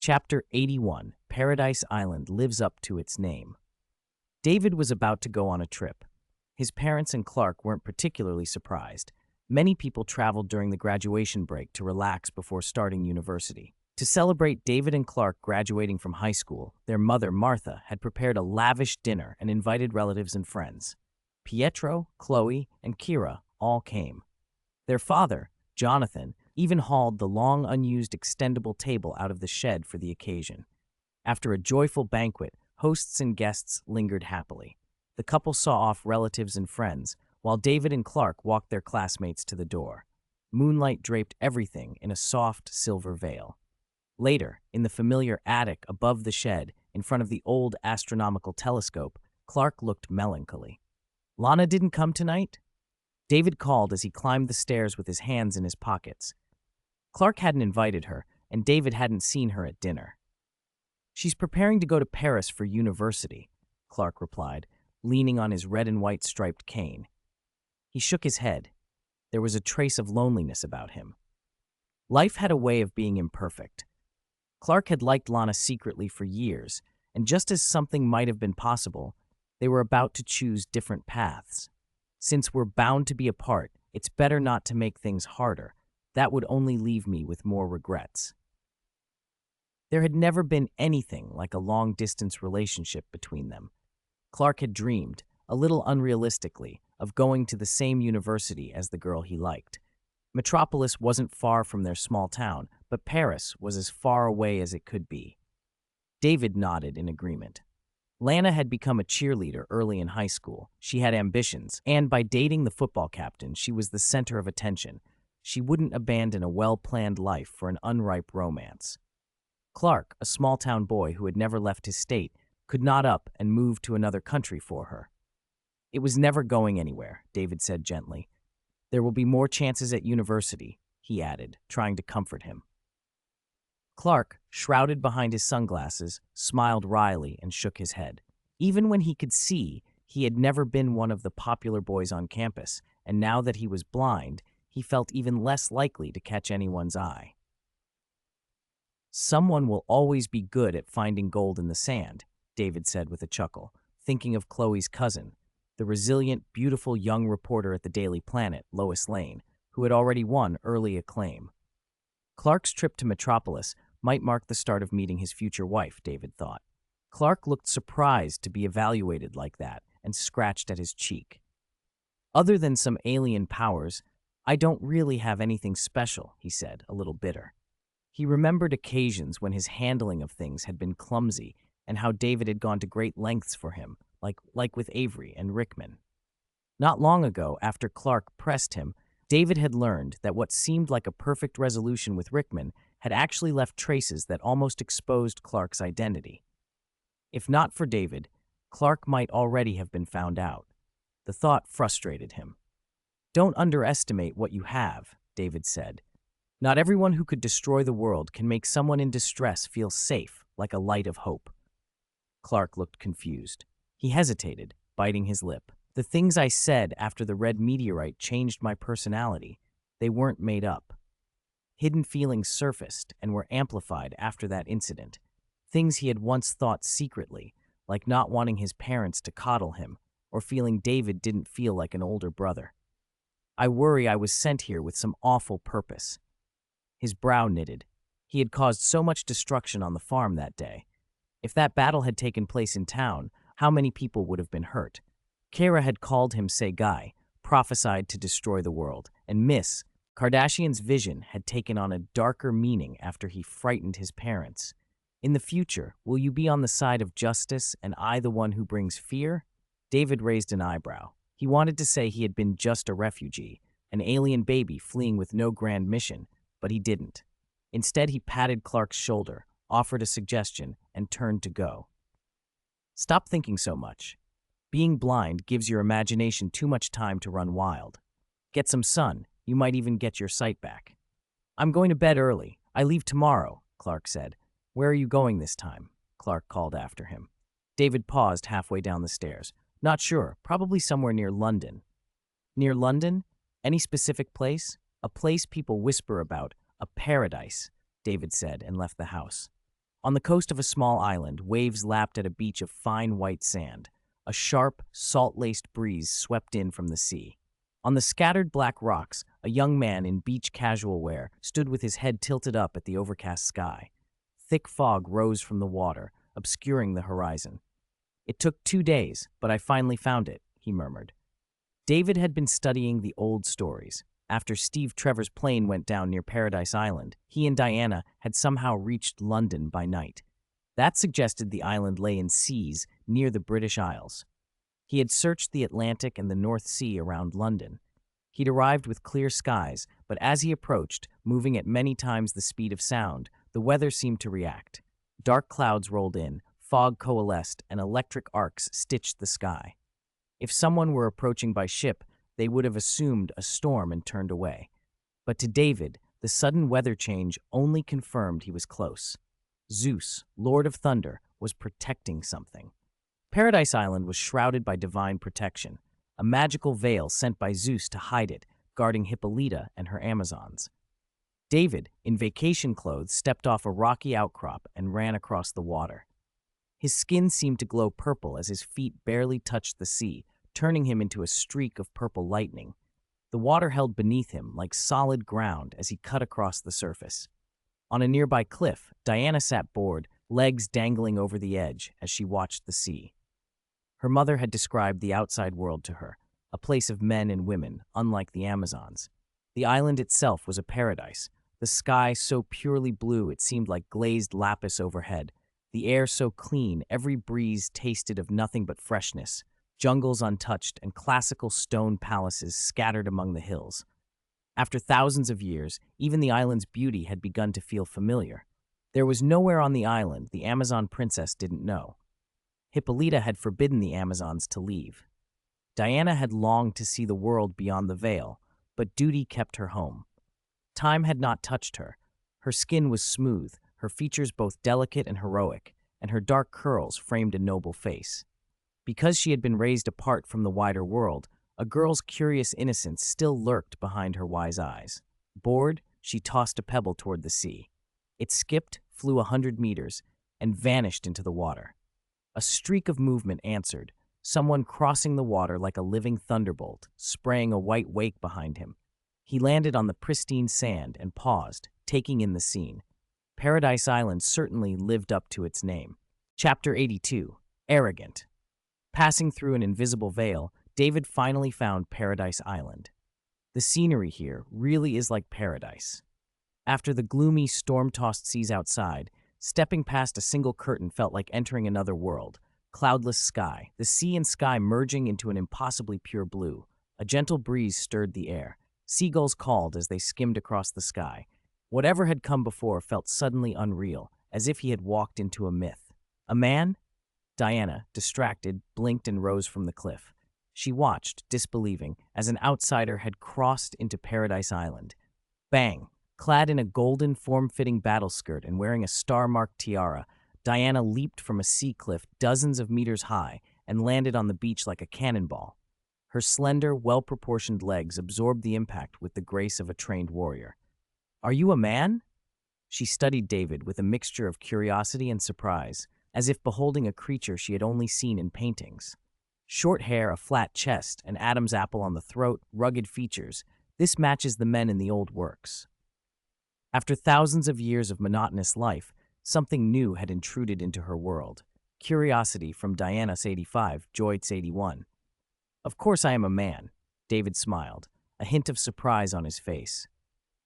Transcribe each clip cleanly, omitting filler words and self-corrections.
Chapter 81, Paradise Island lives up to its name. David was about to go on a trip. His parents and Clark weren't particularly surprised. Many people traveled during the graduation break to relax before starting university. To celebrate David and Clark graduating from high school, their mother, Martha, had prepared a lavish dinner and invited relatives and friends. Pietro, Chloe, and Kira all came. Their father, Jonathan, even hauled the long unused extendable table out of the shed for the occasion. After a joyful banquet, hosts and guests lingered happily. The couple saw off relatives and friends, while David and Clark walked their classmates to the door. Moonlight draped everything in a soft silver veil. Later, in the familiar attic above the shed, in front of the old astronomical telescope, Clark looked melancholy. "Lana didn't come tonight?" David called as he climbed the stairs with his hands in his pockets. Clark hadn't invited her, and David hadn't seen her at dinner. "She's preparing to go to Paris for university," Clark replied, leaning on his red and white striped cane. He shook his head. There was a trace of loneliness about him. Life had a way of being imperfect. Clark had liked Lana secretly for years, and just as something might have been possible, they were about to choose different paths. Since we're bound to be apart, it's better not to make things harder. That would only leave me with more regrets. There had never been anything like a long-distance relationship between them. Clark had dreamed, a little unrealistically, of going to the same university as the girl he liked. Metropolis wasn't far from their small town, but Paris was as far away as it could be. David nodded in agreement. Lana had become a cheerleader early in high school. She had ambitions, and by dating the football captain, she was the center of attention. She wouldn't abandon a well-planned life for an unripe romance. Clark, a small-town boy who had never left his state, could knot up and move to another country for her. "It was never going anywhere," David said gently. "There will be more chances at university," he added, trying to comfort him. Clark, shrouded behind his sunglasses, smiled wryly and shook his head. Even when he could see, he had never been one of the popular boys on campus, and now that he was blind, he felt even less likely to catch anyone's eye. "Someone will always be good at finding gold in the sand," David said with a chuckle, thinking of Chloe's cousin, the resilient, beautiful young reporter at the Daily Planet, Lois Lane, who had already won early acclaim. Clark's trip to Metropolis might mark the start of meeting his future wife, David thought. Clark looked surprised to be evaluated like that and scratched at his cheek. "Other than some alien powers, I don't really have anything special," he said, a little bitter. He remembered occasions when his handling of things had been clumsy and how David had gone to great lengths for him, like with Avery and Rickman. Not long ago, after Clark pressed him, David had learned that what seemed like a perfect resolution with Rickman had actually left traces that almost exposed Clark's identity. If not for David, Clark might already have been found out. The thought frustrated him. "Don't underestimate what you have," David said. "Not everyone who could destroy the world can make someone in distress feel safe, like a light of hope." Clark looked confused. He hesitated, biting his lip. "The things I said after the red meteorite changed my personality. They weren't made up. Hidden feelings surfaced and were amplified after that incident. Things he had once thought secretly, like not wanting his parents to coddle him, or feeling David didn't feel like an older brother. I worry I was sent here with some awful purpose." His brow knitted. He had caused so much destruction on the farm that day. If that battle had taken place in town, how many people would have been hurt? Kara had called him Segai, prophesied to destroy the world, and Miss Kardashian's vision had taken on a darker meaning after he frightened his parents. In the future, will you be on the side of justice and I the one who brings fear? David raised an eyebrow. He wanted to say he had been just a refugee, an alien baby fleeing with no grand mission, but he didn't. Instead, he patted Clark's shoulder, offered a suggestion, and turned to go. "Stop thinking so much. Being blind gives your imagination too much time to run wild. Get some sun, you might even get your sight back." "I'm going to bed early. I leave tomorrow," Clark said. "Where are you going this time?" Clark called after him. David paused halfway down the stairs. "Not sure. Probably somewhere near London." "Near London? Any specific place?" "A place people whisper about. A paradise," David said and left the house. On the coast of a small island, waves lapped at a beach of fine white sand. A sharp, salt-laced breeze swept in from the sea. On the scattered black rocks, a young man in beach casual wear stood with his head tilted up at the overcast sky. Thick fog rose from the water, obscuring the horizon. "It took 2 days, but I finally found it," he murmured. David had been studying the old stories. After Steve Trevor's plane went down near Paradise Island, he and Diana had somehow reached London by night. That suggested the island lay in seas near the British Isles. He had searched the Atlantic and the North Sea around London. He'd arrived with clear skies, but as he approached, moving at many times the speed of sound, the weather seemed to react. Dark clouds rolled in, fog coalesced, and electric arcs stitched the sky. If someone were approaching by ship, they would have assumed a storm and turned away. But to David, the sudden weather change only confirmed he was close. Zeus, Lord of Thunder, was protecting something. Paradise Island was shrouded by divine protection, a magical veil sent by Zeus to hide it, guarding Hippolyta and her Amazons. David, in vacation clothes, stepped off a rocky outcrop and ran across the water. His skin seemed to glow purple as his feet barely touched the sea, turning him into a streak of purple lightning. The water held beneath him like solid ground as he cut across the surface. On a nearby cliff, Diana sat bored, legs dangling over the edge as she watched the sea. Her mother had described the outside world to her, a place of men and women, unlike the Amazons. The island itself was a paradise, the sky so purely blue it seemed like glazed lapis overhead, the air so clean every breeze tasted of nothing but freshness, jungles untouched and classical stone palaces scattered among the hills. After thousands of years, even the island's beauty had begun to feel familiar. There was nowhere on the island the Amazon princess didn't know. Hippolyta had forbidden the Amazons to leave. Diana had longed to see the world beyond the veil, but duty kept her home. Time had not touched her. Her skin was smooth, her features both delicate and heroic, and her dark curls framed a noble face. Because she had been raised apart from the wider world, a girl's curious innocence still lurked behind her wise eyes. Bored, she tossed a pebble toward the sea. It skipped, flew 100 meters, and vanished into the water. A streak of movement answered, someone crossing the water like a living thunderbolt, spraying a white wake behind him. He landed on the pristine sand and paused, taking in the scene. Paradise Island certainly lived up to its name. Chapter 82. Arrogant. Passing through an invisible veil, David finally found Paradise Island. The scenery here really is like paradise. After the gloomy, storm-tossed seas outside, stepping past a single curtain felt like entering another world. Cloudless sky, the sea and sky merging into an impossibly pure blue. A gentle breeze stirred the air. Seagulls called as they skimmed across the sky. Whatever had come before felt suddenly unreal, as if he had walked into a myth. A man? Diana, distracted, blinked and rose from the cliff. She watched, disbelieving, as an outsider had crossed into Paradise Island. Bang! Clad in a golden, form-fitting battle skirt and wearing a star-marked tiara, Diana leaped from a sea cliff dozens of meters high and landed on the beach like a cannonball. Her slender, well-proportioned legs absorbed the impact with the grace of a trained warrior. "Are you a man?" She studied David with a mixture of curiosity and surprise, as if beholding a creature she had only seen in paintings. Short hair, a flat chest, an Adam's apple on the throat, rugged features. This matches the men in the old works. After thousands of years of monotonous life, something new had intruded into her world. Curiosity from Diana's 85, Joy's 81. "Of course I am a man," David smiled, a hint of surprise on his face.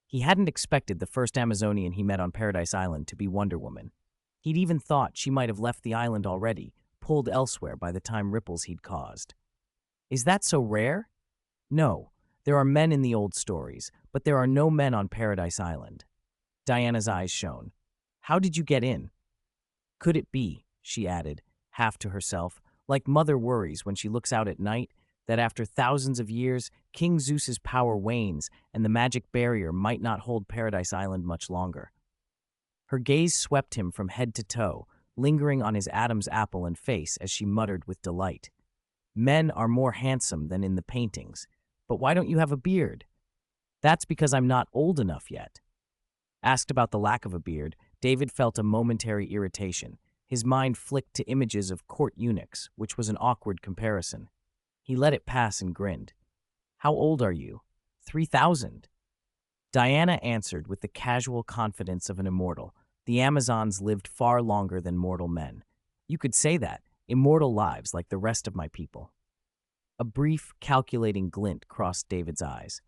He hadn't expected the first Amazonian he met on Paradise Island to be Wonder Woman. He'd even thought she might have left the island already, pulled elsewhere by the time ripples he'd caused. "Is that so rare?" "No, there are men in the old stories, but there are no men on Paradise Island." Diana's eyes shone. "How did you get in?" "Could it be," she added, half to herself, like mother worries when she looks out at night, that after thousands of years, King Zeus's power wanes and the magic barrier might not hold Paradise Island much longer. Her gaze swept him from head to toe, lingering on his Adam's apple and face as she muttered with delight. "Men are more handsome than in the paintings, but why don't you have a beard?" "That's because I'm not old enough yet." Asked about the lack of a beard, David felt a momentary irritation. His mind flicked to images of court eunuchs, which was an awkward comparison. He let it pass and grinned. "How old are you?" 3,000. Diana answered with the casual confidence of an immortal. The Amazons lived far longer than mortal men. You could say that, immortal lives like the rest of my people. A brief, calculating glint crossed David's eyes.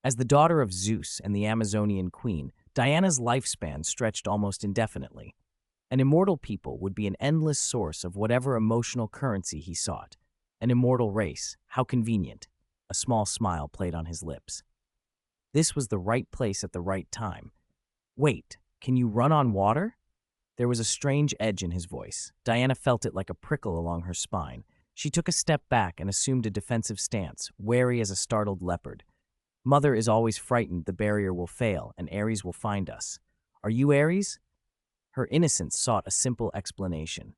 As the daughter of Zeus and the Amazonian queen, Diana's lifespan stretched almost indefinitely. An immortal people would be an endless source of whatever emotional currency he sought. An immortal race, how convenient. A small smile played on his lips. This was the right place at the right time. Wait, can you run on water? There was a strange edge in his voice. Diana felt it like a prickle along her spine. She took a step back and assumed a defensive stance, wary as a startled leopard. Mother is always frightened the barrier will fail and Ares will find us. Are you Ares? Her innocence sought a simple explanation.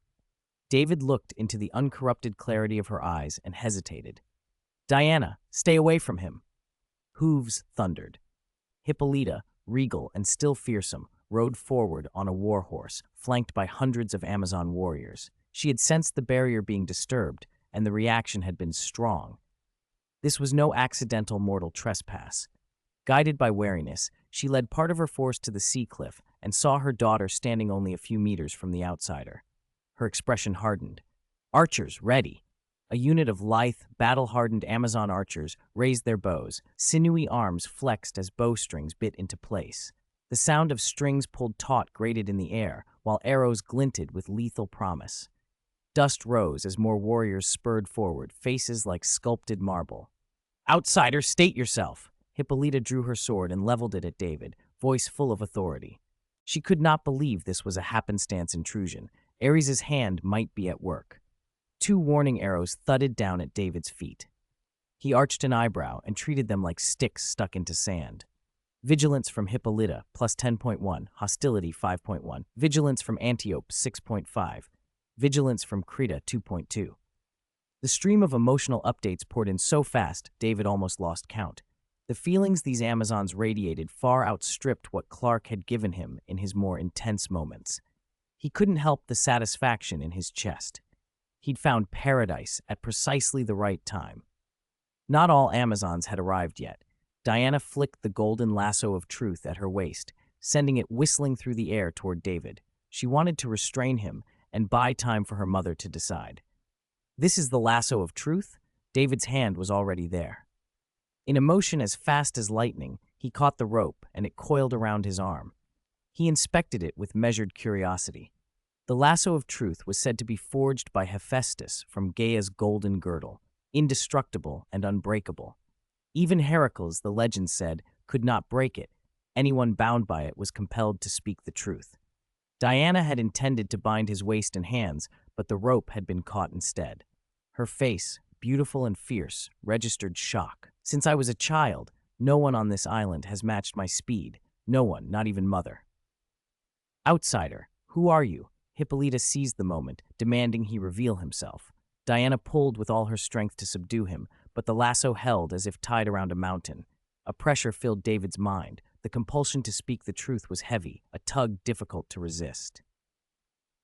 David looked into the uncorrupted clarity of her eyes and hesitated. Diana, stay away from him. Hooves thundered. Hippolyta, regal and still fearsome, rode forward on a war horse, flanked by hundreds of Amazon warriors. She had sensed the barrier being disturbed, and the reaction had been strong. This was no accidental mortal trespass. Guided by wariness, she led part of her force to the sea cliff and saw her daughter standing only a few meters from the outsider. Her expression hardened. Archers, ready. A unit of lithe, battle-hardened Amazon archers raised their bows. Sinewy arms flexed as bowstrings bit into place. The sound of strings pulled taut grated in the air, while arrows glinted with lethal promise. Dust rose as more warriors spurred forward, faces like sculpted marble. Outsider, state yourself! Hippolyta drew her sword and leveled it at David, voice full of authority. She could not believe this was a happenstance intrusion. Ares's hand might be at work. 2 warning arrows thudded down at David's feet. He arched an eyebrow and treated them like sticks stuck into sand. Vigilance from Hippolyta, plus 10.1, hostility 5.1, vigilance from Antiope 6.5, vigilance from Creta 2.2. The stream of emotional updates poured in so fast, David almost lost count. The feelings these Amazons radiated far outstripped what Clark had given him in his more intense moments. He couldn't help the satisfaction in his chest. He'd found paradise at precisely the right time. Not all Amazons had arrived yet. Diana flicked the golden lasso of truth at her waist, sending it whistling through the air toward David. She wanted to restrain him and buy time for her mother to decide. This is the lasso of truth? David's hand was already there. In a motion as fast as lightning, he caught the rope and it coiled around his arm. He inspected it with measured curiosity. The lasso of truth was said to be forged by Hephaestus from Gaia's golden girdle, indestructible and unbreakable. Even Heracles, the legend said, could not break it. Anyone bound by it was compelled to speak the truth. Diana had intended to bind his waist and hands, but the rope had been caught instead. Her face, beautiful and fierce, registered shock. Since I was a child, no one on this island has matched my speed. No one, not even Mother. Outsider, who are you? Hippolyta seized the moment, demanding he reveal himself. Diana pulled with all her strength to subdue him, but the lasso held as if tied around a mountain. A pressure filled David's mind. The compulsion to speak the truth was heavy, a tug difficult to resist.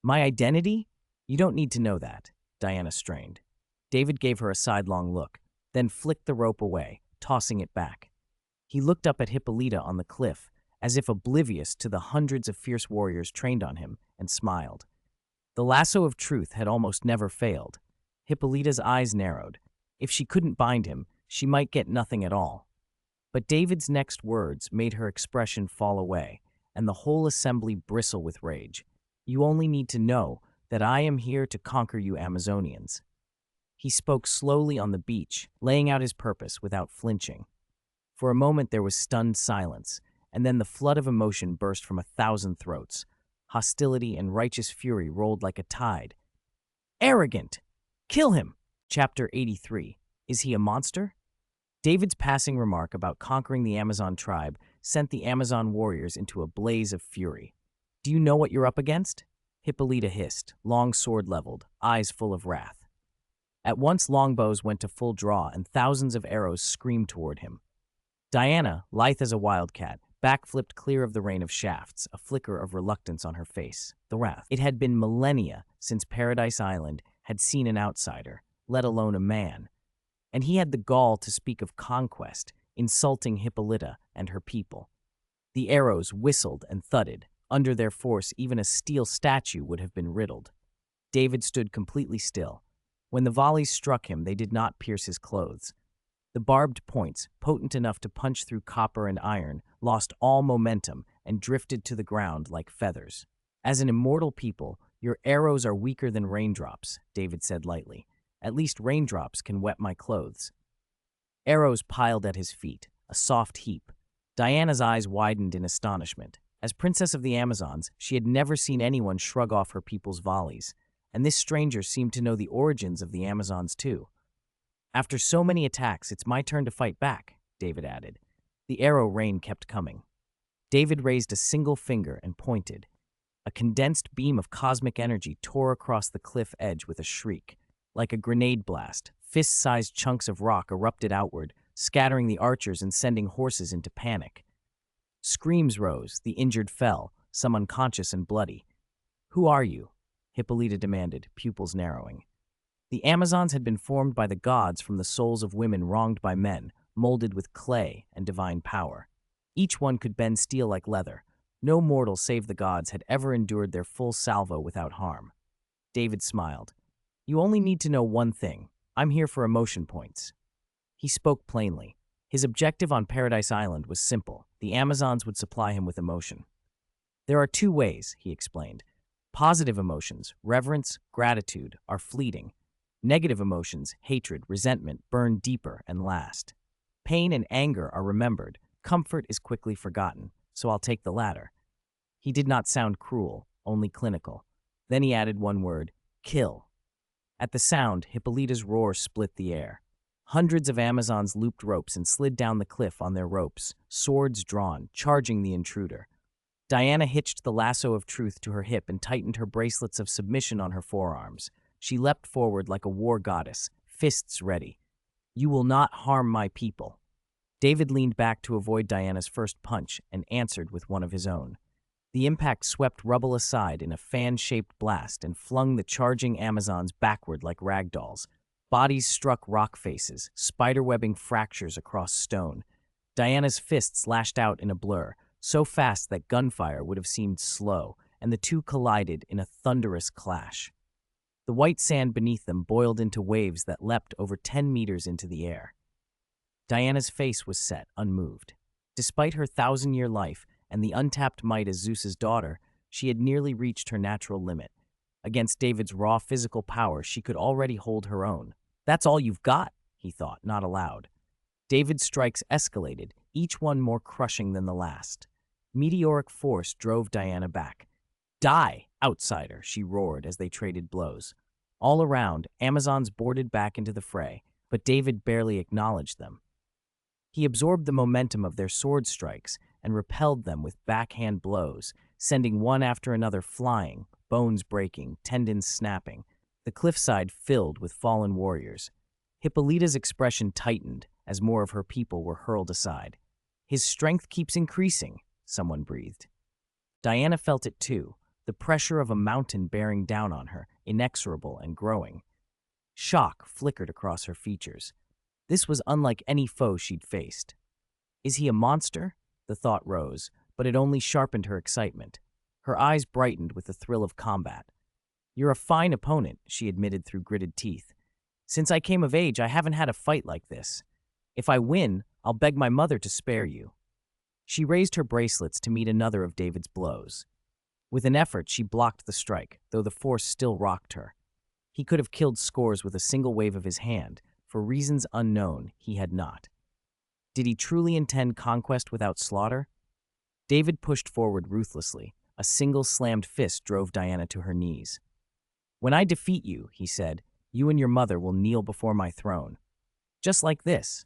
My identity? You don't need to know that, Diana strained. David gave her a sidelong look, then flicked the rope away, tossing it back. He looked up at Hippolyta on the cliff, as if oblivious to the hundreds of fierce warriors trained on him, and smiled. The lasso of truth had almost never failed. Hippolyta's eyes narrowed. If she couldn't bind him, she might get nothing at all. But David's next words made her expression fall away, and the whole assembly bristle with rage. You only need to know that I am here to conquer you Amazonians. He spoke slowly on the beach, laying out his purpose without flinching. For a moment there was stunned silence, and then the flood of emotion burst from 1,000 throats. Hostility and righteous fury rolled like a tide. Arrogant! Kill him! Chapter 83. Is he a monster? David's passing remark about conquering the Amazon tribe sent the Amazon warriors into a blaze of fury. Do you know what you're up against? Hippolyta hissed, long sword leveled, eyes full of wrath. At once longbows went to full draw and thousands of arrows screamed toward him. Diana, lithe as a wildcat, backflipped clear of the rain of shafts, a flicker of reluctance on her face. The wrath. It had been millennia since Paradise Island had seen an outsider, let alone a man. And he had the gall to speak of conquest, insulting Hippolyta and her people. The arrows whistled and thudded. Under their force, even a steel statue would have been riddled. David stood completely still. When the volleys struck him, they did not pierce his clothes. The barbed points, potent enough to punch through copper and iron, lost all momentum and drifted to the ground like feathers. As an immortal people, your arrows are weaker than raindrops, David said lightly. At least raindrops can wet my clothes. Arrows piled at his feet, a soft heap. Diana's eyes widened in astonishment. As Princess of the Amazons, she had never seen anyone shrug off her people's volleys, and this stranger seemed to know the origins of the Amazons too. After so many attacks, it's my turn to fight back, David added. The arrow rain kept coming. David raised a single finger and pointed. A condensed beam of cosmic energy tore across the cliff edge with a shriek. Like a grenade blast, fist-sized chunks of rock erupted outward, scattering the archers and sending horses into panic. Screams rose, the injured fell, some unconscious and bloody. "Who are you?" Hippolyta demanded, pupils narrowing. The Amazons had been formed by the gods from the souls of women wronged by men, molded with clay and divine power. Each one could bend steel like leather. No mortal save the gods had ever endured their full salvo without harm. David smiled. "You only need to know one thing. I'm here for emotion points." He spoke plainly. His objective on Paradise Island was simple. The Amazons would supply him with emotion. "There are two ways," he explained. "Positive emotions, reverence, gratitude, are fleeting. Negative emotions, hatred, resentment, burn deeper and last. Pain and anger are remembered. Comfort is quickly forgotten, so I'll take the latter." He did not sound cruel, only clinical. Then he added one word, "kill." At the sound, Hippolyta's roar split the air. Hundreds of Amazons looped ropes and slid down the cliff on their ropes, swords drawn, charging the intruder. Diana hitched the lasso of truth to her hip and tightened her bracelets of submission on her forearms. She leapt forward like a war goddess, fists ready. "You will not harm my people." David leaned back to avoid Diana's first punch and answered with one of his own. The impact swept rubble aside in a fan-shaped blast and flung the charging Amazons backward like ragdolls. Bodies struck rock faces, spiderwebbing fractures across stone. Diana's fists lashed out in a blur, so fast that gunfire would have seemed slow, and the two collided in a thunderous clash. The white sand beneath them boiled into waves that leapt over 10 meters into the air. Diana's face was set, unmoved. Despite her 1,000-year life and the untapped might as Zeus's daughter, she had nearly reached her natural limit. Against David's raw physical power, she could already hold her own. "That's all you've got," he thought, not aloud. David's strikes escalated, each one more crushing than the last. Meteoric force drove Diana back. "Die, outsider," she roared as they traded blows. All around, Amazons boarded back into the fray, but David barely acknowledged them. He absorbed the momentum of their sword strikes and repelled them with backhand blows, sending one after another flying, bones breaking, tendons snapping, the cliffside filled with fallen warriors. Hippolyta's expression tightened as more of her people were hurled aside. "His strength keeps increasing," someone breathed. Diana felt it too, the pressure of a mountain bearing down on her, inexorable and growing. Shock flickered across her features. This was unlike any foe she'd faced. Is he a monster? The thought rose, but it only sharpened her excitement. Her eyes brightened with the thrill of combat. "You're a fine opponent," she admitted through gritted teeth. "Since I came of age, I haven't had a fight like this. If I win, I'll beg my mother to spare you." She raised her bracelets to meet another of David's blows. With an effort, she blocked the strike, though the force still rocked her. He could have killed scores with a single wave of his hand. For reasons unknown, he had not. Did he truly intend conquest without slaughter? David pushed forward ruthlessly. A single slammed fist drove Diana to her knees. "When I defeat you," he said, "you and your mother will kneel before my throne. Just like this."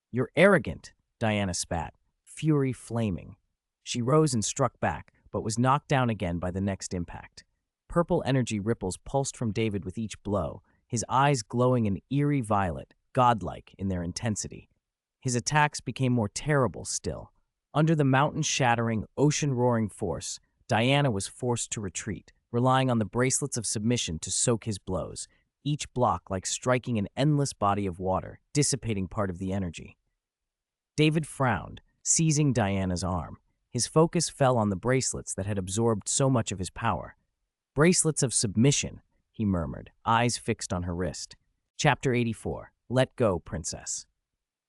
"You're arrogant," Diana spat, fury flaming. She rose and struck back, but was knocked down again by the next impact. Purple energy ripples pulsed from David with each blow, his eyes glowing an eerie violet, godlike in their intensity. His attacks became more terrible still. Under the mountain-shattering, ocean-roaring force, Diana was forced to retreat, relying on the bracelets of submission to soak his blows, each block like striking an endless body of water, dissipating part of the energy. David frowned, seizing Diana's arm. His focus fell on the bracelets that had absorbed so much of his power. "Bracelets of submission," he murmured, eyes fixed on her wrist. Chapter 84. Let Go, Princess.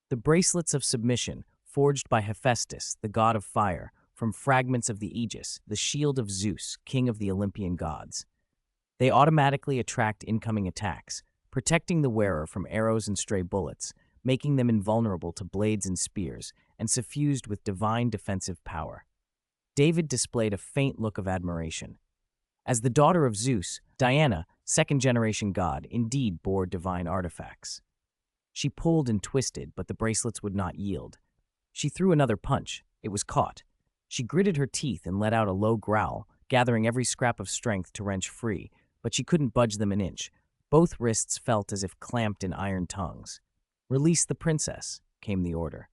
The bracelets of submission, forged by Hephaestus, the god of fire, from fragments of the Aegis, the shield of Zeus, king of the Olympian gods. They automatically attract incoming attacks, protecting the wearer from arrows and stray bullets, making them invulnerable to blades and spears, and suffused with divine defensive power. David displayed a faint look of admiration. As the daughter of Zeus, Diana, second-generation god, indeed bore divine artifacts. She pulled and twisted, but the bracelets would not yield. She threw another punch. It was caught. She gritted her teeth and let out a low growl, gathering every scrap of strength to wrench free, but she couldn't budge them an inch. Both wrists felt as if clamped in iron tongues. "Release the princess," came the order.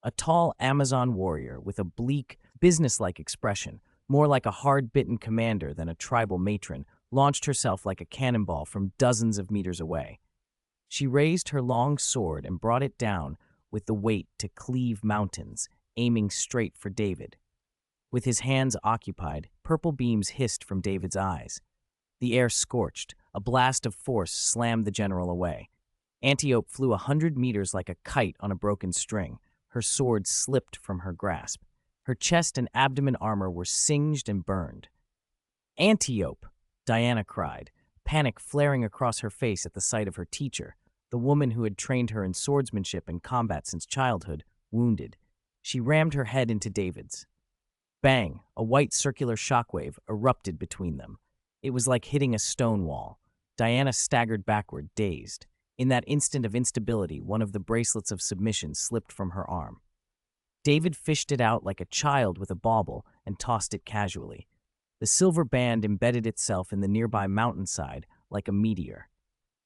A tall Amazon warrior with a bleak, businesslike expression, more like a hard-bitten commander than a tribal matron, launched herself like a cannonball from dozens of meters away. She raised her long sword and brought it down with the weight to cleave mountains, aiming straight for David. With his hands occupied, purple beams hissed from David's eyes. The air scorched. A blast of force slammed the general away. Antiope flew 100 meters like a kite on a broken string. Her sword slipped from her grasp. Her chest and abdomen armor were singed and burned. "Antiope!" Diana cried, panic flaring across her face at the sight of her teacher, the woman who had trained her in swordsmanship and combat since childhood, wounded. She rammed her head into David's. Bang! A white circular shockwave erupted between them. It was like hitting a stone wall. Diana staggered backward, dazed. In that instant of instability, one of the bracelets of submission slipped from her arm. David fished it out like a child with a bauble and tossed it casually. The silver band embedded itself in the nearby mountainside like a meteor.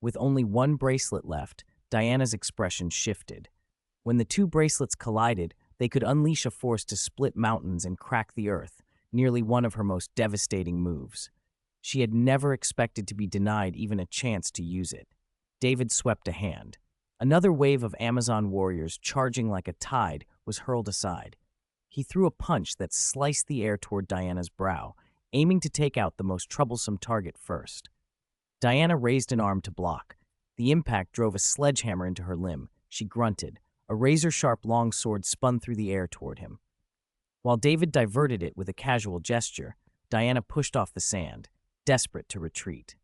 With only one bracelet left, Diana's expression shifted. When the two bracelets collided, they could unleash a force to split mountains and crack the earth, nearly one of her most devastating moves. She had never expected to be denied even a chance to use it. David swept a hand. Another wave of Amazon warriors, charging like a tide, was hurled aside. He threw a punch that sliced the air toward Diana's brow, aiming to take out the most troublesome target first. Diana raised an arm to block. The impact drove a sledgehammer into her limb. She grunted. A razor-sharp long sword spun through the air toward him. While David diverted it with a casual gesture, Diana pushed off the sand, desperate to retreat.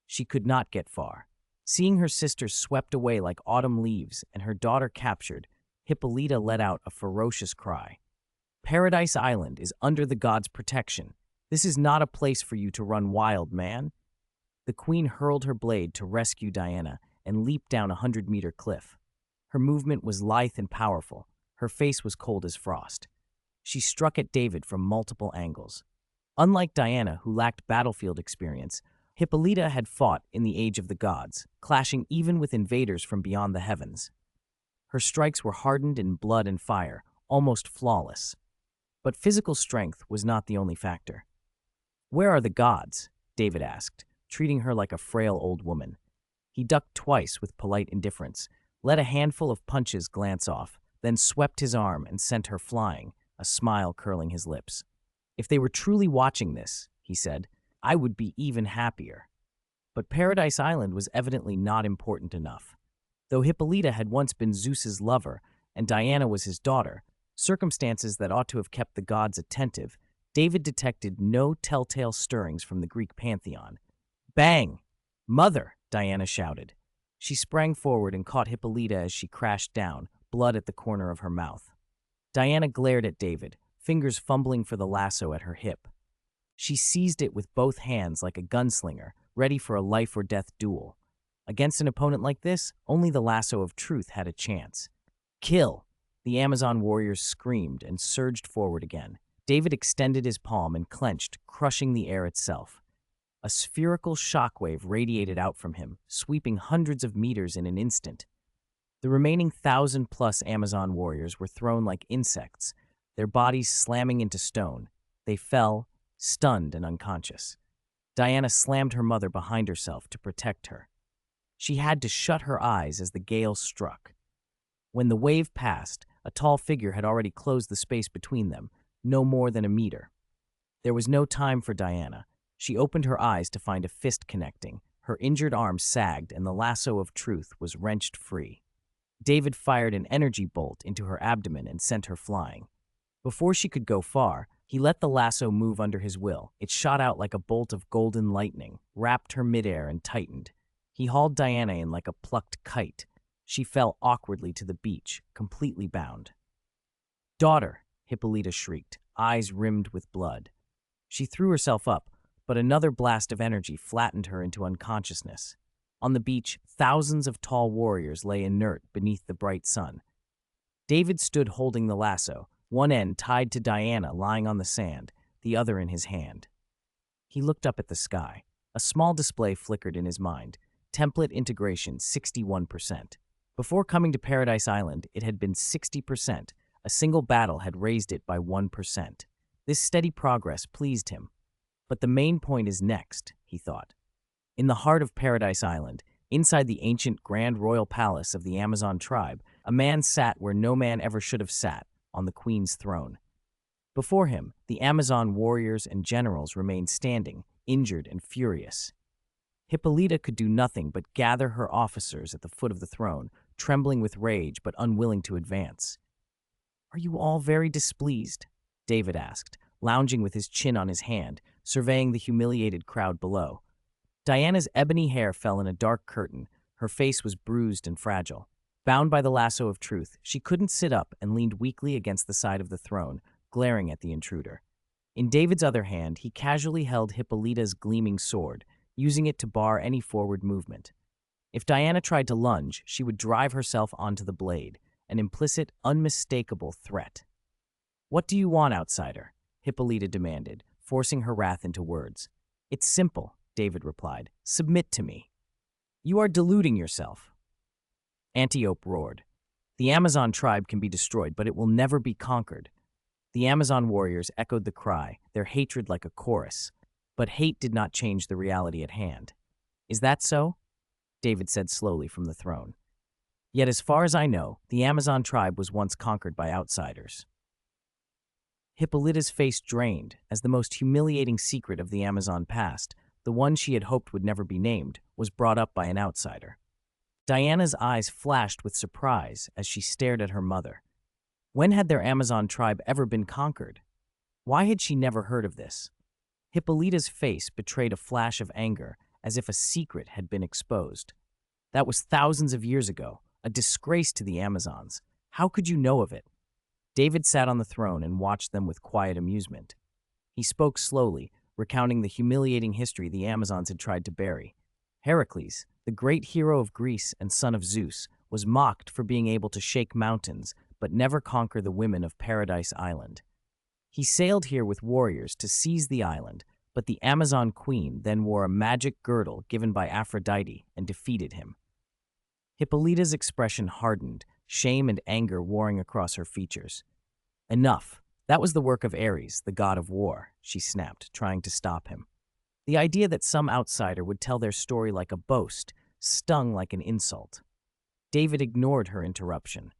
She could not get far. Seeing her sister swept away like autumn leaves and her daughter captured, Hippolyta let out a ferocious cry. "Paradise Island is under the gods' protection. This is not a place for you to run wild, man." The queen hurled her blade to rescue Diana and leaped down a 100-meter cliff. Her movement was lithe and powerful. Her face was cold as frost. She struck at David from multiple angles. Unlike Diana, who lacked battlefield experience, Hippolyta had fought in the Age of the Gods, clashing even with invaders from beyond the heavens. Her strikes were hardened in blood and fire, almost flawless. But physical strength was not the only factor. "Where are the gods?" David asked, treating her like a frail old woman. He ducked twice with polite indifference, let a handful of punches glance off, then swept his arm and sent her flying, a smile curling his lips. "If they were truly watching this," he said, "I would be even happier." But Paradise Island was evidently not important enough. Though Hippolyta had once been Zeus's lover and Diana was his daughter, circumstances that ought to have kept the gods attentive, David detected no telltale stirrings from the Greek pantheon. "Bang! Mother!" Diana shouted. She sprang forward and caught Hippolyta as she crashed down, blood at the corner of her mouth. Diana glared at David, fingers fumbling for the lasso at her hip. She seized it with both hands like a gunslinger, ready for a life-or-death duel. Against an opponent like this, only the lasso of truth had a chance. "Kill!" The Amazon warriors screamed and surged forward again. David extended his palm and clenched, crushing the air itself. A spherical shockwave radiated out from him, sweeping hundreds of meters in an instant. The remaining 1,000-plus Amazon warriors were thrown like insects, their bodies slamming into stone. They fell, stunned and unconscious. Diana slammed her mother behind herself to protect her. She had to shut her eyes as the gale struck. When the wave passed, a tall figure had already closed the space between them, no more than a meter. There was no time for Diana. She opened her eyes to find a fist connecting. Her injured arm sagged and the lasso of truth was wrenched free. David fired an energy bolt into her abdomen and sent her flying. Before she could go far, he let the lasso move under his will. It shot out like a bolt of golden lightning, wrapped her midair and tightened. He hauled Diana in like a plucked kite. She fell awkwardly to the beach, completely bound. "Daughter!" Hippolyta shrieked, eyes rimmed with blood. She threw herself up, but another blast of energy flattened her into unconsciousness. On the beach, thousands of tall warriors lay inert beneath the bright sun. David stood holding the lasso, one end tied to Diana lying on the sand, the other in his hand. He looked up at the sky. A small display flickered in his mind. Template integration 61%. Before coming to Paradise Island, it had been 60%. A single battle had raised it by 1%. This steady progress pleased him. But the main point is next, he thought. In the heart of Paradise Island, inside the ancient Grand Royal Palace of the Amazon tribe, a man sat where no man ever should have sat, on the queen's throne. Before him, the Amazon warriors and generals remained standing, injured and furious. Hippolyta could do nothing but gather her officers at the foot of the throne, trembling with rage but unwilling to advance. "Are you all very displeased?" David asked, lounging with his chin on his hand, surveying the humiliated crowd below. Diana's ebony hair fell in a dark curtain. Her face was bruised and fragile. Bound by the lasso of truth, she couldn't sit up and leaned weakly against the side of the throne, glaring at the intruder. In David's other hand, he casually held Hippolyta's gleaming sword, using it to bar any forward movement. If Diana tried to lunge, she would drive herself onto the blade, an implicit, unmistakable threat. "What do you want, outsider?" Hippolyta demanded, forcing her wrath into words. "It's simple," David replied. "Submit to me." "You are deluding yourself." Antiope roared. "The Amazon tribe can be destroyed, but it will never be conquered." The Amazon warriors echoed the cry, their hatred like a chorus. But hate did not change the reality at hand. "Is that so?" David said slowly from the throne. "Yet as far as I know, the Amazon tribe was once conquered by outsiders." Hippolyta's face drained as the most humiliating secret of the Amazon past, the one she had hoped would never be named, was brought up by an outsider. Diana's eyes flashed with surprise as she stared at her mother. When had their Amazon tribe ever been conquered? Why had she never heard of this? Hippolyta's face betrayed a flash of anger, as if a secret had been exposed. "That was thousands of years ago, a disgrace to the Amazons. How could you know of it?" David sat on the throne and watched them with quiet amusement. He spoke slowly, recounting the humiliating history the Amazons had tried to bury. Heracles, the great hero of Greece and son of Zeus, was mocked for being able to shake mountains but never conquer the women of Paradise Island. He sailed here with warriors to seize the island, but the Amazon queen then wore a magic girdle given by Aphrodite and defeated him. Hippolyta's expression hardened, shame and anger warring across her features. "Enough. That was the work of Ares, the god of war," she snapped, trying to stop him. The idea that some outsider would tell their story like a boast stung like an insult. David ignored her interruption.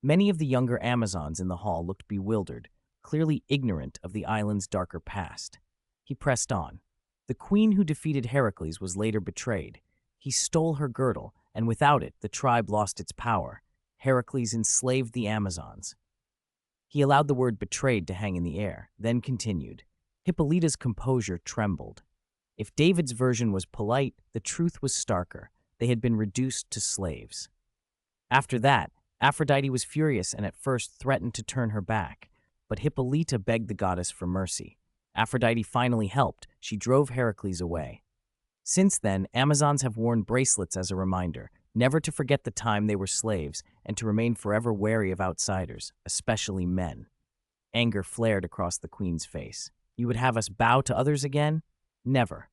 Many of the younger Amazons in the hall looked bewildered, clearly ignorant of the island's darker past. He pressed on. "The queen who defeated Heracles was later betrayed. He stole her girdle, and without it, the tribe lost its power. Heracles enslaved the Amazons." He allowed the word betrayed to hang in the air, then continued. Hippolyta's composure trembled. If David's version was polite, the truth was starker. They had been reduced to slaves. After that, Aphrodite was furious and at first threatened to turn her back, but Hippolyta begged the goddess for mercy. Aphrodite finally helped. She drove Heracles away. Since then, Amazons have worn bracelets as a reminder, never to forget the time they were slaves and to remain forever wary of outsiders, especially men. Anger flared across the queen's face. "You would have us bow to others again? Never."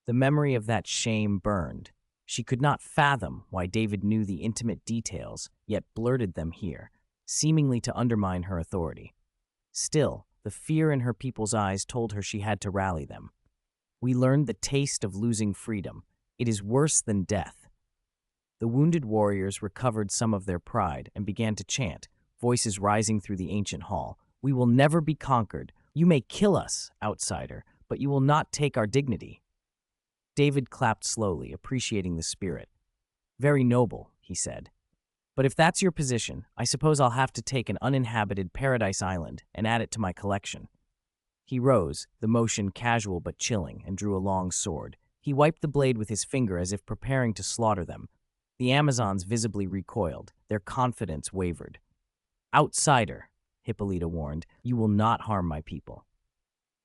The memory of that shame burned. She could not fathom why David knew the intimate details, yet blurted them here, seemingly to undermine her authority. Still, the fear in her people's eyes told her she had to rally them. We learned the taste of losing freedom. It is worse than death. The wounded warriors recovered some of their pride and began to chant, voices rising through the ancient hall. We will never be conquered. You may kill us, outsider, but you will not take our dignity. David clapped slowly, appreciating the spirit. Very noble, he said. But if that's your position, I suppose I'll have to take an uninhabited paradise island and add it to my collection. He rose, the motion casual but chilling, and drew a long sword. He wiped the blade with his finger as if preparing to slaughter them. The Amazons visibly recoiled. Their confidence wavered. Outsider, Hippolyta warned, you will not harm my people.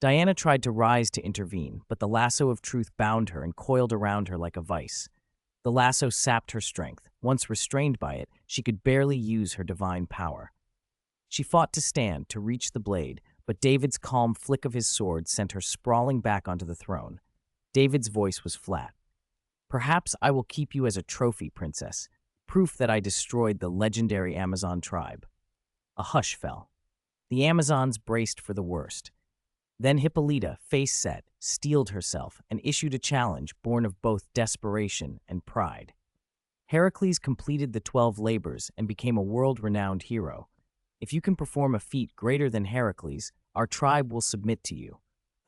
Diana tried to rise to intervene, but the lasso of truth bound her and coiled around her like a vice. The lasso sapped her strength. Once restrained by it, she could barely use her divine power. She fought to stand, to reach the blade, but David's calm flick of his sword sent her sprawling back onto the throne. David's voice was flat. Perhaps I will keep you as a trophy, princess, proof that I destroyed the legendary Amazon tribe. A hush fell. The Amazons braced for the worst. Then Hippolyta, face set, steeled herself and issued a challenge born of both desperation and pride. Heracles completed the 12 labors and became a world-renowned hero. If you can perform a feat greater than Heracles, our tribe will submit to you.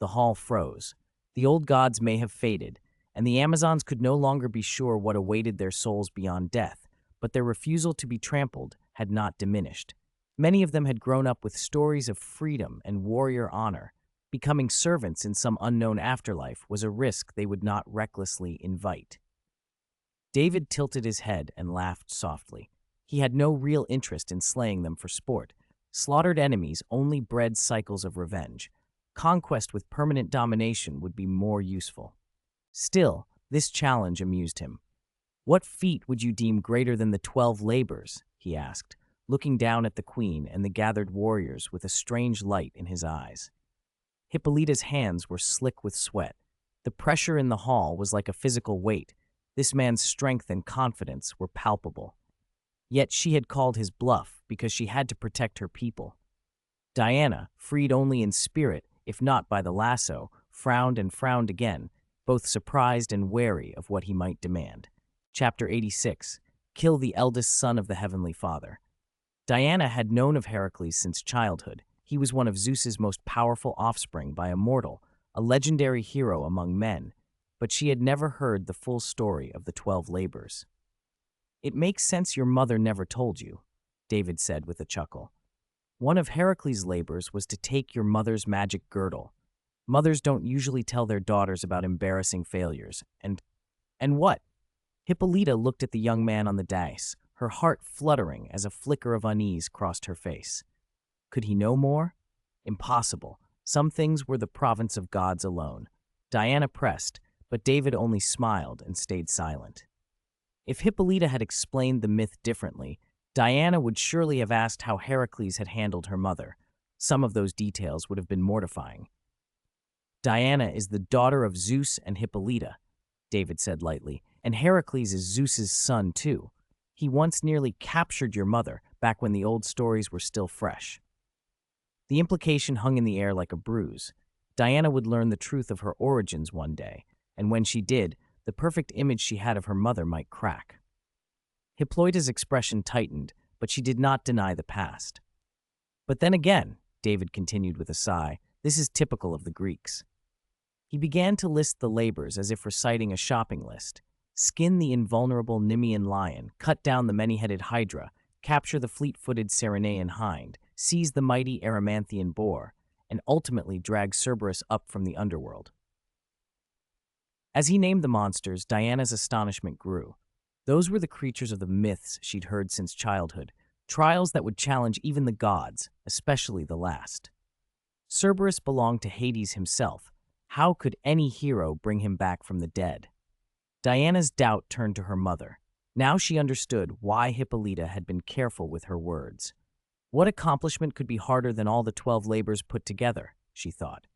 The hall froze. The old gods may have faded, and the Amazons could no longer be sure what awaited their souls beyond death, but their refusal to be trampled had not diminished. Many of them had grown up with stories of freedom and warrior honor. Becoming servants in some unknown afterlife was a risk they would not recklessly invite. David tilted his head and laughed softly. He had no real interest in slaying them for sport. Slaughtered enemies only bred cycles of revenge. Conquest with permanent domination would be more useful. Still, this challenge amused him. What feat would you deem greater than the 12 labors? He asked, looking down at the queen and the gathered warriors with a strange light in his eyes. Hippolyta's hands were slick with sweat. The pressure in the hall was like a physical weight. This man's strength and confidence were palpable. Yet she had called his bluff because she had to protect her people. Diana, freed only in spirit, if not by the lasso, frowned and frowned again, both surprised and wary of what he might demand. Chapter 86. Kill the eldest son of the Heavenly Father. Diana had known of Heracles since childhood. He was one of Zeus's most powerful offspring by a mortal, a legendary hero among men, but she had never heard the full story of the 12 labors. It makes sense your mother never told you, David said with a chuckle. One of Heracles' labors was to take your mother's magic girdle. Mothers don't usually tell their daughters about embarrassing failures. And what? Hippolyta looked at the young man on the dais, her heart fluttering as a flicker of unease crossed her face. Could he know more? Impossible. Some things were the province of gods alone. Diana pressed, but David only smiled and stayed silent. If Hippolyta had explained the myth differently, Diana would surely have asked how Heracles had handled her mother. Some of those details would have been mortifying. Diana is the daughter of Zeus and Hippolyta, David said lightly, and Heracles is Zeus's son too. He once nearly captured your mother back when the old stories were still fresh. The implication hung in the air like a bruise. Diana would learn the truth of her origins one day, and when she did, the perfect image she had of her mother might crack. Hippolyta's expression tightened, but she did not deny the past. But then again, David continued with a sigh, this is typical of the Greeks. He began to list the labors as if reciting a shopping list. Skin the invulnerable Nemean lion, cut down the many-headed hydra, capture the fleet-footed Cyrenaean hind, seize the mighty Erymanthian boar, and ultimately drag Cerberus up from the underworld. As he named the monsters, Diana's astonishment grew. Those were the creatures of the myths she'd heard since childhood, trials that would challenge even the gods, especially the last. Cerberus belonged to Hades himself. How could any hero bring him back from the dead? Diana's doubt turned to her mother. Now she understood why Hippolyta had been careful with her words. What accomplishment could be harder than all the 12 labors put together, she thought.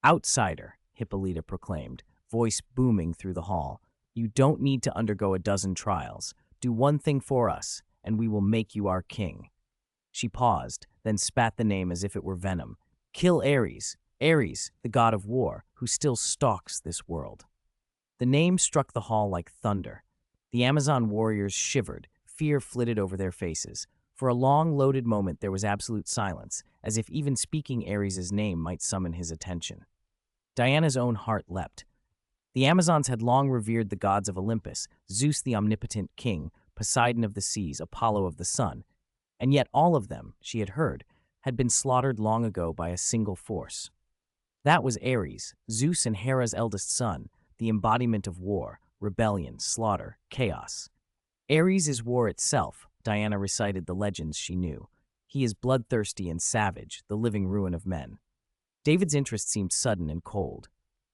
Outsider, Hippolyta proclaimed, voice booming through the hall. You don't need to undergo a dozen trials. Do one thing for us, and we will make you our king. She paused, then spat the name as if it were venom. Kill Ares. Ares, the god of war, who still stalks this world. The name struck the hall like thunder. The Amazon warriors shivered, fear flitted over their faces. For a long, loaded moment there was absolute silence, as if even speaking Ares' name might summon his attention. Diana's own heart leapt. The Amazons had long revered the gods of Olympus, Zeus the omnipotent king, Poseidon of the seas, Apollo of the sun, and yet all of them, she had heard, had been slaughtered long ago by a single force. That was Ares, Zeus and Hera's eldest son, the embodiment of war, rebellion, slaughter, chaos. Ares is war itself, Diana recited the legends she knew. He is bloodthirsty and savage, the living ruin of men. David's interest seemed sudden and cold.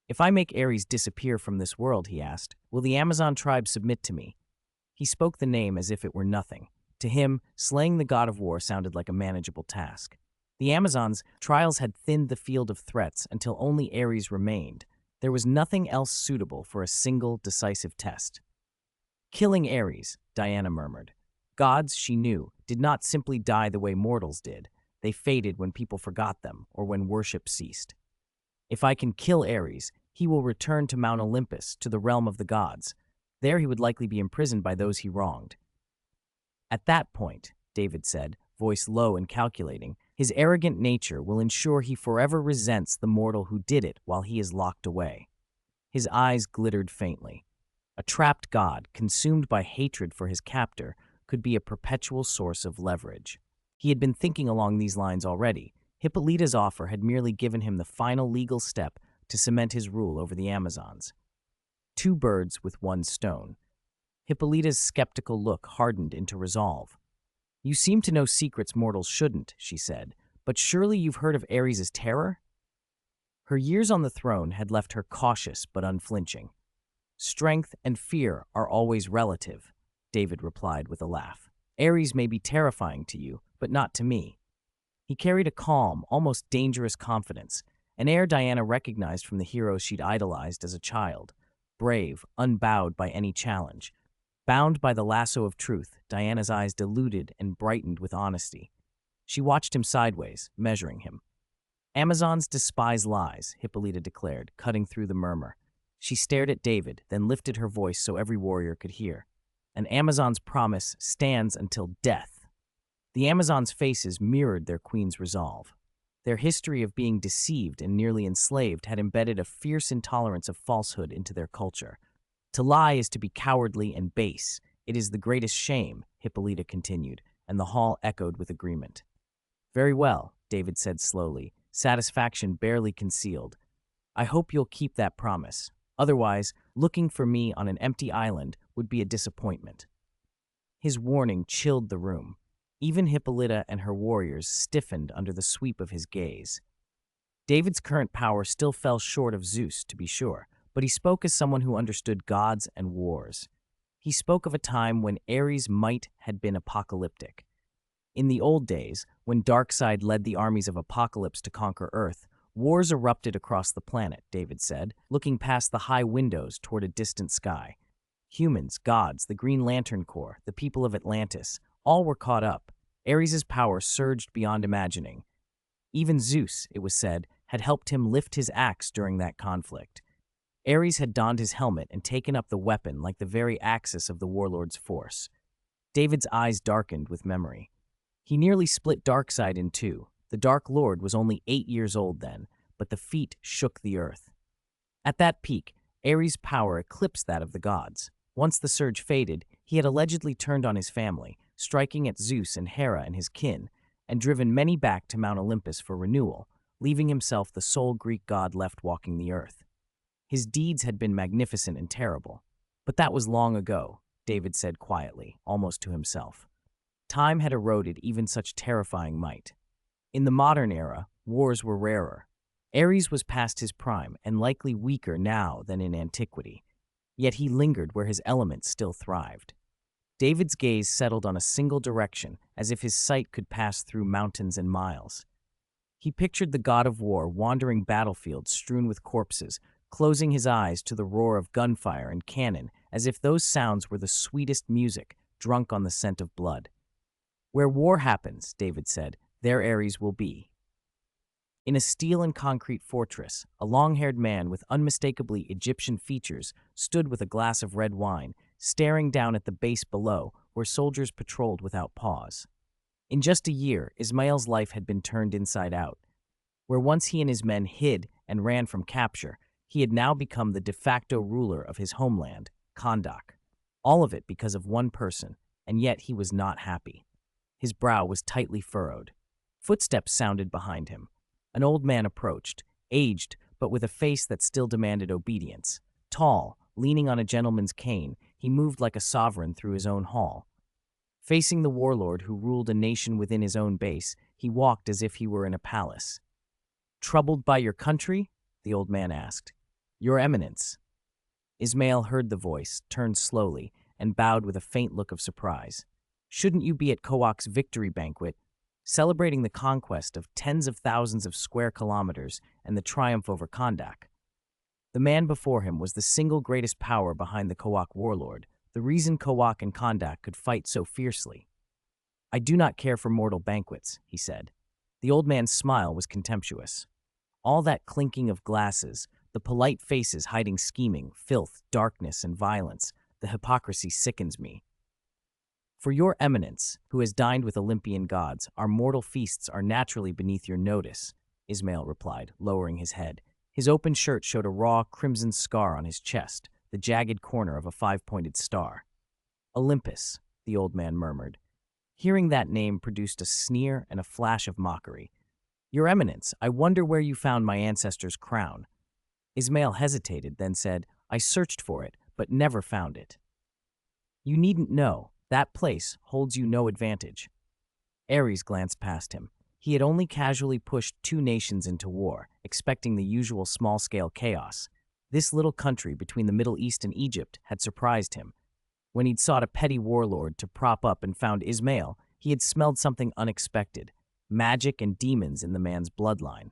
If I make Ares disappear from this world, he asked, will the Amazon tribe submit to me? He spoke the name as if it were nothing. To him, slaying the god of war sounded like a manageable task. The Amazons' trials had thinned the field of threats until only Ares remained. There was nothing else suitable for a single, decisive test. Killing Ares, Diana murmured. Gods, she knew, did not simply die the way mortals did. They faded when people forgot them or when worship ceased. If I can kill Ares, he will return to Mount Olympus, to the realm of the gods. There he would likely be imprisoned by those he wronged. At that point, David said, voice low and calculating, his arrogant nature will ensure he forever resents the mortal who did it while he is locked away. His eyes glittered faintly. A trapped god, consumed by hatred for his captor, could be a perpetual source of leverage. He had been thinking along these lines already. Hippolyta's offer had merely given him the final legal step to cement his rule over the Amazons. Two birds with one stone. Hippolyta's skeptical look hardened into resolve. You seem to know secrets mortals shouldn't, she said, but surely you've heard of Ares' terror? Her years on the throne had left her cautious but unflinching. Strength and fear are always relative, David replied with a laugh. Ares may be terrifying to you, but not to me. He carried a calm, almost dangerous confidence, an air Diana recognized from the heroes she'd idolized as a child. Brave, unbowed by any challenge. Bound by the lasso of truth, Diana's eyes diluted and brightened with honesty. She watched him sideways, measuring him. Amazons despise lies, Hippolyta declared, cutting through the murmur. She stared at David, then lifted her voice so every warrior could hear. An Amazon's promise stands until death. The Amazons' faces mirrored their queen's resolve. Their history of being deceived and nearly enslaved had embedded a fierce intolerance of falsehood into their culture. To lie is to be cowardly and base. It is the greatest shame, Hippolyta continued, and the hall echoed with agreement. Very well, David said slowly, satisfaction barely concealed. I hope you'll keep that promise. Otherwise, looking for me on an empty island would be a disappointment. His warning chilled the room. Even Hippolyta and her warriors stiffened under the sweep of his gaze. David's current power still fell short of Zeus, to be sure, but he spoke as someone who understood gods and wars. He spoke of a time when Ares' might had been apocalyptic. In the old days, when Darkseid led the armies of Apocalypse to conquer Earth, wars erupted across the planet, David said, looking past the high windows toward a distant sky. Humans, gods, the Green Lantern Corps, the people of Atlantis, all were caught up. Ares' power surged beyond imagining. Even Zeus, it was said, had helped him lift his axe during that conflict. Ares had donned his helmet and taken up the weapon like the very axis of the warlord's force. David's eyes darkened with memory. He nearly split Darkseid in two. The Dark Lord was only 8 years old then, but the feat shook the earth. At that peak, Ares' power eclipsed that of the gods. Once the surge faded, he had allegedly turned on his family, striking at Zeus and Hera and his kin, and driven many back to Mount Olympus for renewal, leaving himself the sole Greek god left walking the earth. His deeds had been magnificent and terrible. But that was long ago, David said quietly, almost to himself. Time had eroded even such terrifying might. In the modern era, wars were rarer. Ares was past his prime and likely weaker now than in antiquity. Yet he lingered where his elements still thrived. David's gaze settled on a single direction, as if his sight could pass through mountains and miles. He pictured the god of war wandering battlefields strewn with corpses, closing his eyes to the roar of gunfire and cannon, as if those sounds were the sweetest music, drunk on the scent of blood. Where war happens, David said, there Ares will be. In a steel and concrete fortress, a long-haired man with unmistakably Egyptian features stood with a glass of red wine, staring down at the base below, where soldiers patrolled without pause. In just a year, Ismail's life had been turned inside out. Where once he and his men hid and ran from capture, he had now become the de facto ruler of his homeland, Kahndaq. All of it because of one person, and yet he was not happy. His brow was tightly furrowed. Footsteps sounded behind him. An old man approached, aged, but with a face that still demanded obedience. Tall, leaning on a gentleman's cane, he moved like a sovereign through his own hall. Facing the warlord who ruled a nation within his own base, he walked as if he were in a palace. "Troubled by your country?" the old man asked. "Your Eminence." Ismail heard the voice, turned slowly, and bowed with a faint look of surprise. "Shouldn't you be at Kowak's victory banquet, celebrating the conquest of tens of thousands of square kilometers and the triumph over Kahndaq?" The man before him was the single greatest power behind the Kowak warlord, the reason Kowak and Kahndaq could fight so fiercely. "I do not care for mortal banquets," he said. The old man's smile was contemptuous. All that clinking of glasses, the polite faces hiding scheming, filth, darkness, and violence, the hypocrisy sickens me. "For your Eminence, who has dined with Olympian gods, our mortal feasts are naturally beneath your notice," Ismail replied, lowering his head. His open shirt showed a raw, crimson scar on his chest, the jagged corner of a five-pointed star. "Olympus," the old man murmured. Hearing that name produced a sneer and a flash of mockery. "Your Eminence, I wonder where you found my ancestor's crown." Ismail hesitated, then said, "I searched for it, but never found it." "You needn't know. That place holds you no advantage." Ares glanced past him. He had only casually pushed two nations into war, expecting the usual small-scale chaos. This little country between the Middle East and Egypt had surprised him. When he'd sought a petty warlord to prop up and found Ismail, he had smelled something unexpected: magic and demons in the man's bloodline.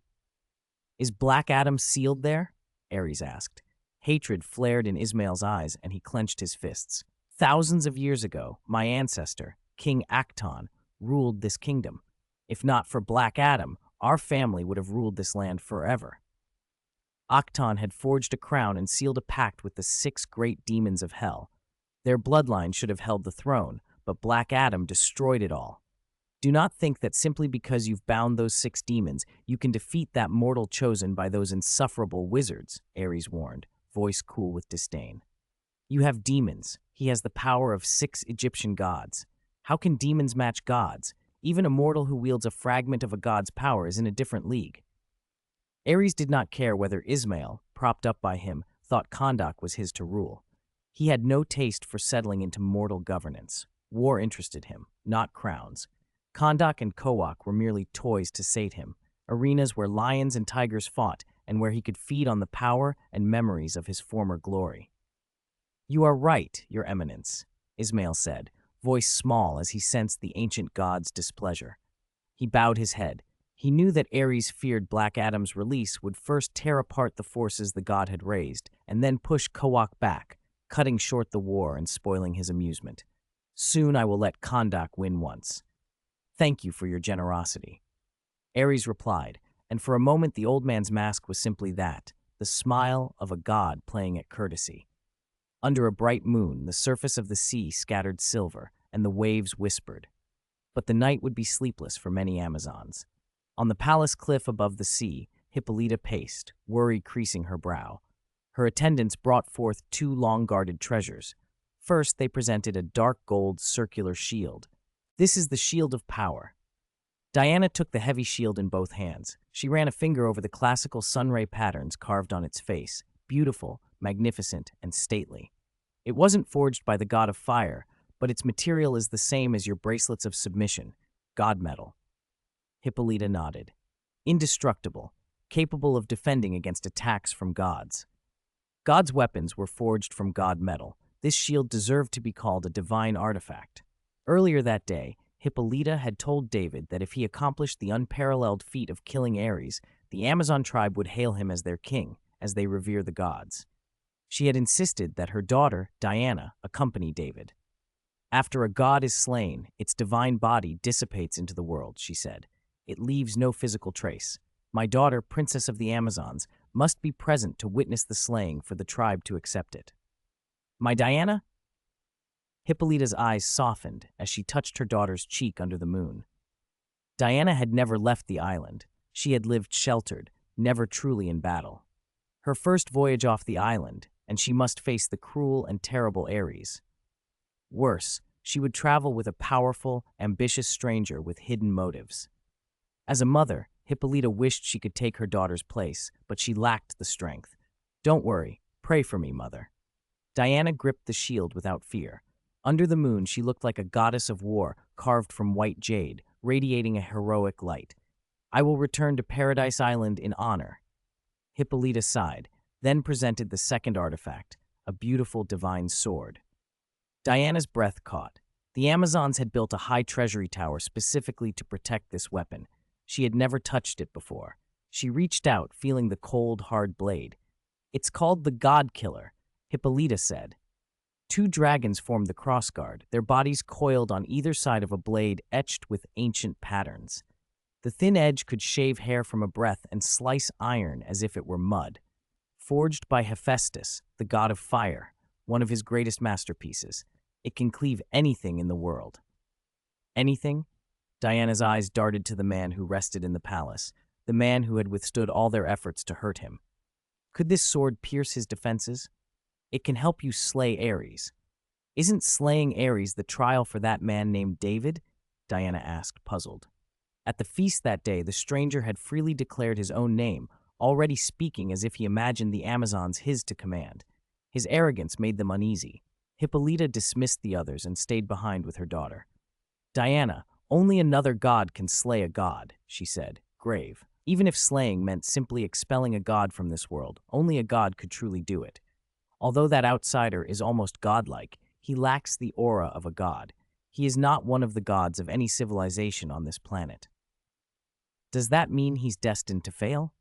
"Is Black Adam sealed there?" Ares asked. Hatred flared in Ismail's eyes, and he clenched his fists. "Thousands of years ago, my ancestor, King Acton, ruled this kingdom. If not for Black Adam, our family would have ruled this land forever." Acton had forged a crown and sealed a pact with the 6 great demons of hell. Their bloodline should have held the throne, but Black Adam destroyed it all. "Do not think that simply because you've bound those 6 demons, you can defeat that mortal chosen by those insufferable wizards," Ares warned, voice cool with disdain. "You have demons. He has the power of 6 Egyptian gods. How can demons match gods? Even a mortal who wields a fragment of a god's power is in a different league." Ares did not care whether Ismail, propped up by him, thought Kahndaq was his to rule. He had no taste for settling into mortal governance. War interested him, not crowns. Kahndaq and Kowak were merely toys to sate him, arenas where lions and tigers fought and where he could feed on the power and memories of his former glory. "You are right, Your Eminence," Ismail said, voice small as he sensed the ancient god's displeasure. He bowed his head. He knew that Ares feared Black Adam's release would first tear apart the forces the god had raised, and then push Kowak back, cutting short the war and spoiling his amusement. "Soon I will let Kahndaq win once. Thank you for your generosity." Ares replied, and for a moment the old man's mask was simply that, the smile of a god playing at courtesy. Under a bright moon, the surface of the sea scattered silver, and the waves whispered. But the night would be sleepless for many Amazons. On the palace cliff above the sea, Hippolyta paced, worry creasing her brow. Her attendants brought forth 2 long-guarded treasures. First, they presented a dark gold circular shield. "This is the shield of power." Diana took the heavy shield in both hands. She ran a finger over the classical sunray patterns carved on its face, beautiful, magnificent, and stately. "It wasn't forged by the god of fire, but its material is the same as your bracelets of submission, god metal." Hippolyta nodded. "Indestructible, capable of defending against attacks from gods." God's weapons were forged from god metal. This shield deserved to be called a divine artifact. Earlier that day, Hippolyta had told David that if he accomplished the unparalleled feat of killing Ares, the Amazon tribe would hail him as their king, as they revere the gods. She had insisted that her daughter, Diana, accompany David. After a god is slain, its divine body dissipates into the world, she said. It leaves no physical trace. My daughter, Princess of the Amazons, must be present to witness the slaying for the tribe to accept it. My Diana? Hippolyta's eyes softened as she touched her daughter's cheek under the moon. Diana had never left the island. She had lived sheltered, never truly in battle. Her first voyage off the island, and she must face the cruel and terrible Ares. Worse, she would travel with a powerful, ambitious stranger with hidden motives. As a mother, Hippolyta wished she could take her daughter's place, but she lacked the strength. Don't worry, pray for me, mother. Diana gripped the shield without fear. Under the moon, she looked like a goddess of war carved from white jade, radiating a heroic light. I will return to Paradise Island in honor. Hippolyta sighed, then presented the second artifact, a beautiful divine sword. Diana's breath caught. The Amazons had built a high treasury tower specifically to protect this weapon. She had never touched it before. She reached out, feeling the cold, hard blade. It's called the God Killer, Hippolyta said. Two dragons formed the crossguard, their bodies coiled on either side of a blade etched with ancient patterns. The thin edge could shave hair from a breath and slice iron as if it were mud. Forged by Hephaestus, the god of fire, one of his greatest masterpieces, it can cleave anything in the world. Anything? Diana's eyes darted to the man who rested in the palace, the man who had withstood all their efforts to hurt him. Could this sword pierce his defenses? It can help you slay Ares. Isn't slaying Ares the trial for that man named David? Diana asked, puzzled. At the feast that day, the stranger had freely declared his own name, already speaking as if he imagined the Amazons his to command. His arrogance made them uneasy. Hippolyta dismissed the others and stayed behind with her daughter. Diana, only another god can slay a god, she said, grave. Even if slaying meant simply expelling a god from this world, only a god could truly do it. Although that outsider is almost godlike, he lacks the aura of a god. He is not one of the gods of any civilization on this planet. Does that mean he's destined to fail?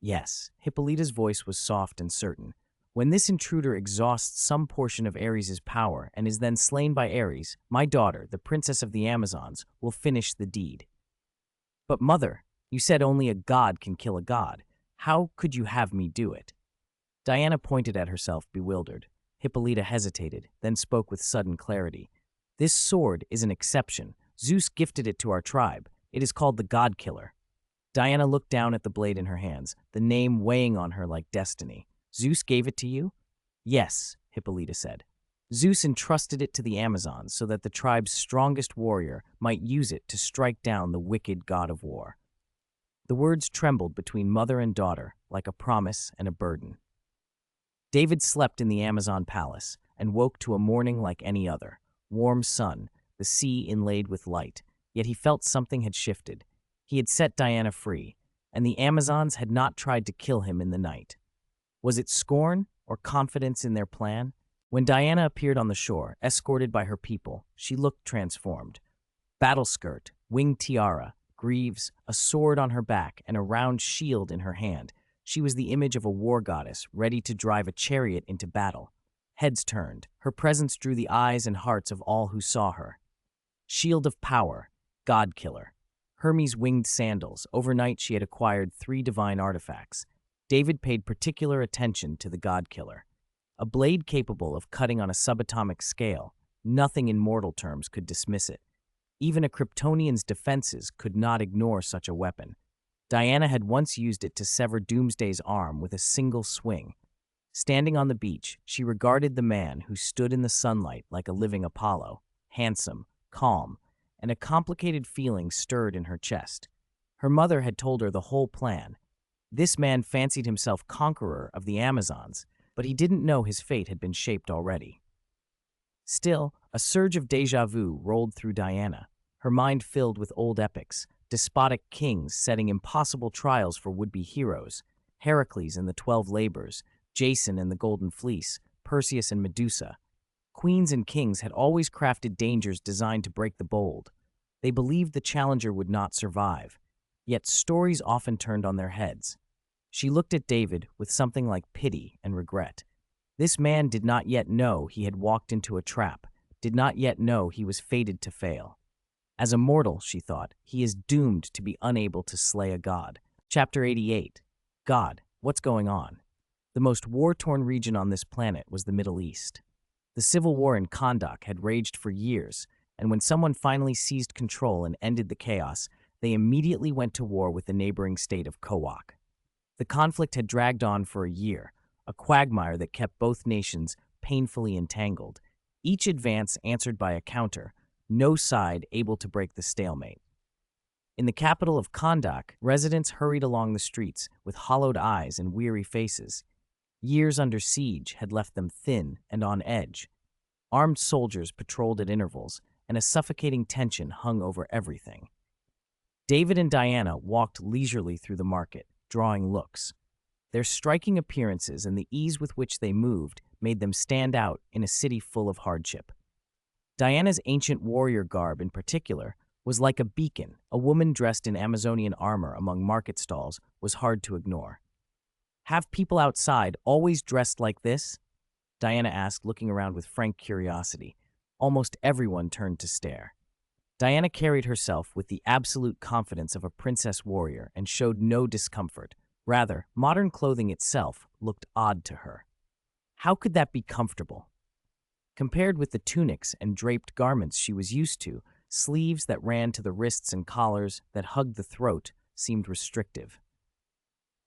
Yes, Hippolyta's voice was soft and certain. When this intruder exhausts some portion of Ares' power and is then slain by Ares, my daughter, the Princess of the Amazons, will finish the deed. But mother, you said only a god can kill a god. How could you have me do it? Diana pointed at herself, bewildered. Hippolyta hesitated, then spoke with sudden clarity. This sword is an exception. Zeus gifted it to our tribe. It is called the God Killer. Diana looked down at the blade in her hands, the name weighing on her like destiny. Zeus gave it to you? Yes, Hippolyta said. Zeus entrusted it to the Amazons so that the tribe's strongest warrior might use it to strike down the wicked god of war. The words trembled between mother and daughter like a promise and a burden. David slept in the Amazon palace and woke to a morning like any other. Warm sun, the sea inlaid with light, yet he felt something had shifted. He had set Diana free, and the Amazons had not tried to kill him in the night. Was it scorn or confidence in their plan? When Diana appeared on the shore, escorted by her people, she looked transformed. Battle skirt, winged tiara, greaves, a sword on her back, and a round shield in her hand, she was the image of a war goddess ready to drive a chariot into battle. Heads turned. Her presence drew the eyes and hearts of all who saw her. Shield of Power, God Killer. Hermes' winged sandals. Overnight she had acquired 3 divine artifacts. David paid particular attention to the God Killer. A blade capable of cutting on a subatomic scale. Nothing in mortal terms could dismiss it. Even a Kryptonian's defenses could not ignore such a weapon. Diana had once used it to sever Doomsday's arm with a single swing. Standing on the beach, she regarded the man who stood in the sunlight like a living Apollo, handsome, calm, and a complicated feeling stirred in her chest. Her mother had told her the whole plan. This man fancied himself conqueror of the Amazons, but he didn't know his fate had been shaped already. Still, a surge of déjà vu rolled through Diana, her mind filled with old epics, despotic kings setting impossible trials for would-be heroes, Heracles and the 12 Labors, Jason and the Golden Fleece, Perseus and Medusa. Queens and kings had always crafted dangers designed to break the bold. They believed the challenger would not survive, yet stories often turned on their heads. She looked at David with something like pity and regret. This man did not yet know he had walked into a trap, did not yet know he was fated to fail. As a mortal, she thought, he is doomed to be unable to slay a god. Chapter 88. God, what's going on? The most war-torn region on this planet was the Middle East. The civil war in Kahndaq had raged for years, and when someone finally seized control and ended the chaos, they immediately went to war with the neighboring state of Kowak. The conflict had dragged on for a year, a quagmire that kept both nations painfully entangled, each advance answered by a counter, no side able to break the stalemate. In the capital of Kahndaq, residents hurried along the streets with hollowed eyes and weary faces. Years under siege had left them thin and on edge. Armed soldiers patrolled at intervals, and a suffocating tension hung over everything. David and Diana walked leisurely through the market, drawing looks. Their striking appearances and the ease with which they moved made them stand out in a city full of hardship. Diana's ancient warrior garb, in particular, was like a beacon. A woman dressed in Amazonian armor among market stalls was hard to ignore. "Have people outside always dressed like this?" Diana asked, looking around with frank curiosity. Almost everyone turned to stare. Diana carried herself with the absolute confidence of a princess warrior and showed no discomfort. Rather, modern clothing itself looked odd to her. How could that be comfortable? Compared with the tunics and draped garments she was used to, sleeves that ran to the wrists and collars that hugged the throat seemed restrictive.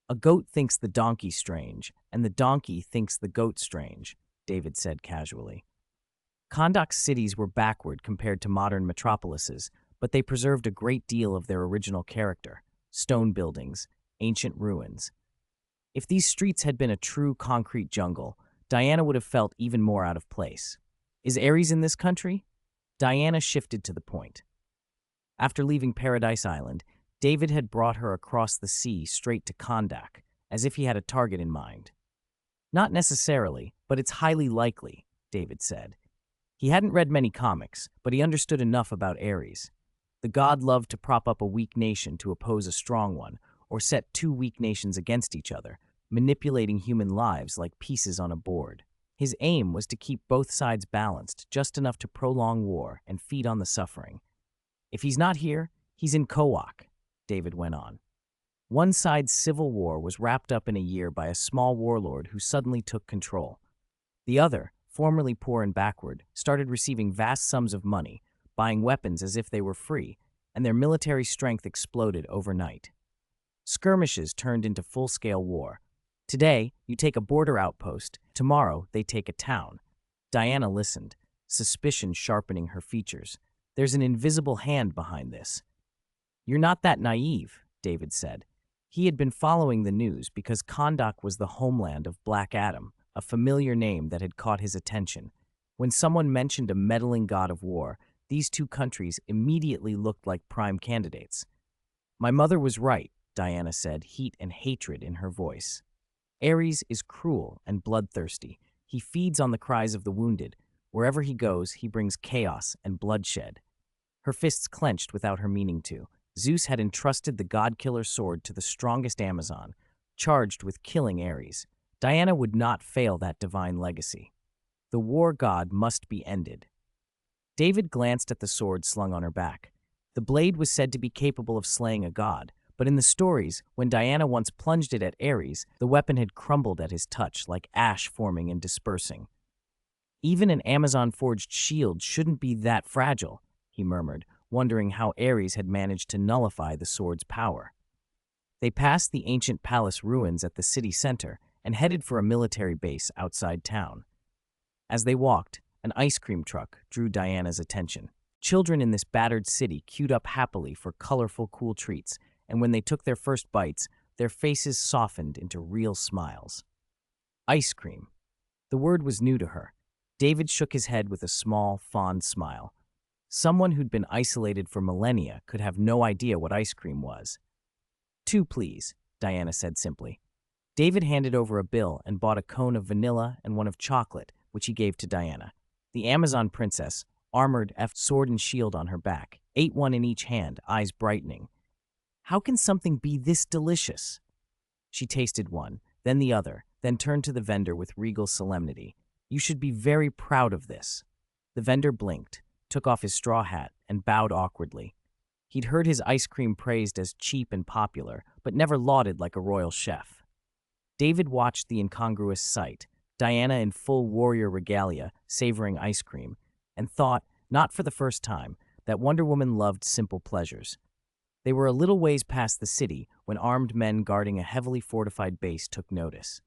"A goat thinks the donkey strange, and the donkey thinks the goat strange," David said casually. Kahndaq's cities were backward compared to modern metropolises, but they preserved a great deal of their original character: stone buildings, ancient ruins. If these streets had been a true concrete jungle, Diana would have felt even more out of place. "Is Ares in this country?" Diana shifted to the point. After leaving Paradise Island, David had brought her across the sea straight to Kahndaq, as if he had a target in mind. "Not necessarily, but it's highly likely," David said. He hadn't read many comics, but he understood enough about Ares. The god loved to prop up a weak nation to oppose a strong one, or set two weak nations against each other, manipulating human lives like pieces on a board. His aim was to keep both sides balanced, just enough to prolong war and feed on the suffering. "If he's not here, he's in Kowak," David went on. One side's civil war was wrapped up in a year by a small warlord who suddenly took control. The other, formerly poor and backward, started receiving vast sums of money, buying weapons as if they were free, and their military strength exploded overnight. Skirmishes turned into full-scale war. Today, you take a border outpost. Tomorrow, they take a town. Diana listened, suspicion sharpening her features. "There's an invisible hand behind this." "You're not that naive," David said. He had been following the news because Kahndaq was the homeland of Black Adam, a familiar name that had caught his attention. When someone mentioned a meddling god of war, these two countries immediately looked like prime candidates. "My mother was right," Diana said, heat and hatred in her voice. "Ares is cruel and bloodthirsty. He feeds on the cries of the wounded. Wherever he goes, he brings chaos and bloodshed." Her fists clenched without her meaning to. Zeus had entrusted the god-killer sword to the strongest Amazon, charged with killing Ares. Diana would not fail that divine legacy. The war god must be ended. David glanced at the sword slung on her back. The blade was said to be capable of slaying a god, but in the stories, when Diana once plunged it at Ares, the weapon had crumbled at his touch, like ash forming and dispersing. "Even an Amazon-forged shield shouldn't be that fragile," he murmured, wondering how Ares had managed to nullify the sword's power. They passed the ancient palace ruins at the city center and headed for a military base outside town. As they walked, an ice cream truck drew Diana's attention. Children in this battered city queued up happily for colorful, cool treats, and when they took their first bites, their faces softened into real smiles. Ice cream. The word was new to her. David shook his head with a small, fond smile. Someone who'd been isolated for millennia could have no idea what ice cream was. "Two, please," Diana said simply. David handed over a bill and bought a cone of vanilla and one of chocolate, which he gave to Diana. The Amazon princess, armored, sword and shield on her back, ate one in each hand, eyes brightening. "How can something be this delicious?" She tasted one, then the other, then turned to the vendor with regal solemnity. "You should be very proud of this." The vendor blinked, took off his straw hat, and bowed awkwardly. He'd heard his ice cream praised as cheap and popular, but never lauded like a royal chef. David watched the incongruous sight, Diana in full warrior regalia, savoring ice cream, and thought, not for the first time, that Wonder Woman loved simple pleasures. They were a little ways past the city when armed men guarding a heavily fortified base took notice.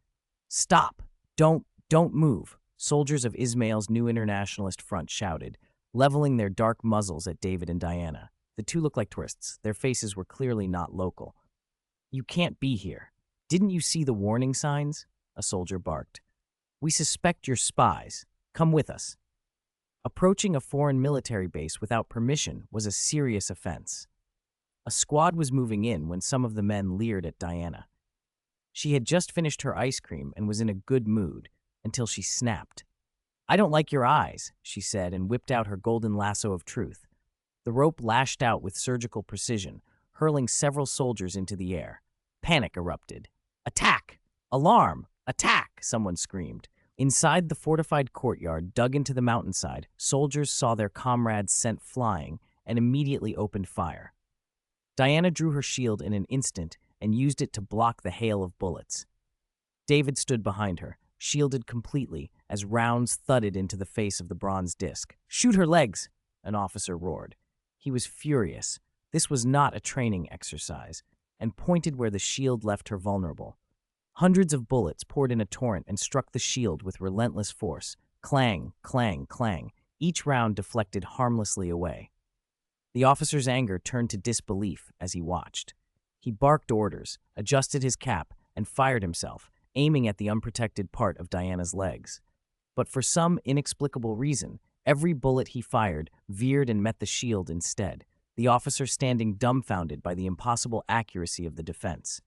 "Stop! Don't move!" Soldiers of Ismail's new internationalist front shouted, leveling their dark muzzles at David and Diana. The two looked like tourists. Their faces were clearly not local. "You can't be here. Didn't you see the warning signs?" a soldier barked. "We suspect you're spies. Come with us." Approaching a foreign military base without permission was a serious offense. A squad was moving in when some of the men leered at Diana. She had just finished her ice cream and was in a good mood until she snapped. "I don't like your eyes," she said, and whipped out her golden lasso of truth. The rope lashed out with surgical precision, hurling several soldiers into the air. Panic erupted. "Attack! Alarm! Attack!" someone screamed. Inside the fortified courtyard dug into the mountainside, soldiers saw their comrades sent flying and immediately opened fire. Diana drew her shield in an instant and used it to block the hail of bullets. David stood behind her, shielded completely, as rounds thudded into the face of the bronze disc. "Shoot her legs!" an officer roared. He was furious. This was not a training exercise, and pointed where the shield left her vulnerable. Hundreds of bullets poured in a torrent and struck the shield with relentless force. Clang, clang, clang. Each round deflected harmlessly away. The officer's anger turned to disbelief as he watched. He barked orders, adjusted his cap, and fired himself, aiming at the unprotected part of Diana's legs. But for some inexplicable reason, every bullet he fired veered and met the shield instead, the officer standing dumbfounded by the impossible accuracy of the defense.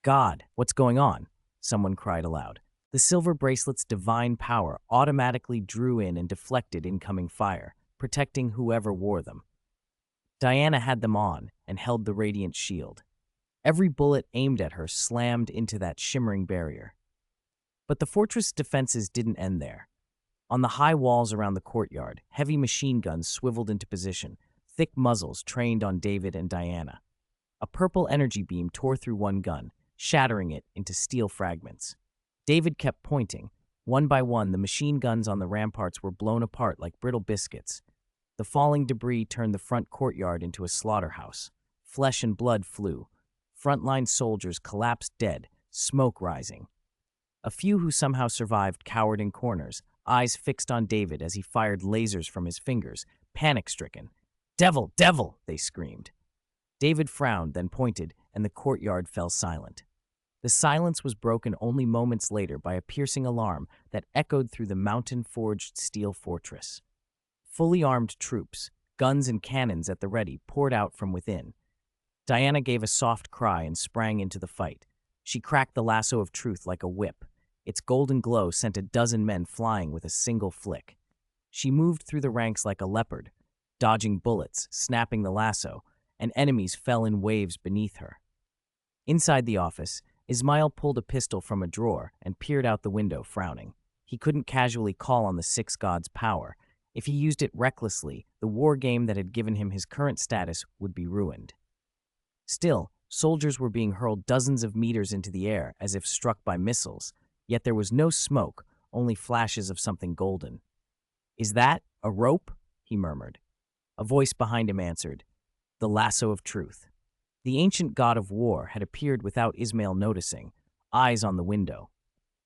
"God, what's going on?" someone cried aloud. The silver bracelet's divine power automatically drew in and deflected incoming fire, protecting whoever wore them. Diana had them on and held the radiant shield. Every bullet aimed at her slammed into that shimmering barrier. But the fortress defenses didn't end there. On the high walls around the courtyard, heavy machine guns swiveled into position, thick muzzles trained on David and Diana. A purple energy beam tore through one gun, shattering it into steel fragments. David kept pointing. One by one, the machine guns on the ramparts were blown apart like brittle biscuits. The falling debris turned the front courtyard into a slaughterhouse. Flesh and blood flew. Frontline soldiers collapsed dead, smoke rising. A few who somehow survived cowered in corners, eyes fixed on David as he fired lasers from his fingers, panic-stricken. "Devil! Devil!" they screamed. David frowned, then pointed, and the courtyard fell silent. The silence was broken only moments later by a piercing alarm that echoed through the mountain-forged steel fortress. Fully armed troops, guns and cannons at the ready, poured out from within. Diana gave a soft cry and sprang into the fight. She cracked the lasso of truth like a whip. Its golden glow sent a dozen men flying with a single flick. She moved through the ranks like a leopard, dodging bullets, snapping the lasso, and enemies fell in waves beneath her. Inside the office, Ismail pulled a pistol from a drawer and peered out the window, frowning. He couldn't casually call on the six gods' power. If he used it recklessly, the war game that had given him his current status would be ruined. Still, soldiers were being hurled dozens of meters into the air as if struck by missiles, yet there was no smoke, only flashes of something golden. "Is that a rope?" he murmured. A voice behind him answered, "The lasso of truth." The ancient god of war had appeared without Ismail noticing, eyes on the window.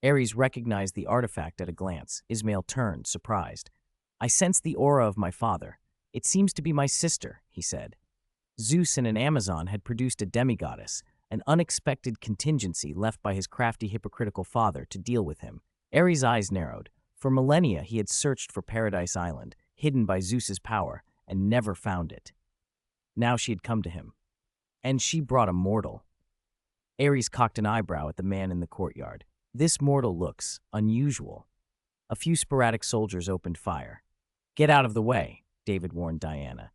Ares recognized the artifact at a glance. Ismail turned, surprised. "I sense the aura of my father. It seems to be my sister," he said. Zeus and an Amazon had produced a demigoddess, an unexpected contingency left by his crafty, hypocritical father to deal with him. Ares' eyes narrowed. For millennia he had searched for Paradise Island, hidden by Zeus's power, and never found it. Now she had come to him. And she brought a mortal. Ares cocked an eyebrow at the man in the courtyard. "This mortal looks unusual." A few sporadic soldiers opened fire. "Get out of the way," David warned Diana.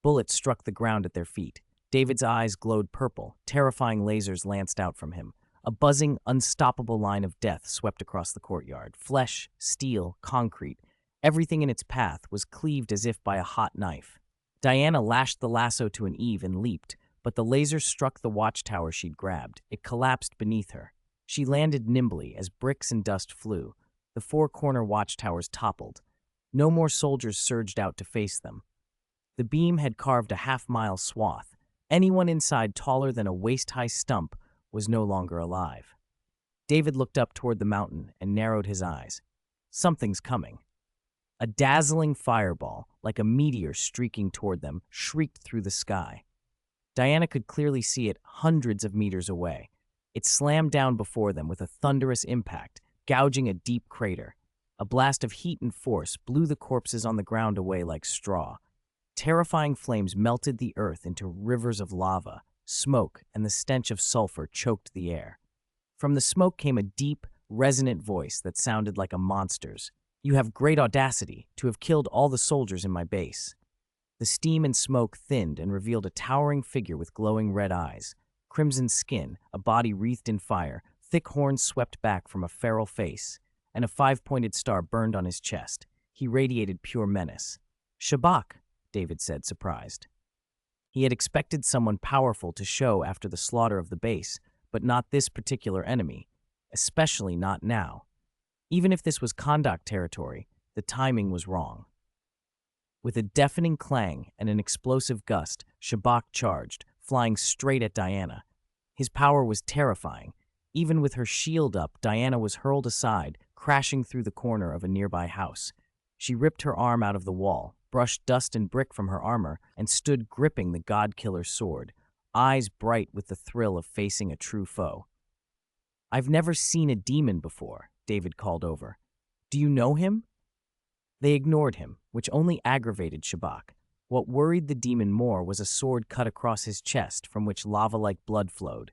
Bullets struck the ground at their feet. David's eyes glowed purple. Terrifying lasers lanced out from him. A buzzing, unstoppable line of death swept across the courtyard. Flesh, steel, concrete. Everything in its path was cleaved as if by a hot knife. Diana lashed the lasso to an eve and leaped, but the laser struck the watchtower she'd grabbed. It collapsed beneath her. She landed nimbly as bricks and dust flew. The four-corner watchtowers toppled. No more soldiers surged out to face them. The beam had carved a half-mile swath. Anyone inside taller than a waist-high stump was no longer alive. David looked up toward the mountain and narrowed his eyes. Something's coming. A dazzling fireball, like a meteor streaking toward them, shrieked through the sky. Diana could clearly see it hundreds of meters away. It slammed down before them with a thunderous impact, gouging a deep crater. A blast of heat and force blew the corpses on the ground away like straw. Terrifying flames melted the earth into rivers of lava. Smoke and the stench of sulfur choked the air. From the smoke came a deep, resonant voice that sounded like a monster's. "You have great audacity to have killed all the soldiers in my base." The steam and smoke thinned and revealed a towering figure with glowing red eyes, crimson skin, a body wreathed in fire, thick horns swept back from a feral face, and a five-pointed star burned on his chest. He radiated pure menace. "Shabak," David said, surprised. He had expected someone powerful to show after the slaughter of the base, but not this particular enemy, especially not now. Even if this was Kondak territory, the timing was wrong. With a deafening clang and an explosive gust, Shabak charged, flying straight at Diana. His power was terrifying. Even with her shield up, Diana was hurled aside, crashing through the corner of a nearby house. She ripped her arm out of the wall, brushed dust and brick from her armor, and stood gripping the god-killer's sword, eyes bright with the thrill of facing a true foe. "I've never seen a demon before," David called over. "Do you know him?" They ignored him, which only aggravated Shabak. What worried the demon more was a sword cut across his chest from which lava-like blood flowed.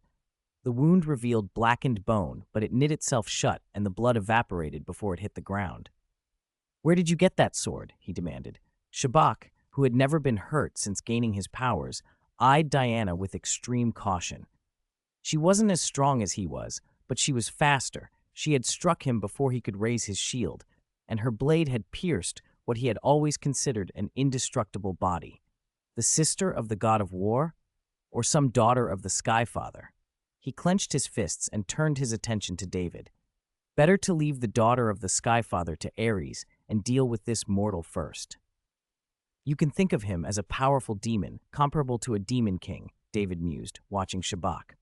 The wound revealed blackened bone, but it knit itself shut and the blood evaporated before it hit the ground. "Where did you get that sword?" he demanded. Shabak, who had never been hurt since gaining his powers, eyed Diana with extreme caution. She wasn't as strong as he was, but she was faster. She had struck him before he could raise his shield, and her blade had pierced what he had always considered an indestructible body. The sister of the god of war? Or some daughter of the Skyfather? He clenched his fists and turned his attention to David. Better to leave the daughter of the Skyfather to Ares and deal with this mortal first. "You can think of him as a powerful demon, comparable to a demon king," David mused, watching Shabak.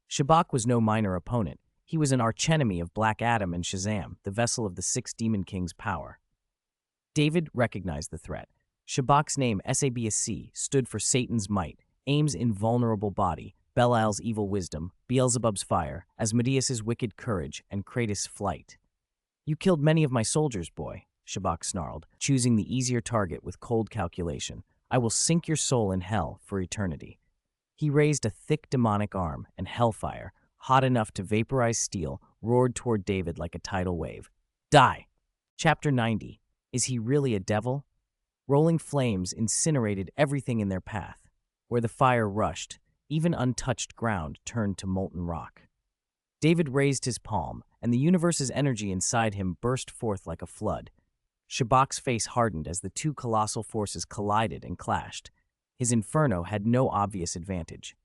Shabak was no minor opponent. He was an archenemy of Black Adam and Shazam, the vessel of the six Demon King's power. David recognized the threat. Shabak's name, Sabasc, stood for Satan's might, Aim's invulnerable body, Belial's evil wisdom, Beelzebub's fire, Asmodeus's wicked courage, and Kratos' flight. "You killed many of my soldiers, boy," Shabak snarled, choosing the easier target with cold calculation. "I will sink your soul in hell for eternity." He raised a thick demonic arm, and hellfire, hot enough to vaporize steel, roared toward David like a tidal wave. "Die!" Chapter 90. Is he really a devil? Rolling flames incinerated everything in their path. Where the fire rushed, even untouched ground turned to molten rock. David raised his palm, and the universe's energy inside him burst forth like a flood. Shabak's face hardened as the two colossal forces collided and clashed. His inferno had no obvious advantage.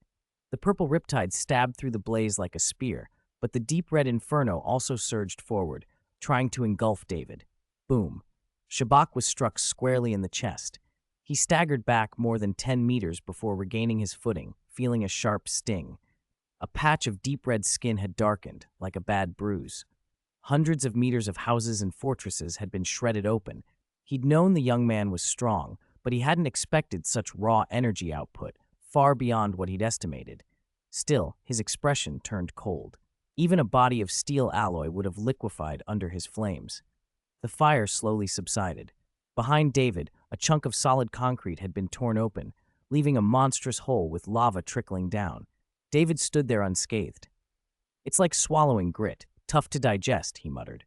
The purple riptide stabbed through the blaze like a spear, but the deep red inferno also surged forward, trying to engulf David. Boom. Shabak was struck squarely in the chest. He staggered back more than 10 meters before regaining his footing, feeling a sharp sting. A patch of deep red skin had darkened, like a bad bruise. Hundreds of meters of houses and fortresses had been shredded open. He'd known the young man was strong, but he hadn't expected such raw energy output, far beyond what he'd estimated. Still, his expression turned cold. Even a body of steel alloy would have liquefied under his flames. The fire slowly subsided. Behind David, a chunk of solid concrete had been torn open, leaving a monstrous hole with lava trickling down. David stood there unscathed. "It's like swallowing grit, tough to digest," he muttered.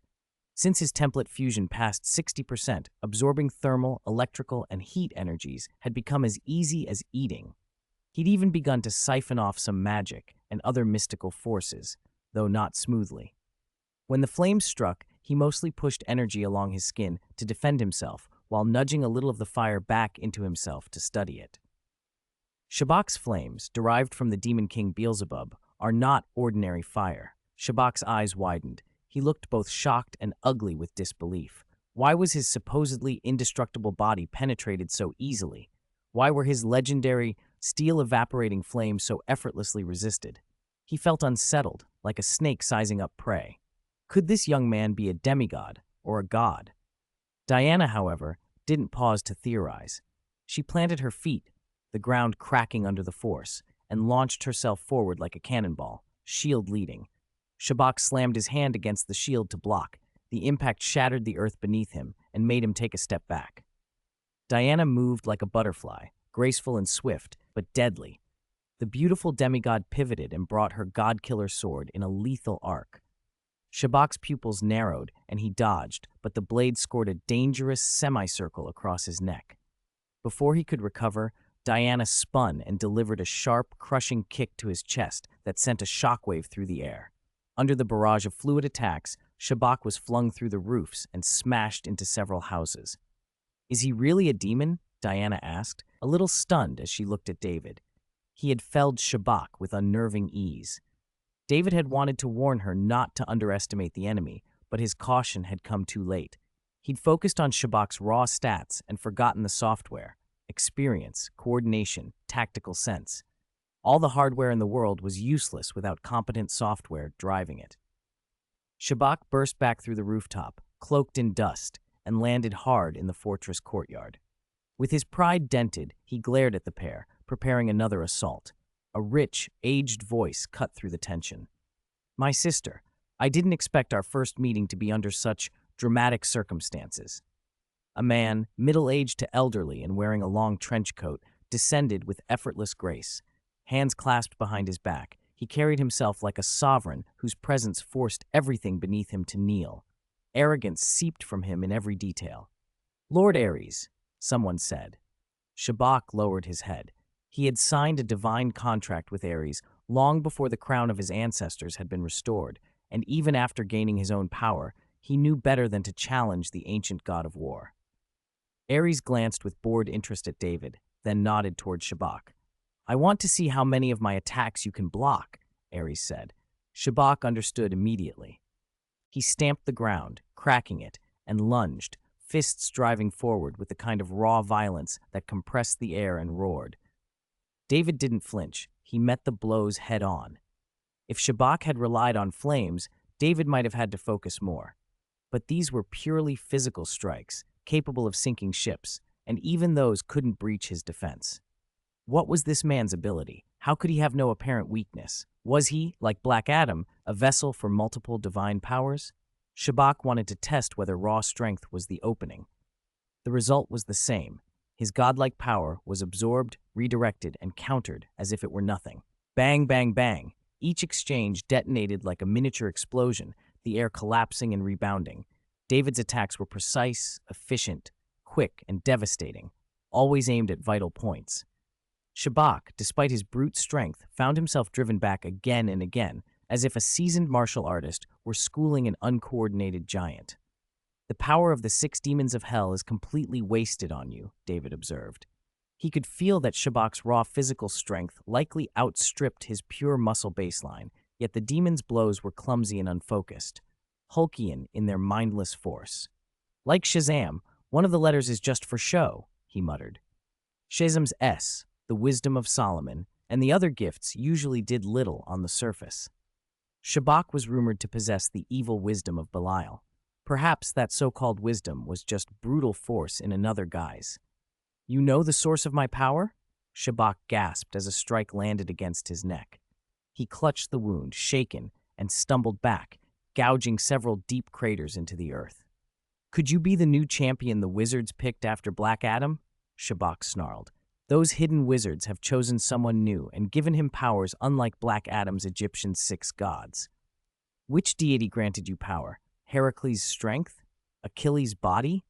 Since his template fusion passed 60%, absorbing thermal, electrical, and heat energies had become as easy as eating. He'd even begun to siphon off some magic and other mystical forces, though not smoothly. When the flames struck, he mostly pushed energy along his skin to defend himself, while nudging a little of the fire back into himself to study it. Shabak's flames, derived from the demon king Beelzebub, are not ordinary fire. Shabak's eyes widened. He looked both shocked and ugly with disbelief. Why was his supposedly indestructible body penetrated so easily? Why were his legendary, steel-evaporating flames so effortlessly resisted? He felt unsettled, like a snake sizing up prey. Could this young man be a demigod or a god? Diana, however, didn't pause to theorize. She planted her feet, the ground cracking under the force, and launched herself forward like a cannonball, shield leading. Shabak slammed his hand against the shield to block. The impact shattered the earth beneath him and made him take a step back. Diana moved like a butterfly, graceful and swift, but deadly. The beautiful demigod pivoted and brought her god-killer sword in a lethal arc. Shabak's pupils narrowed, and he dodged, but the blade scored a dangerous semicircle across his neck. Before he could recover, Diana spun and delivered a sharp, crushing kick to his chest that sent a shockwave through the air. Under the barrage of fluid attacks, Shabak was flung through the roofs and smashed into several houses. "Is he really a demon?" Diana asked, a little stunned as she looked at David. He had felled Shabak with unnerving ease. David had wanted to warn her not to underestimate the enemy, but his caution had come too late. He'd focused on Shabak's raw stats and forgotten the software, experience, coordination, tactical sense. All the hardware in the world was useless without competent software driving it. Shabak burst back through the rooftop, cloaked in dust, and landed hard in the fortress courtyard. With his pride dented, he glared at the pair, preparing another assault. A rich, aged voice cut through the tension. "My sister, I didn't expect our first meeting to be under such dramatic circumstances." A man, middle-aged to elderly and wearing a long trench coat, descended with effortless grace. Hands clasped behind his back, he carried himself like a sovereign whose presence forced everything beneath him to kneel. Arrogance seeped from him in every detail. "Lord Ares," someone said. Shabak lowered his head. He had signed a divine contract with Ares long before the crown of his ancestors had been restored, and even after gaining his own power, he knew better than to challenge the ancient god of war. Ares glanced with bored interest at David, then nodded toward Shabak. "I want to see how many of my attacks you can block," Ares said. Shabak understood immediately. He stamped the ground, cracking it, and lunged, fists driving forward with the kind of raw violence that compressed the air and roared. David didn't flinch. He met the blows head-on. If Shabak had relied on flames, David might have had to focus more. But these were purely physical strikes, capable of sinking ships, and even those couldn't breach his defense. What was this man's ability? How could he have no apparent weakness? Was he, like Black Adam, a vessel for multiple divine powers? Shabak wanted to test whether raw strength was the opening. The result was the same. His godlike power was absorbed, redirected, and countered as if it were nothing. Bang, bang, bang. Each exchange detonated like a miniature explosion, the air collapsing and rebounding. David's attacks were precise, efficient, quick, and devastating, always aimed at vital points. Shabak, despite his brute strength, found himself driven back again and again, as if a seasoned martial artist were schooling an uncoordinated giant. "The power of the 6 demons of hell is completely wasted on you," David observed. He could feel that Shabak's raw physical strength likely outstripped his pure muscle baseline, yet the demon's blows were clumsy and unfocused, Hulkian in their mindless force. "Like Shazam, one of the letters is just for show," he muttered. Shazam's S, the wisdom of Solomon, and the other gifts usually did little on the surface. Shabak was rumored to possess the evil wisdom of Belial. Perhaps that so-called wisdom was just brutal force in another guise. "You know the source of my power?" Shabak gasped as a strike landed against his neck. He clutched the wound, shaken, and stumbled back, gouging several deep craters into the earth. "Could you be the new champion the wizards picked after Black Adam?" Shabak snarled. "Those hidden wizards have chosen someone new and given him powers unlike Black Adam's Egyptian 6 gods. Which deity granted you power? Heracles' strength? Achilles' body?"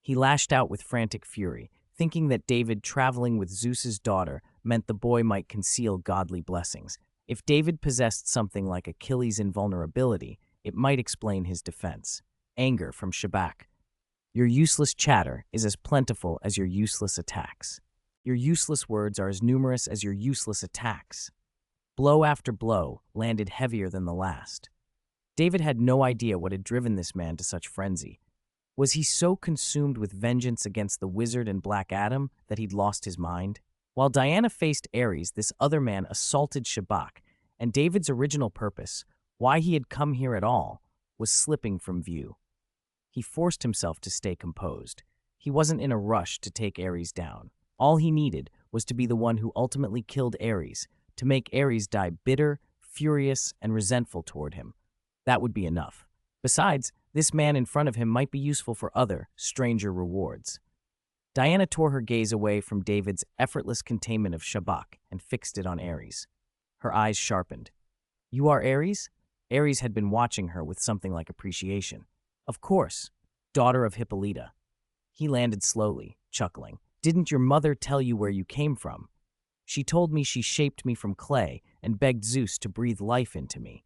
He lashed out with frantic fury, thinking that David traveling with Zeus's daughter meant the boy might conceal godly blessings. If David possessed something like Achilles' invulnerability, it might explain his defense. Anger from Shabak. Your useless chatter is as plentiful as your useless attacks. Your useless words are as numerous as your useless attacks. Blow after blow landed heavier than the last. David had no idea what had driven this man to such frenzy. Was he so consumed with vengeance against the wizard and Black Adam that he'd lost his mind? While Diana faced Ares, this other man assaulted Shabak, and David's original purpose, why he had come here at all, was slipping from view. He forced himself to stay composed. He wasn't in a rush to take Ares down. All he needed was to be the one who ultimately killed Ares, to make Ares die bitter, furious, and resentful toward him. That would be enough. Besides, this man in front of him might be useful for other, stranger rewards. Diana tore her gaze away from David's effortless containment of Shabak and fixed it on Ares. Her eyes sharpened. You are Ares? Ares had been watching her with something like appreciation. Of course, daughter of Hippolyta. He landed slowly, chuckling. Didn't your mother tell you where you came from? She told me she shaped me from clay and begged Zeus to breathe life into me.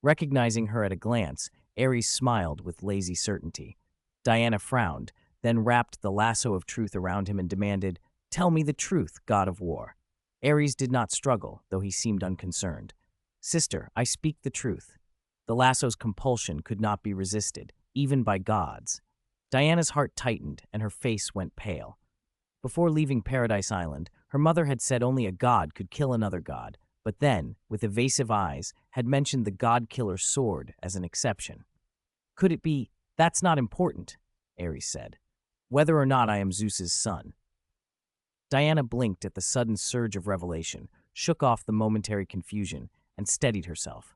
Recognizing her at a glance, Ares smiled with lazy certainty. Diana frowned, then wrapped the lasso of truth around him and demanded, Tell me the truth, god of war. Ares did not struggle, though he seemed unconcerned. Sister, I speak the truth. The lasso's compulsion could not be resisted, even by gods. Diana's heart tightened and her face went pale. Before leaving Paradise Island, her mother had said only a god could kill another god, but then, with evasive eyes, had mentioned the god-killer's sword as an exception. Could it be, that's not important, Ares said. Whether or not I am Zeus's son. Diana blinked at the sudden surge of revelation, shook off the momentary confusion, and steadied herself.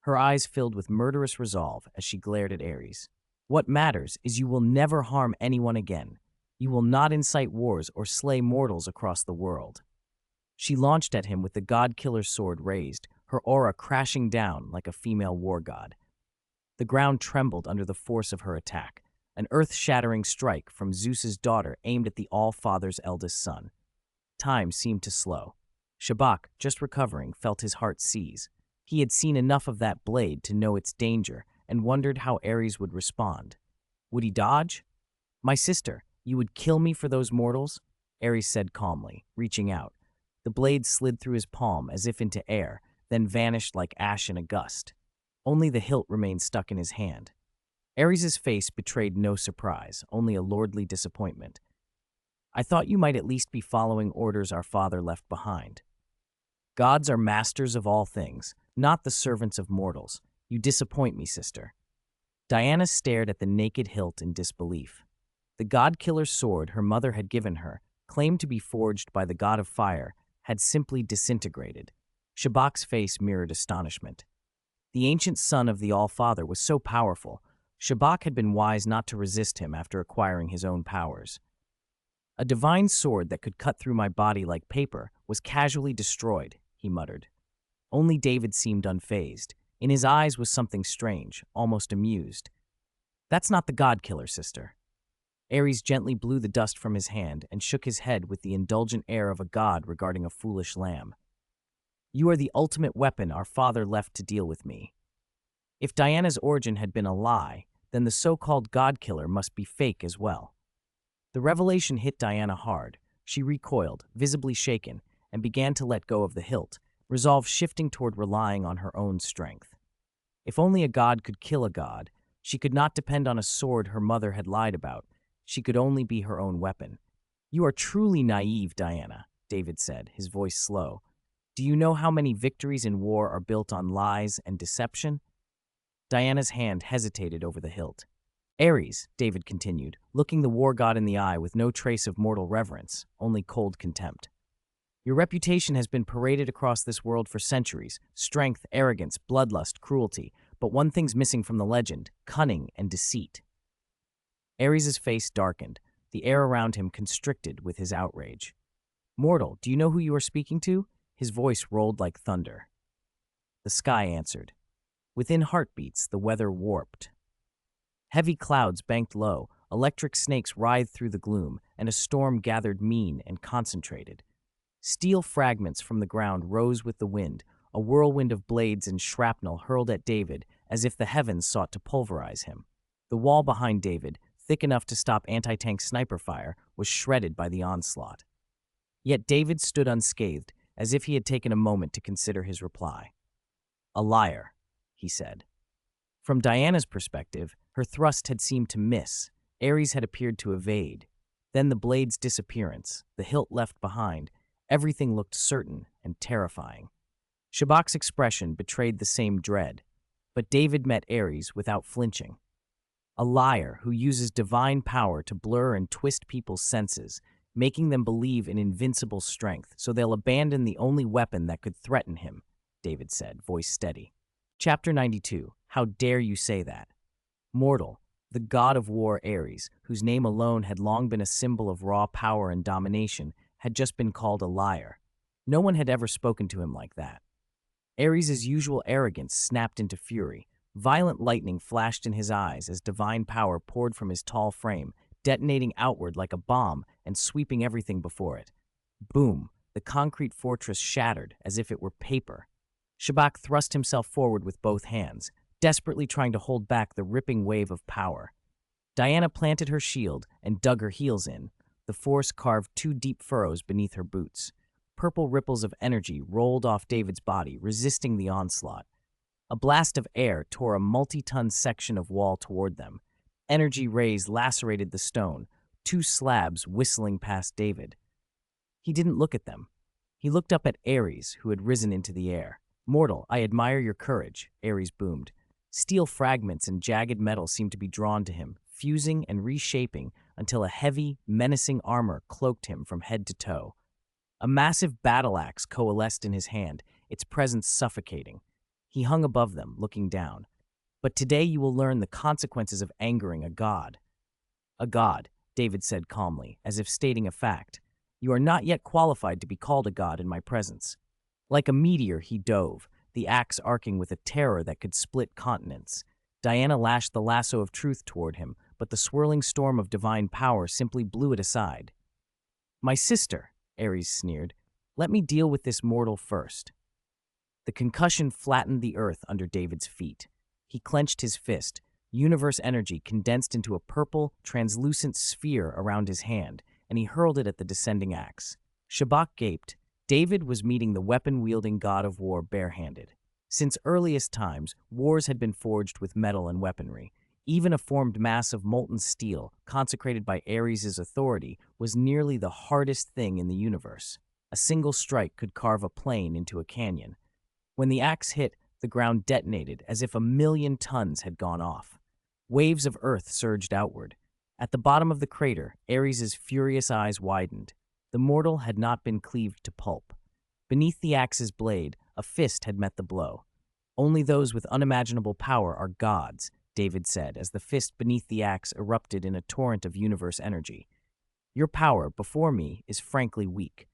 Her eyes filled with murderous resolve as she glared at Ares. What matters is you will never harm anyone again. You will not incite wars or slay mortals across the world. She launched at him with the god-killer's sword raised, her aura crashing down like a female war god. The ground trembled under the force of her attack, an earth-shattering strike from Zeus's daughter aimed at the All-Father's eldest son. Time seemed to slow. Shabak, just recovering, felt his heart seize. He had seen enough of that blade to know its danger and wondered how Ares would respond. Would he dodge? My sister, you would kill me for those mortals? Ares said calmly, reaching out. The blade slid through his palm as if into air, then vanished like ash in a gust. Only the hilt remained stuck in his hand. Ares's face betrayed no surprise, only a lordly disappointment. I thought you might at least be following orders our father left behind. Gods are masters of all things, not the servants of mortals. You disappoint me, sister. Diana stared at the naked hilt in disbelief. The god-killer's sword her mother had given her, claimed to be forged by the god of fire, had simply disintegrated. Shabak's face mirrored astonishment. The ancient son of the All-Father was so powerful, Shabak had been wise not to resist him after acquiring his own powers. A divine sword that could cut through my body like paper was casually destroyed, he muttered. Only David seemed unfazed. In his eyes was something strange, almost amused. That's not the god-killer, sister. Ares gently blew the dust from his hand and shook his head with the indulgent air of a god regarding a foolish lamb. You are the ultimate weapon our father left to deal with me. If Diana's origin had been a lie, then the so-called god-killer must be fake as well. The revelation hit Diana hard. She recoiled, visibly shaken, and began to let go of the hilt, resolve shifting toward relying on her own strength. If only a god could kill a god, she could not depend on a sword her mother had lied about. She could only be her own weapon. You are truly naive, Diana, David said, his voice slow. Do you know how many victories in war are built on lies and deception? Diana's hand hesitated over the hilt. Ares, David continued, looking the war god in the eye with no trace of mortal reverence, only cold contempt. Your reputation has been paraded across this world for centuries. Strength, arrogance, bloodlust, cruelty. But one thing's missing from the legend, cunning and deceit. Ares' face darkened, the air around him constricted with his outrage. Mortal, do you know who you are speaking to? His voice rolled like thunder. The sky answered. Within heartbeats, the weather warped. Heavy clouds banked low, electric snakes writhed through the gloom, and a storm gathered mean and concentrated. Steel fragments from the ground rose with the wind, a whirlwind of blades and shrapnel hurled at David as if the heavens sought to pulverize him. The wall behind David, thick enough to stop anti-tank sniper fire, was shredded by the onslaught. Yet David stood unscathed, as if he had taken a moment to consider his reply. "A liar," he said. From Diana's perspective, her thrust had seemed to miss. Ares had appeared to evade. Then the blade's disappearance, the hilt left behind, everything looked certain and terrifying. Shabak's expression betrayed the same dread, but David met Ares without flinching. A liar who uses divine power to blur and twist people's senses, making them believe in invincible strength, so they'll abandon the only weapon that could threaten him, David said, voice steady. Chapter 92. How dare you say that? Mortal, the god of war Ares, whose name alone had long been a symbol of raw power and domination, had just been called a liar. No one had ever spoken to him like that. Ares' usual arrogance snapped into fury. Violent lightning flashed in his eyes as divine power poured from his tall frame, detonating outward like a bomb and sweeping everything before it. Boom! The concrete fortress shattered as if it were paper. Shabak thrust himself forward with both hands, desperately trying to hold back the ripping wave of power. Diana planted her shield and dug her heels in. The force carved 2 deep furrows beneath her boots. Purple ripples of energy rolled off David's body, resisting the onslaught. A blast of air tore a multi-ton section of wall toward them. Energy rays lacerated the stone, 2 slabs whistling past David. He didn't look at them. He looked up at Ares, who had risen into the air. "Mortal, I admire your courage," Ares boomed. Steel fragments and jagged metal seemed to be drawn to him, fusing and reshaping until a heavy, menacing armor cloaked him from head to toe. A massive battle axe coalesced in his hand, its presence suffocating. He hung above them, looking down. "But today you will learn the consequences of angering a god." "A god," David said calmly, as if stating a fact. "You are not yet qualified to be called a god in my presence." Like a meteor, he dove, the axe arcing with a terror that could split continents. Diana lashed the lasso of truth toward him, but the swirling storm of divine power simply blew it aside. "My sister," Ares sneered, "let me deal with this mortal first." The concussion flattened the earth under David's feet. He clenched his fist. Universe energy condensed into a purple, translucent sphere around his hand, and he hurled it at the descending axe. Shabak gaped. David was meeting the weapon-wielding god of war barehanded. Since earliest times, wars had been forged with metal and weaponry. Even a formed mass of molten steel, consecrated by Ares' authority, was nearly the hardest thing in the universe. A single strike could carve a plane into a canyon. When the axe hit, the ground detonated as if 1,000,000 tons had gone off. Waves of earth surged outward. At the bottom of the crater, Ares' furious eyes widened. The mortal had not been cleaved to pulp. Beneath the axe's blade, a fist had met the blow. "Only those with unimaginable power are gods," David said as the fist beneath the axe erupted in a torrent of universe energy. "Your power, before me, is frankly weak."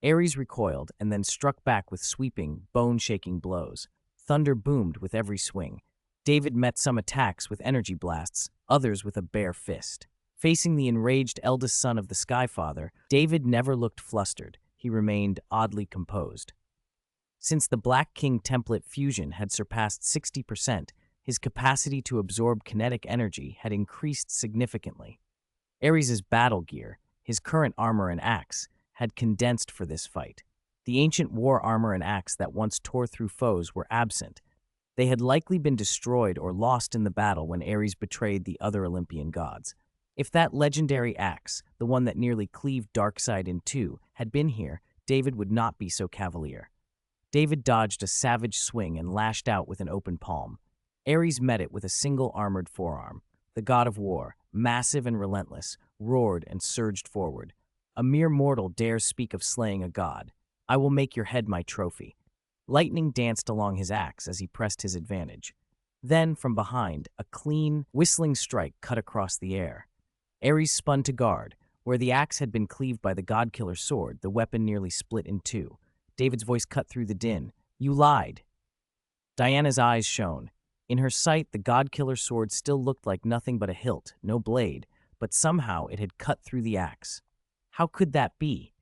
Ares recoiled and then struck back with sweeping, bone-shaking blows. Thunder boomed with every swing. David met some attacks with energy blasts, others with a bare fist. Facing the enraged eldest son of the Skyfather, David never looked flustered. He remained oddly composed. Since the Black King Template fusion had surpassed 60%, his capacity to absorb kinetic energy had increased significantly. Ares' battle gear, his current armor and axe, had condensed for this fight. The ancient war armor and axe that once tore through foes were absent. They had likely been destroyed or lost in the battle when Ares betrayed the other Olympian gods. If that legendary axe, the one that nearly cleaved Darkseid in 2, had been here, David would not be so cavalier. David dodged a savage swing and lashed out with an open palm. Ares met it with a single armored forearm. The god of war, massive and relentless, roared and surged forward. "A mere mortal dares speak of slaying a god. I will make your head my trophy." Lightning danced along his axe as he pressed his advantage. Then, from behind, a clean, whistling strike cut across the air. Ares spun to guard. Where the axe had been cleaved by the godkiller's sword, the weapon nearly split in 2. David's voice cut through the din. "You lied." Diana's eyes shone. In her sight, the godkiller's sword still looked like nothing but a hilt, no blade, but somehow it had cut through the axe. How could that be?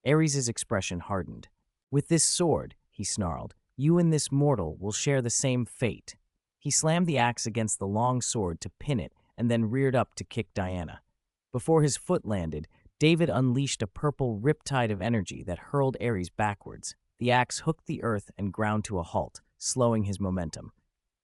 Ares' expression hardened. "With this sword," he snarled, You and this mortal will share the same fate." He slammed the axe against the long sword to pin it and then reared up to kick Diana. Before his foot landed, David unleashed a purple riptide of energy that hurled Ares backwards. The axe hooked the earth and ground to a halt, slowing his momentum.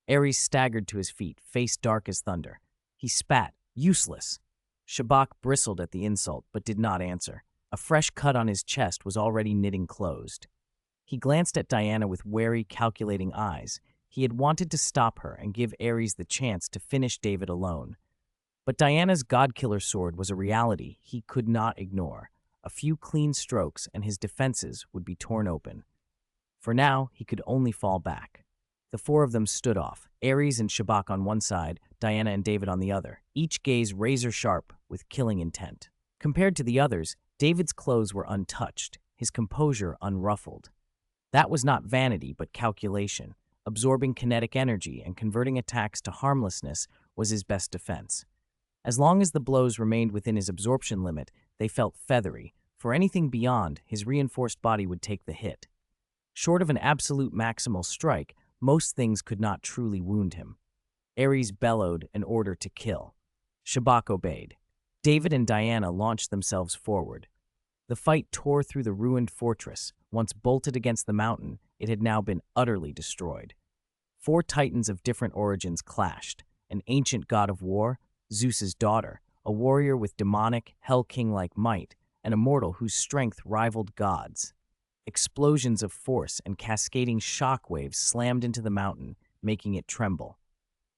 Ares staggered to his feet, face dark as thunder. He spat, "Useless." Shabak bristled at the insult, but did not answer. A fresh cut on his chest was already knitting closed. He glanced at Diana with wary, calculating eyes. He had wanted to stop her and give Ares the chance to finish David alone. But Diana's godkiller sword was a reality he could not ignore. A few clean strokes and his defenses would be torn open. For now, he could only fall back. The four of them stood off, Ares and Shabak on one side, Diana and David on the other, each gaze razor-sharp with killing intent. Compared to the others, David's clothes were untouched, his composure unruffled. That was not vanity, but calculation. Absorbing kinetic energy and converting attacks to harmlessness was his best defense. As long as the blows remained within his absorption limit, they felt feathery. For anything beyond, his reinforced body would take the hit. Short of an absolute maximal strike, most things could not truly wound him. Ares bellowed an order to kill. Shabak obeyed. David and Diana launched themselves forward. The fight tore through the ruined fortress. Once bolted against the mountain, it had now been utterly destroyed. Four titans of different origins clashed: an ancient god of war, Zeus's daughter, a warrior with demonic, Hell King-like might, and a mortal whose strength rivaled God's. Explosions of force and cascading shock waves slammed into the mountain, making it tremble.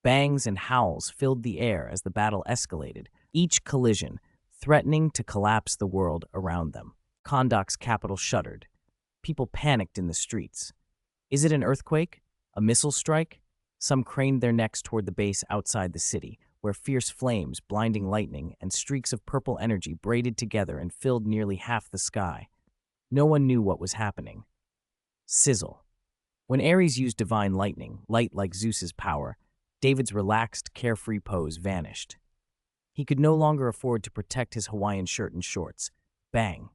Bangs and howls filled the air as the battle escalated, each collision threatening to collapse the world around them. Kandak's capital shuddered. People panicked in the streets. Is it an earthquake? A missile strike? Some craned their necks toward the base outside the city, where fierce flames, blinding lightning, and streaks of purple energy braided together and filled nearly half the sky. No one knew what was happening. Sizzle. When Ares used divine lightning, light like Zeus's power, David's relaxed, carefree pose vanished. He could no longer afford to protect his Hawaiian shirt and shorts. Bang.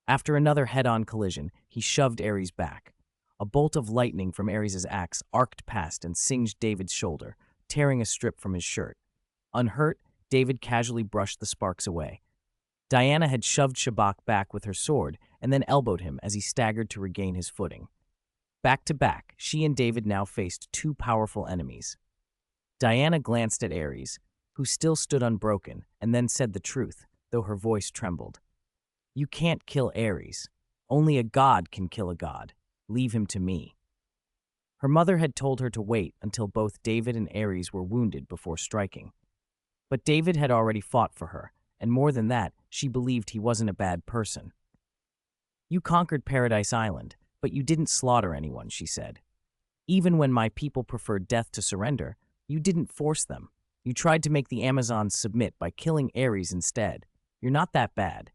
After another head-on collision, he shoved Ares back. A bolt of lightning from Ares' axe arced past and singed David's shoulder, tearing a strip from his shirt. Unhurt, David casually brushed the sparks away. Diana had shoved Shabak back with her sword and then elbowed him as he staggered to regain his footing. Back to back, she and David now faced two powerful enemies. Diana glanced at Ares, who still stood unbroken, and then said the truth, though her voice trembled. "You can't kill Ares. Only a god can kill a god. Leave him to me." Her mother had told her to wait until both David and Ares were wounded before striking. But David had already fought for her, and more than that, she believed he wasn't a bad person. "You conquered Paradise Island, but you didn't slaughter anyone," she said. "Even when my people preferred death to surrender, you didn't force them. You tried to make the Amazons submit by killing Ares instead. You're not that bad."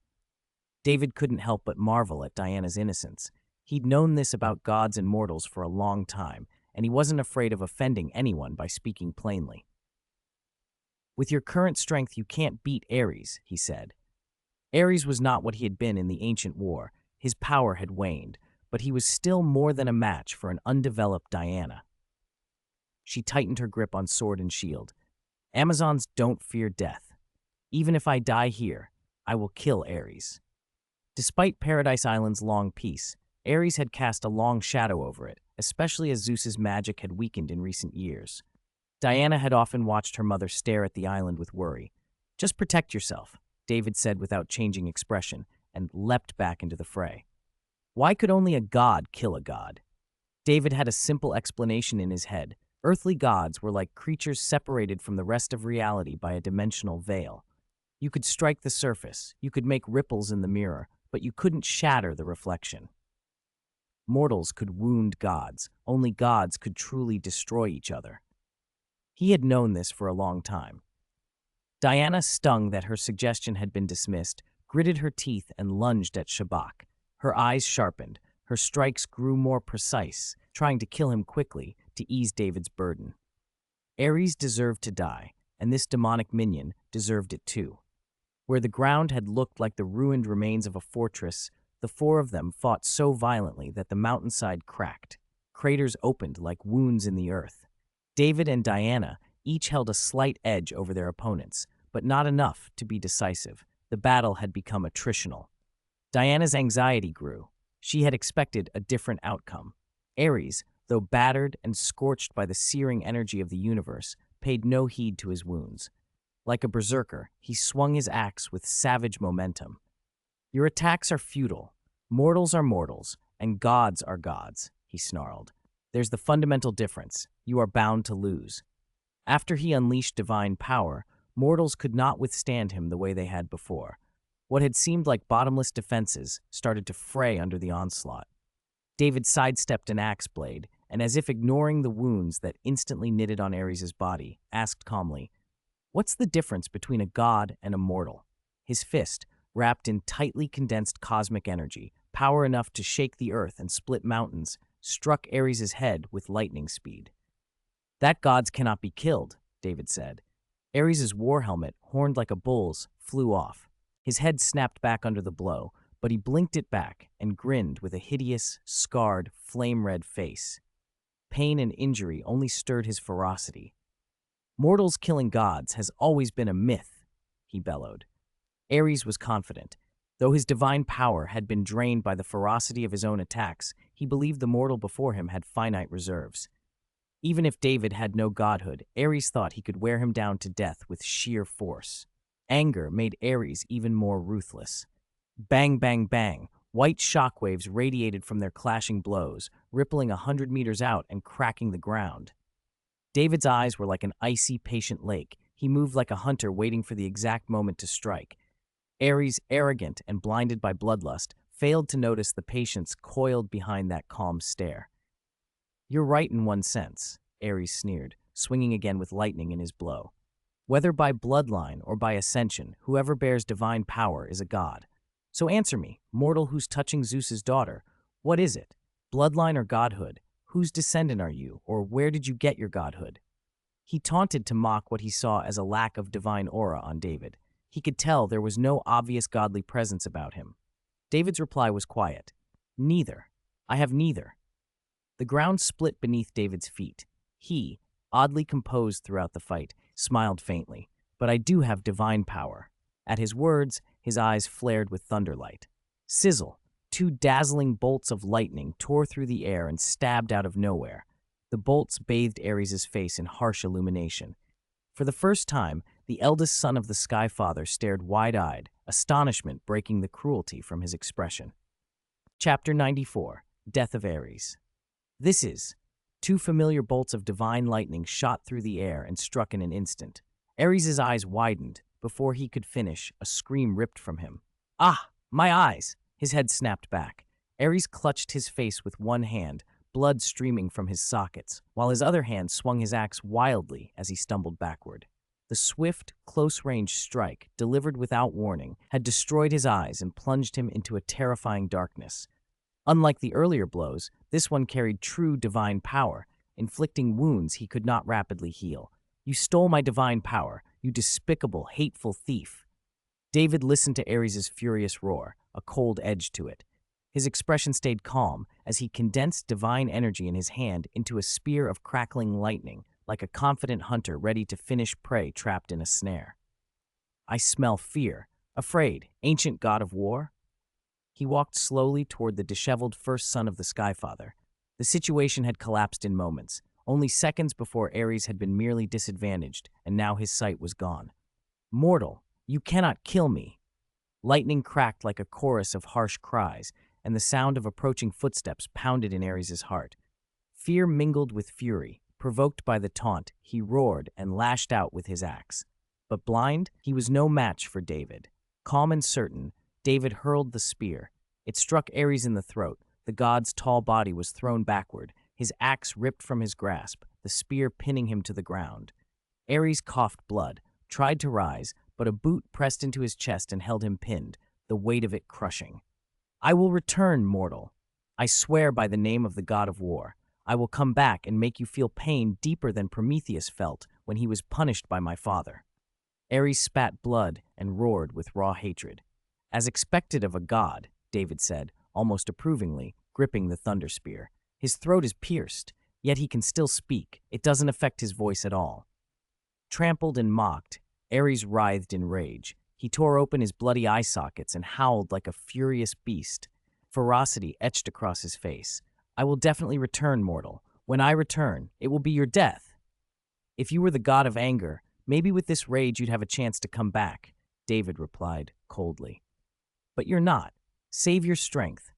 David couldn't help but marvel at Diana's innocence. He'd known this about gods and mortals for a long time, and he wasn't afraid of offending anyone by speaking plainly. "With your current strength, you can't beat Ares," he said. Ares was not what he had been in the ancient war. His power had waned, but he was still more than a match for an undeveloped Diana. She tightened her grip on sword and shield. "Amazons don't fear death. Even if I die here, I will kill Ares." Despite Paradise Island's long peace, Ares had cast a long shadow over it, especially as Zeus's magic had weakened in recent years. Diana had often watched her mother stare at the island with worry. "Just protect yourself," David said without changing expression, and leapt back into the fray. Why could only a god kill a god? David had a simple explanation in his head. Earthly gods were like creatures separated from the rest of reality by a dimensional veil. You could strike the surface, you could make ripples in the mirror, but you couldn't shatter the reflection. Mortals could wound gods. Only gods could truly destroy each other. He had known this for a long time. Diana, stung that her suggestion had been dismissed, gritted her teeth and lunged at Shabak. Her eyes sharpened. Her strikes grew more precise, trying to kill him quickly to ease David's burden. Ares deserved to die, and this demonic minion deserved it too. Where the ground had looked like the ruined remains of a fortress, the four of them fought so violently that the mountainside cracked. Craters opened like wounds in the earth. David and Diana each held a slight edge over their opponents, but not enough to be decisive. The battle had become attritional. Diana's anxiety grew. She had expected a different outcome. Ares, though battered and scorched by the searing energy of the universe, paid no heed to his wounds. Like a berserker, he swung his axe with savage momentum. "Your attacks are futile. Mortals are mortals, and gods are gods," he snarled. "There's the fundamental difference. You are bound to lose." After he unleashed divine power, mortals could not withstand him the way they had before. What had seemed like bottomless defenses started to fray under the onslaught. David sidestepped an axe blade, and as if ignoring the wounds that instantly knitted on Ares' body, asked calmly, "What's the difference between a god and a mortal?" His fist, wrapped in tightly condensed cosmic energy, power enough to shake the earth and split mountains, struck Ares' head with lightning speed. "That gods cannot be killed," David said. Ares' war helmet, horned like a bull's, flew off. His head snapped back under the blow, but he blinked it back and grinned with a hideous, scarred, flame-red face. Pain and injury only stirred his ferocity. "Mortals killing gods has always been a myth," he bellowed. Ares was confident. Though his divine power had been drained by the ferocity of his own attacks, he believed the mortal before him had finite reserves. Even if David had no godhood, Ares thought he could wear him down to death with sheer force. Anger made Ares even more ruthless. Bang, bang, bang. White shockwaves radiated from their clashing blows, rippling 100 meters out and cracking the ground. David's eyes were like an icy, patient lake. He moved like a hunter waiting for the exact moment to strike. Ares, arrogant and blinded by bloodlust, failed to notice the patience coiled behind that calm stare. "You're right in one sense," Ares sneered, swinging again with lightning in his blow. "Whether by bloodline or by ascension, whoever bears divine power is a god. So answer me, mortal who's touching Zeus's daughter, what is it? Bloodline or godhood? Whose descendant are you, or where did you get your godhood?" He taunted to mock what he saw as a lack of divine aura on David. He could tell there was no obvious godly presence about him. David's reply was quiet. "Neither. I have neither." The ground split beneath David's feet. He, oddly composed throughout the fight, smiled faintly. "But I do have divine power." At his words, his eyes flared with thunderlight. Sizzle! Two dazzling bolts of lightning tore through the air and stabbed out of nowhere. The bolts bathed Ares' face in harsh illumination. For the first time, the eldest son of the Sky Father stared wide-eyed, astonishment breaking the cruelty from his expression. Chapter 94, Death of Ares. This is. Two familiar bolts of divine lightning shot through the air and struck in an instant. Ares' eyes widened. Before he could finish, a scream ripped from him. "Ah, my eyes!" His head snapped back. Ares clutched his face with one hand, blood streaming from his sockets, while his other hand swung his axe wildly as he stumbled backward. The swift, close-range strike, delivered without warning, had destroyed his eyes and plunged him into a terrifying darkness. Unlike the earlier blows, this one carried true divine power, inflicting wounds he could not rapidly heal. "You stole my divine power, you despicable, hateful thief." David listened to Ares' furious roar, a cold edge to it. His expression stayed calm as he condensed divine energy in his hand into a spear of crackling lightning, like a confident hunter ready to finish prey trapped in a snare. "I smell fear. Afraid, ancient god of war?" He walked slowly toward the disheveled first son of the Sky Father. The situation had collapsed in moments. Only seconds before Ares had been merely disadvantaged, and now his sight was gone. "Mortal, you cannot kill me." Lightning cracked like a chorus of harsh cries, and the sound of approaching footsteps pounded in Ares' heart. Fear mingled with fury. Provoked by the taunt, he roared and lashed out with his axe. But blind, he was no match for David. Calm and certain, David hurled the spear. It struck Ares in the throat. The god's tall body was thrown backward, his axe ripped from his grasp, the spear pinning him to the ground. Ares coughed blood, tried to rise, but a boot pressed into his chest and held him pinned, the weight of it crushing. "I will return, mortal. I swear by the name of the god of war. I will come back and make you feel pain deeper than Prometheus felt when he was punished by my father." Ares spat blood and roared with raw hatred. "As expected of a god," David said, almost approvingly, gripping the thunder spear. His throat is pierced, yet he can still speak. It doesn't affect his voice at all. Trampled and mocked, Ares writhed in rage. He tore open his bloody eye sockets and howled like a furious beast. Ferocity etched across his face. "I will definitely return, mortal. When I return, it will be your death." "If you were the god of anger, maybe with this rage you'd have a chance to come back," David replied coldly. "But you're not. Save your strength.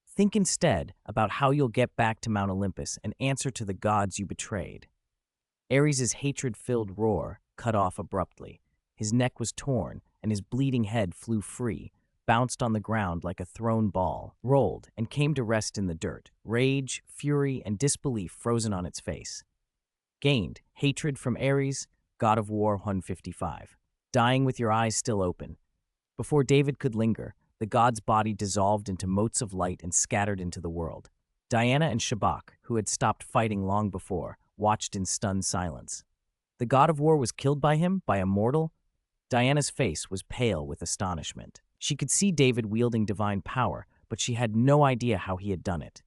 Think instead about how you'll get back to Mount Olympus and answer to the gods you betrayed." Ares' hatred-filled roar cut off abruptly. His neck was torn, and his bleeding head flew free, bounced on the ground like a thrown ball, rolled, and came to rest in the dirt, rage, fury, and disbelief frozen on its face. Gained, hatred from Ares, god of war 155. Dying with your eyes still open. Before David could linger, the god's body dissolved into motes of light and scattered into the world. Diana and Shabak, who had stopped fighting long before, watched in stunned silence. The god of war was killed by him, by a mortal? Diana's face was pale with astonishment. She could see David wielding divine power, but she had no idea how he had done it.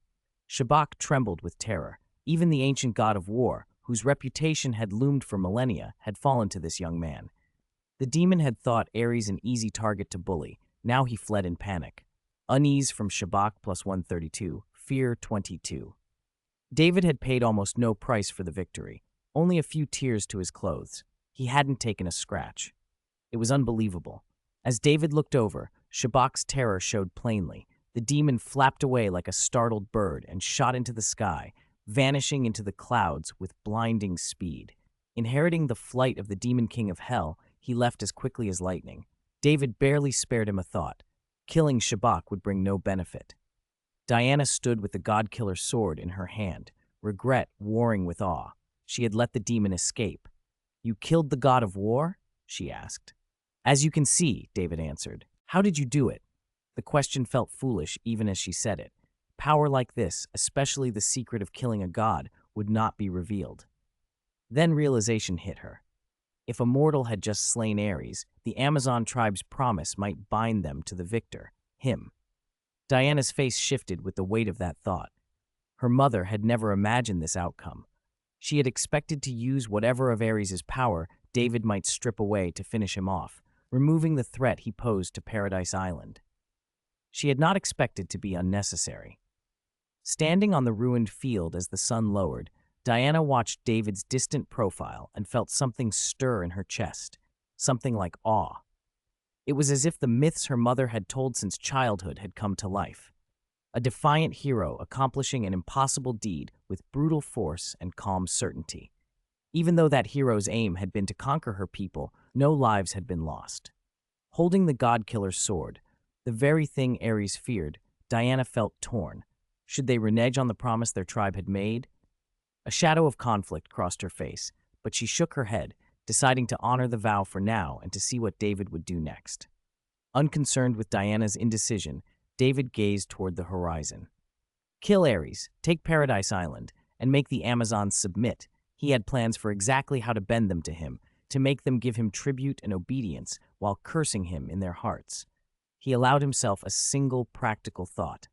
Shabak trembled with terror. Even the ancient god of war, whose reputation had loomed for millennia, had fallen to this young man. The demon had thought Ares an easy target to bully. Now he fled in panic. Unease from Shabak plus 132, fear 22. David had paid almost no price for the victory, only a few tears to his clothes. He hadn't taken a scratch. It was unbelievable. As David looked over, Shabak's terror showed plainly. The demon flapped away like a startled bird and shot into the sky, vanishing into the clouds with blinding speed. Inheriting the flight of the demon king of hell, he left as quickly as lightning. David barely spared him a thought. Killing Shabak would bring no benefit. Diana stood with the god-killer sword in her hand, regret warring with awe. She had let the demon escape. "You killed the god of war?" she asked. "As you can see," David answered. "How did you do it?" The question felt foolish even as she said it. Power like this, especially the secret of killing a god, would not be revealed. Then realization hit her. If a mortal had just slain Ares, the Amazon tribe's promise might bind them to the victor, him. Diana's face shifted with the weight of that thought. Her mother had never imagined this outcome. She had expected to use whatever of Ares' power David might strip away to finish him off, removing the threat he posed to Paradise Island. She had not expected to be unnecessary. Standing on the ruined field as the sun lowered, Diana watched David's distant profile and felt something stir in her chest, something like awe. It was as if the myths her mother had told since childhood had come to life. A defiant hero accomplishing an impossible deed with brutal force and calm certainty. Even though that hero's aim had been to conquer her people, no lives had been lost. Holding the god-killer's sword, the very thing Ares feared, Diana felt torn. Should they renege on the promise their tribe had made? A shadow of conflict crossed her face, but she shook her head, deciding to honor the vow for now and to see what David would do next. Unconcerned with Diana's indecision, David gazed toward the horizon. Kill Ares, take Paradise Island, and make the Amazons submit. He had plans for exactly how to bend them to him, to make them give him tribute and obedience while cursing him in their hearts. He allowed himself a single practical thought.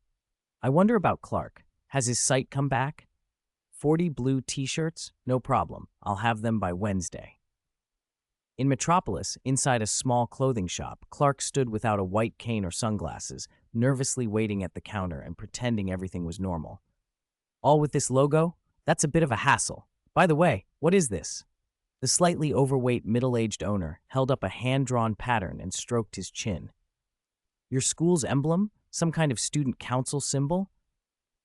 "I wonder about Clark. Has his sight come back? 40 blue t-shirts? No problem. I'll have them by Wednesday." In Metropolis, inside a small clothing shop, Clark stood without a white cane or sunglasses, nervously waiting at the counter and pretending everything was normal. "All with this logo? That's a bit of a hassle. By the way, what is this?" The slightly overweight middle-aged owner held up a hand-drawn pattern and stroked his chin. "Your school's emblem? Some kind of student council symbol?"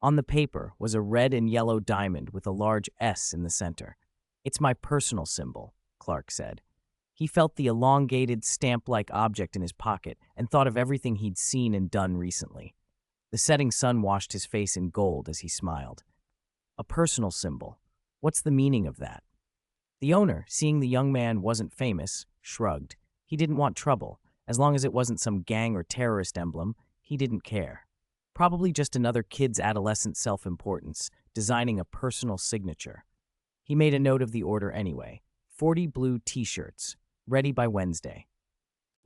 On the paper was a red and yellow diamond with a large S in the center. "It's my personal symbol," Clark said. He felt the elongated, stamp-like object in his pocket and thought of everything he'd seen and done recently. The setting sun washed his face in gold as he smiled. "A personal symbol. What's the meaning of that?" The owner, seeing the young man wasn't famous, shrugged. He didn't want trouble. As long as it wasn't some gang or terrorist emblem, he didn't care. Probably just another kid's adolescent self-importance, designing a personal signature. He made a note of the order anyway. 40 blue t-shirts, ready by Wednesday.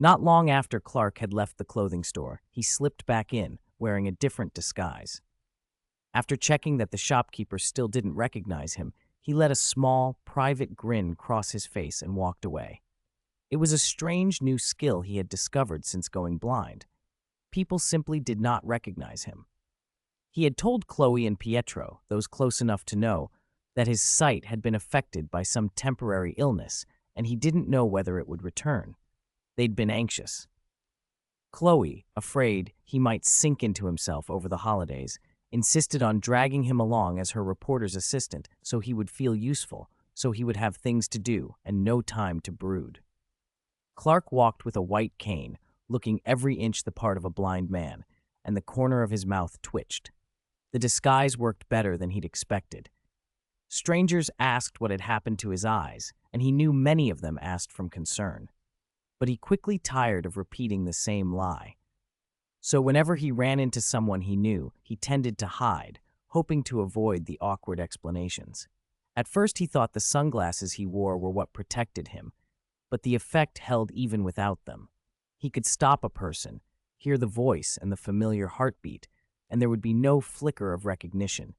Not long after Clark had left the clothing store, he slipped back in, wearing a different disguise. After checking that the shopkeeper still didn't recognize him, he let a small, private grin cross his face and walked away. It was a strange new skill he had discovered since going blind. People simply did not recognize him. He had told Chloe and Pietro, those close enough to know, that his sight had been affected by some temporary illness, and he didn't know whether it would return. They'd been anxious. Chloe, afraid he might sink into himself over the holidays, insisted on dragging him along as her reporter's assistant so he would feel useful, so he would have things to do and no time to brood. Clark walked with a white cane, looking every inch the part of a blind man, and the corner of his mouth twitched. The disguise worked better than he'd expected. Strangers asked what had happened to his eyes, and he knew many of them asked from concern. But he quickly tired of repeating the same lie. So whenever he ran into someone he knew, he tended to hide, hoping to avoid the awkward explanations. At first he thought the sunglasses he wore were what protected him, but the effect held even without them. He could stop a person, hear the voice and the familiar heartbeat, and there would be no flicker of recognition.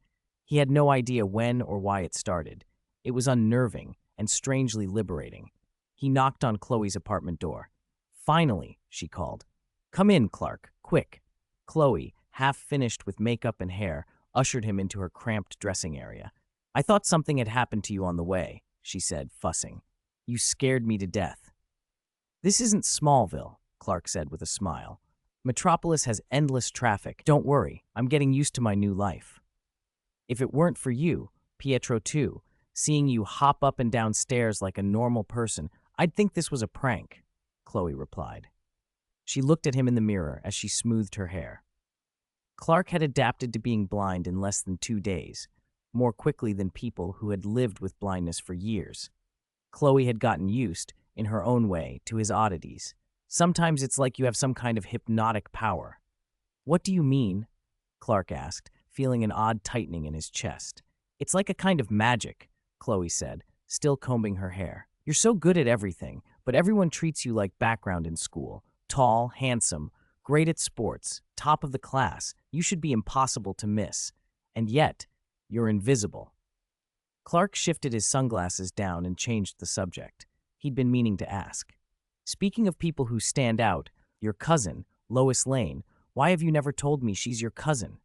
He had no idea when or why it started. It was unnerving and strangely liberating. He knocked on Chloe's apartment door. "Finally," she called. "Come in, Clark, quick." Chloe, half finished with makeup and hair, ushered him into her cramped dressing area. "I thought something had happened to you on the way," she said, fussing. "You scared me to death." "This isn't Smallville," Clark said with a smile. "Metropolis has endless traffic. Don't worry, I'm getting used to my new life." "If it weren't for you, Pietro too, seeing you hop up and down stairs like a normal person, I'd think this was a prank," Chloe replied. She looked at him in the mirror as she smoothed her hair. Clark had adapted to being blind in less than 2 days, more quickly than people who had lived with blindness for years. Chloe had gotten used, in her own way, to his oddities. "Sometimes it's like you have some kind of hypnotic power." "What do you mean?" Clark asked, feeling an odd tightening in his chest. "It's like a kind of magic," Chloe said, still combing her hair. "You're so good at everything, but everyone treats you like background in school. Tall, handsome, great at sports, top of the class. You should be impossible to miss. And yet, you're invisible." Clark shifted his sunglasses down and changed the subject. He'd been meaning to ask. "Speaking of people who stand out, your cousin, Lois Lane, why have you never told me she's your cousin?"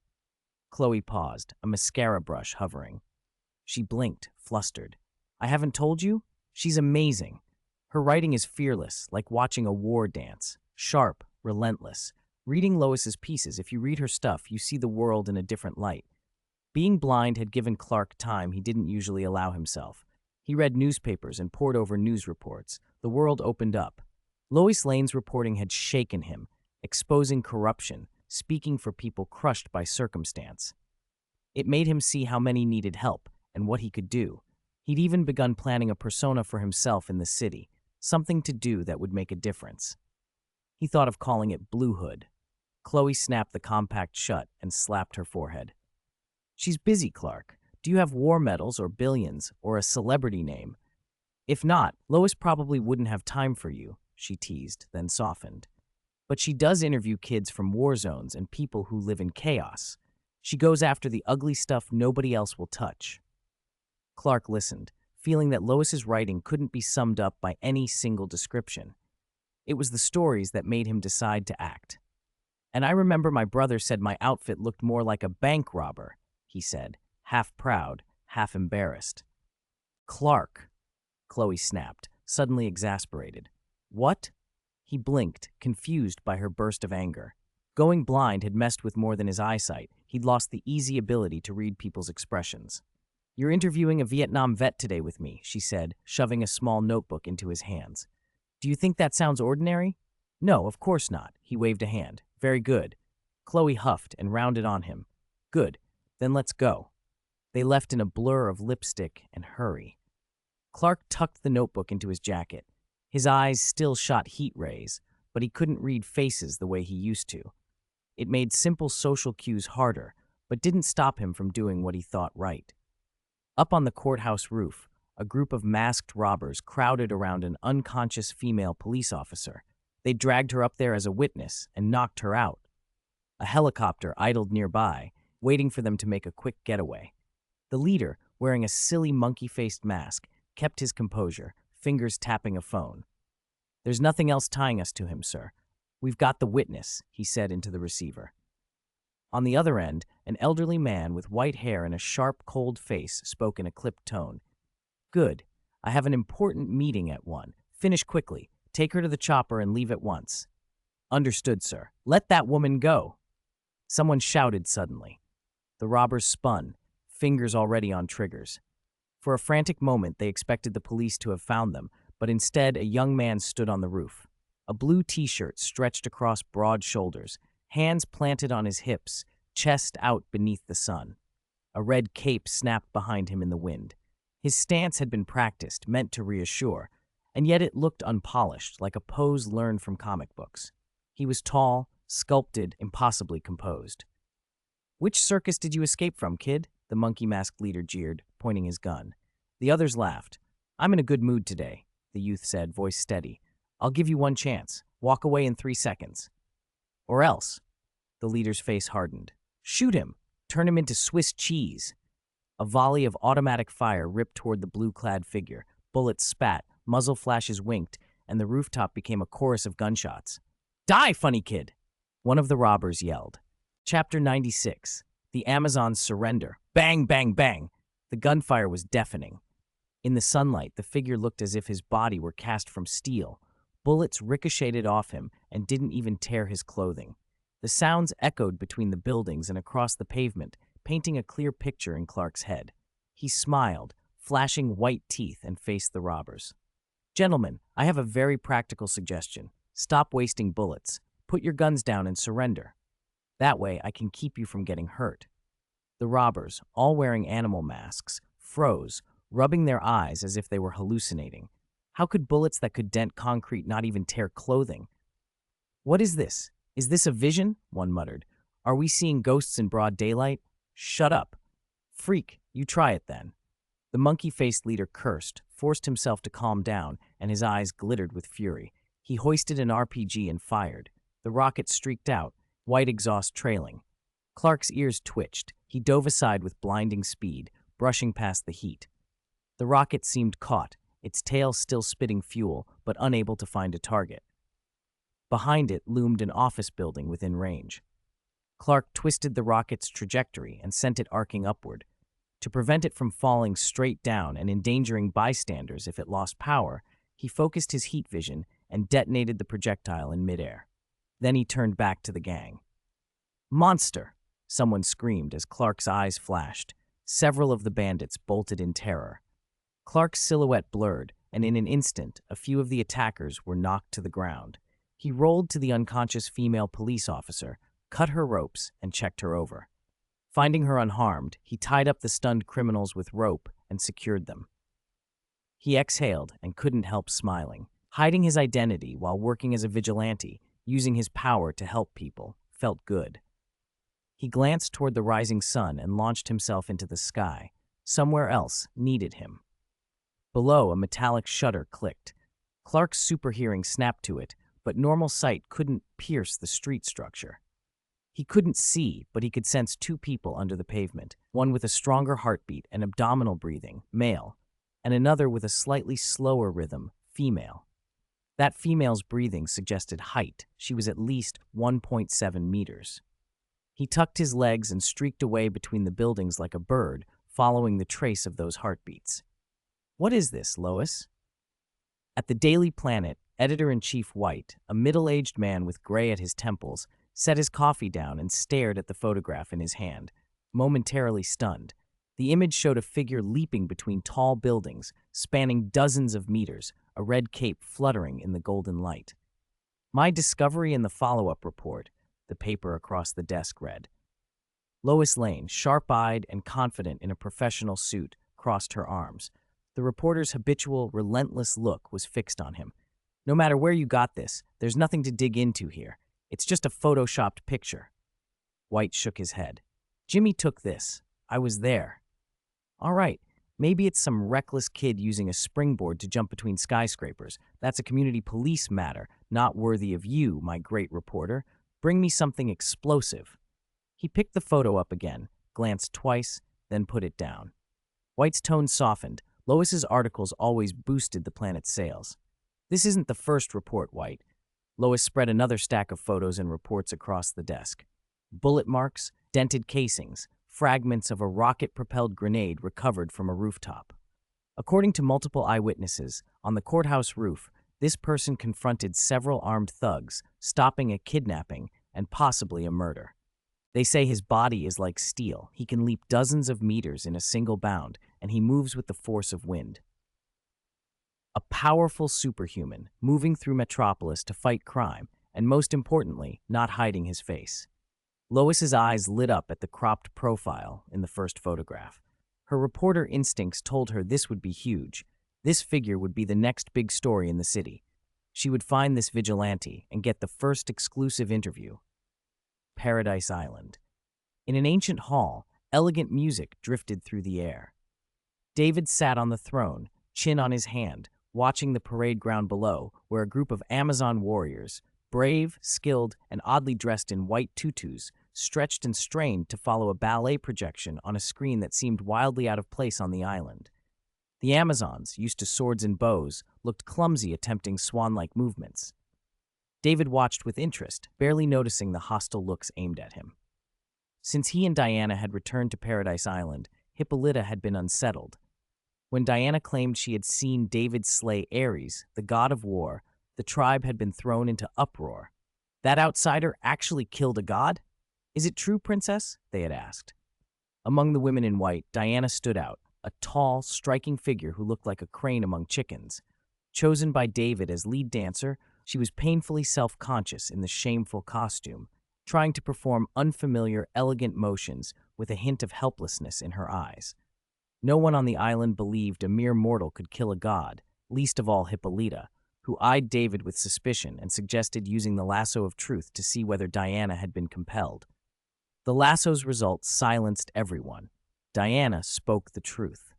Chloe paused, a mascara brush hovering. She blinked, flustered. "I haven't told you? She's amazing. Her writing is fearless, like watching a war dance. Sharp, relentless. Reading Lois's pieces, if you read her stuff, you see the world in a different light." Being blind had given Clark time he didn't usually allow himself. He read newspapers and pored over news reports. The world opened up. Lois Lane's reporting had shaken him, exposing corruption, speaking for people crushed by circumstance. It made him see how many needed help and what he could do. He'd even begun planning a persona for himself in the city, something to do that would make a difference. He thought of calling it Blue Hood. Chloe snapped the compact shut and slapped her forehead. "She's busy, Clark. Do you have war medals or billions or a celebrity name? If not, Lois probably wouldn't have time for you," she teased, then softened. "But she does interview kids from war zones and people who live in chaos. She goes after the ugly stuff nobody else will touch." Clark listened, feeling that Lois's writing couldn't be summed up by any single description. It was the stories that made him decide to act. "And I remember my brother said my outfit looked more like a bank robber," he said, half proud, half embarrassed. "Clark," Chloe snapped, suddenly exasperated. "What?" He blinked, confused by her burst of anger. Going blind had messed with more than his eyesight. He'd lost the easy ability to read people's expressions. "You're interviewing a Vietnam vet today with me," she said, shoving a small notebook into his hands. "Do you think that sounds ordinary?" "No, of course not." He waved a hand. "Very good." Chloe huffed and rounded on him. "Good. Then let's go." They left in a blur of lipstick and hurry. Clark tucked the notebook into his jacket. His eyes still shot heat rays, but he couldn't read faces the way he used to. It made simple social cues harder, but didn't stop him from doing what he thought right. Up on the courthouse roof, a group of masked robbers crowded around an unconscious female police officer. They dragged her up there as a witness and knocked her out. A helicopter idled nearby, waiting for them to make a quick getaway. The leader, wearing a silly monkey-faced mask, kept his composure, fingers tapping a phone. "There's nothing else tying us to him, sir. We've got the witness," he said into the receiver. On the other end, an elderly man with white hair and a sharp, cold face spoke in a clipped tone. "Good. I have an important meeting at 1. Finish quickly. Take her to the chopper and leave at once." "Understood, sir. Let that woman go." Someone shouted suddenly. The robbers spun, fingers already on triggers. For a frantic moment, they expected the police to have found them, but instead a young man stood on the roof. A blue t-shirt stretched across broad shoulders, hands planted on his hips, chest out beneath the sun. A red cape snapped behind him in the wind. His stance had been practiced, meant to reassure, and yet it looked unpolished, like a pose learned from comic books. He was tall, sculpted, impossibly composed. "Which circus did you escape from, kid?" the monkey-masked leader jeered, pointing his gun. The others laughed. "I'm in a good mood today," the youth said, voice steady. "I'll give you one chance. Walk away in 3 seconds. Or else." The leader's face hardened. "Shoot him. Turn him into Swiss cheese." A volley of automatic fire ripped toward the blue-clad figure. Bullets spat, muzzle flashes winked, and the rooftop became a chorus of gunshots. "Die, funny kid!" one of the robbers yelled. Chapter 96. The Amazons surrender. Bang, bang, bang. The gunfire was deafening. In the sunlight, the figure looked as if his body were cast from steel. Bullets ricocheted off him and didn't even tear his clothing. The sounds echoed between the buildings and across the pavement, painting a clear picture in Clark's head. He smiled, flashing white teeth, and faced the robbers. "Gentlemen, I have a very practical suggestion. Stop wasting bullets. Put your guns down and surrender. That way, I can keep you from getting hurt." The robbers, all wearing animal masks, froze, rubbing their eyes as if they were hallucinating. How could bullets that could dent concrete not even tear clothing? "What is this? Is this a vision?" one muttered. "Are we seeing ghosts in broad daylight?" "Shut up. Freak, you try it then." The monkey-faced leader cursed, forced himself to calm down, and his eyes glittered with fury. He hoisted an RPG and fired. The rocket streaked out, white exhaust trailing. Clark's ears twitched. He dove aside with blinding speed, brushing past the heat. The rocket seemed caught, its tail still spitting fuel, but unable to find a target. Behind it loomed an office building within range. Clark twisted the rocket's trajectory and sent it arcing upward. To prevent it from falling straight down and endangering bystanders if it lost power, he focused his heat vision and detonated the projectile in midair. Then he turned back to the gang. "Monster!" someone screamed as Clark's eyes flashed. Several of the bandits bolted in terror. Clark's silhouette blurred, and in an instant, a few of the attackers were knocked to the ground. He rolled to the unconscious female police officer, cut her ropes, and checked her over. Finding her unharmed, he tied up the stunned criminals with rope and secured them. He exhaled and couldn't help smiling. Hiding his identity while working as a vigilante, using his power to help people, felt good. He glanced toward the rising sun and launched himself into the sky. Somewhere else needed him. Below, a metallic shutter clicked. Clark's super hearing snapped to it, but normal sight couldn't pierce the street structure. He couldn't see, but he could sense 2 people under the pavement, one with a stronger heartbeat and abdominal breathing, male, and another with a slightly slower rhythm, female. That female's breathing suggested height. She was at least 1.7 meters. He tucked his legs and streaked away between the buildings like a bird, following the trace of those heartbeats. "What is this, Lois?" At the Daily Planet, Editor-in-Chief White, a middle-aged man with gray at his temples, set his coffee down and stared at the photograph in his hand, momentarily stunned. The image showed a figure leaping between tall buildings, spanning dozens of meters, a red cape fluttering in the golden light. "My discovery in the follow-up report," the paper across the desk read. Lois Lane, sharp-eyed and confident in a professional suit, crossed her arms. The reporter's habitual, relentless look was fixed on him. "No matter where you got this, there's nothing to dig into here. It's just a photoshopped picture." White shook his head. "Jimmy took this. I was there." "All right, maybe it's some reckless kid using a springboard to jump between skyscrapers. That's a community police matter, not worthy of you, my great reporter. Bring me something explosive." He picked the photo up again, glanced twice, then put it down. White's tone softened. Lois's articles always boosted the planet's sales. This isn't the first report, White. Lois spread another stack of photos and reports across the desk. Bullet marks, dented casings, fragments of a rocket-propelled grenade recovered from a rooftop. According to multiple eyewitnesses, on the courthouse roof, this person confronted several armed thugs, stopping a kidnapping and possibly a murder. They say his body is like steel. He can leap dozens of meters in a single bound, and he moves with the force of wind. A powerful superhuman, moving through Metropolis to fight crime, and most importantly, not hiding his face. Lois's eyes lit up at the cropped profile in the first photograph. Her reporter instincts told her this would be huge. This figure would be the next big story in the city. She would find this vigilante and get the first exclusive interview. Paradise Island. In an ancient hall, elegant music drifted through the air. David sat on the throne, chin on his hand, watching the parade ground below, where a group of Amazon warriors, brave, skilled, and oddly dressed in white tutus, stretched and strained to follow a ballet projection on a screen that seemed wildly out of place on the island. The Amazons, used to swords and bows, looked clumsy attempting swan-like movements. David watched with interest, barely noticing the hostile looks aimed at him. Since he and Diana had returned to Paradise Island, Hippolyta had been unsettled. When Diana claimed she had seen David slay Ares, the god of war, the tribe had been thrown into uproar. That outsider actually killed a god? Is it true, princess? They had asked. Among the women in white, Diana stood out, a tall, striking figure who looked like a crane among chickens. Chosen by David as lead dancer, she was painfully self-conscious in the shameful costume, trying to perform unfamiliar, elegant motions with a hint of helplessness in her eyes. No one on the island believed a mere mortal could kill a god, least of all Hippolyta, who eyed David with suspicion and suggested using the lasso of truth to see whether Diana had been compelled. The lasso's results silenced everyone. Diana spoke the truth.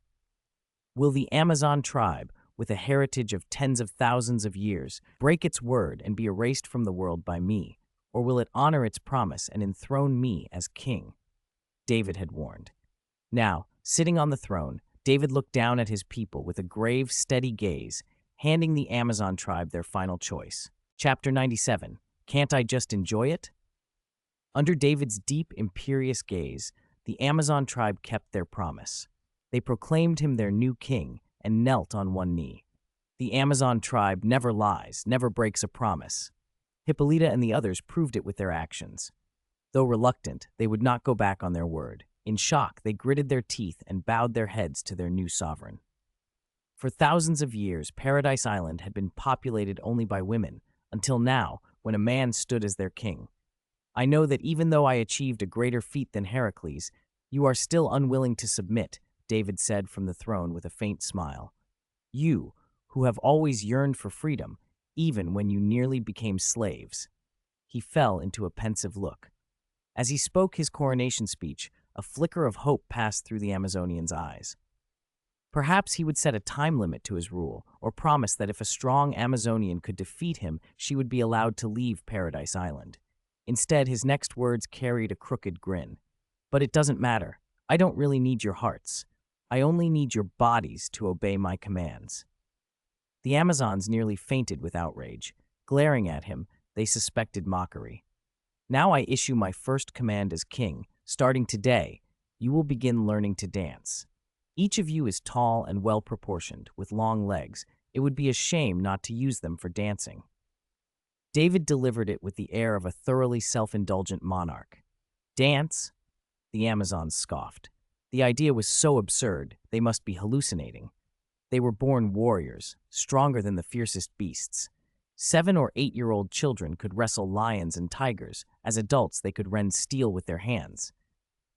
Will the Amazon tribe, with a heritage of tens of thousands of years, break its word and be erased from the world by me, or will it honor its promise and enthrone me as king? David had warned. Now, sitting on the throne, David looked down at his people with a grave, steady gaze, handing the Amazon tribe their final choice. Chapter 97. Can't I just enjoy it? Under David's deep, imperious gaze, the Amazon tribe kept their promise. They proclaimed him their new king and knelt on one knee. The Amazon tribe never lies, never breaks a promise. Hippolyta and the others proved it with their actions. Though reluctant, they would not go back on their word. In shock, they gritted their teeth and bowed their heads to their new sovereign. For thousands of years, Paradise Island had been populated only by women, until now, when a man stood as their king. I know that even though I achieved a greater feat than Heracles, you are still unwilling to submit, David said from the throne with a faint smile. You, who have always yearned for freedom, even when you nearly became slaves. He fell into a pensive look. As he spoke his coronation speech, a flicker of hope passed through the Amazonian's eyes. Perhaps he would set a time limit to his rule, or promise that if a strong Amazonian could defeat him, she would be allowed to leave Paradise Island. Instead, his next words carried a crooked grin. But it doesn't matter. I don't really need your hearts. I only need your bodies to obey my commands. The Amazons nearly fainted with outrage. Glaring at him, they suspected mockery. Now I issue my first command as king. Starting today, you will begin learning to dance. Each of you is tall and well-proportioned, with long legs. It would be a shame not to use them for dancing. David delivered it with the air of a thoroughly self-indulgent monarch. Dance? The Amazons scoffed. The idea was so absurd, they must be hallucinating. They were born warriors, stronger than the fiercest beasts. 7- or 8-year-old children could wrestle lions and tigers. As adults, they could rend steel with their hands.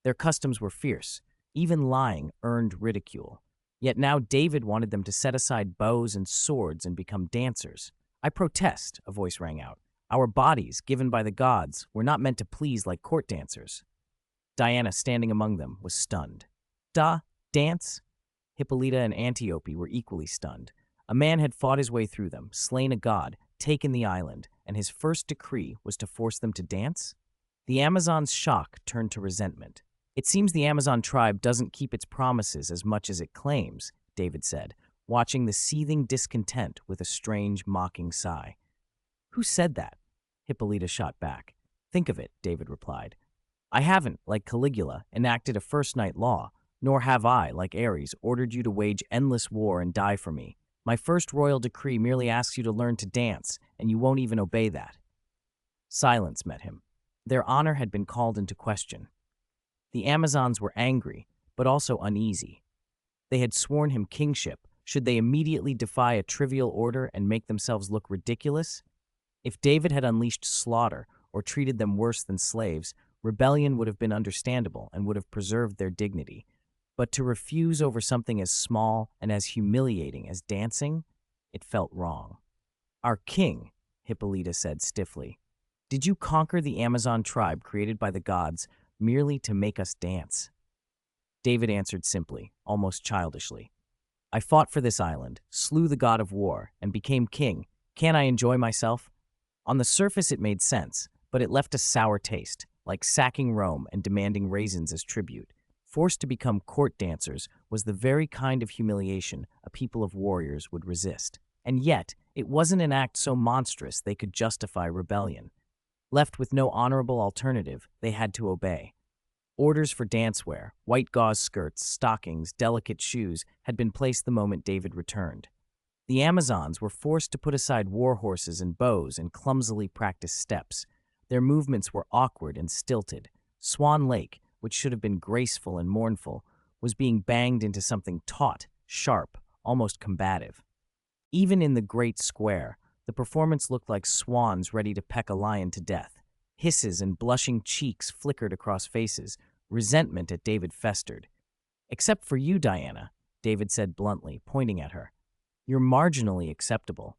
Their customs were fierce. Even lying earned ridicule. Yet now David wanted them to set aside bows and swords and become dancers. I protest, a voice rang out. Our bodies, given by the gods, were not meant to please like court dancers. Diana, standing among them, was stunned. Dance? Hippolyta and Antiope were equally stunned. A man had fought his way through them, slain a god, taken the island, and his first decree was to force them to dance? The Amazon's shock turned to resentment. It seems the Amazon tribe doesn't keep its promises as much as it claims, David said, watching the seething discontent with a strange, mocking sigh. Who said that? Hippolyta shot back. Think of it, David replied. I haven't, like Caligula, enacted a first-night law, nor have I, like Ares, ordered you to wage endless war and die for me. My first royal decree merely asks you to learn to dance, and you won't even obey that. Silence met him. Their honor had been called into question. The Amazons were angry, but also uneasy. They had sworn him kingship. Should they immediately defy a trivial order and make themselves look ridiculous? If David had unleashed slaughter or treated them worse than slaves, rebellion would have been understandable and would have preserved their dignity. But to refuse over something as small and as humiliating as dancing, it felt wrong. Our king, Hippolyta said stiffly, did you conquer the Amazon tribe created by the gods merely to make us dance? David answered simply, almost childishly. I fought for this island, slew the god of war, and became king. Can't I enjoy myself? On the surface it made sense, but it left a sour taste, like sacking Rome and demanding raisins as tribute. Forced to become court dancers was the very kind of humiliation a people of warriors would resist. And yet, it wasn't an act so monstrous they could justify rebellion. Left with no honorable alternative, they had to obey. Orders for dancewear, white gauze skirts, stockings, delicate shoes had been placed the moment David returned. The Amazons were forced to put aside war horses and bows and clumsily practice steps. Their movements were awkward and stilted. Swan Lake, which should have been graceful and mournful, was being banged into something taut, sharp, almost combative. Even in the great square, the performance looked like swans ready to peck a lion to death. Hisses and blushing cheeks flickered across faces. Resentment at David festered. Except for you, Diana, David said bluntly, pointing at her. You're marginally acceptable.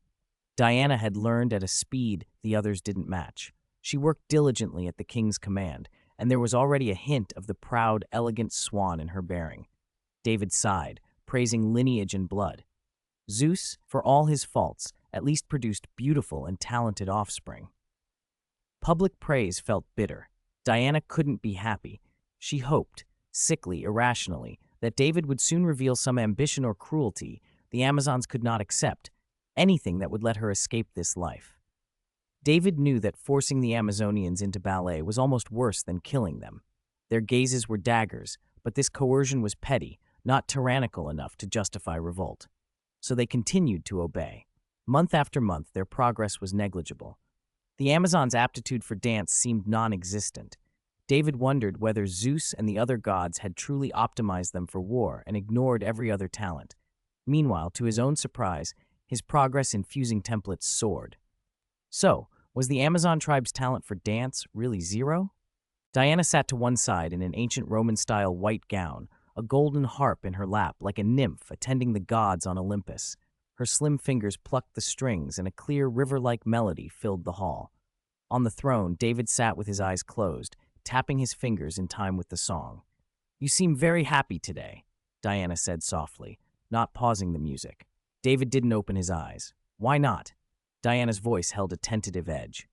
Diana had learned at a speed the others didn't match. She worked diligently at the king's command, and there was already a hint of the proud, elegant swan in her bearing. David sighed, praising lineage and blood. Zeus, for all his faults, at least produced beautiful and talented offspring. Public praise felt bitter. Diana couldn't be happy. She hoped, sickly, irrationally, that David would soon reveal some ambition or cruelty the Amazons could not accept, anything that would let her escape this life. David knew that forcing the Amazonians into ballet was almost worse than killing them. Their gazes were daggers, but this coercion was petty, not tyrannical enough to justify revolt. So they continued to obey. Month after month, their progress was negligible. The Amazons' aptitude for dance seemed non-existent. David wondered whether Zeus and the other gods had truly optimized them for war and ignored every other talent. Meanwhile, to his own surprise, his progress in fusing templates soared. So, was the Amazon tribe's talent for dance really zero? Diana sat to one side in an ancient Roman-style white gown, a golden harp in her lap like a nymph attending the gods on Olympus. Her slim fingers plucked the strings and a clear river-like melody filled the hall. On the throne, David sat with his eyes closed, tapping his fingers in time with the song. You seem very happy today, Diana said softly, not pausing the music. David didn't open his eyes. Why not? Diana's voice held a tentative edge.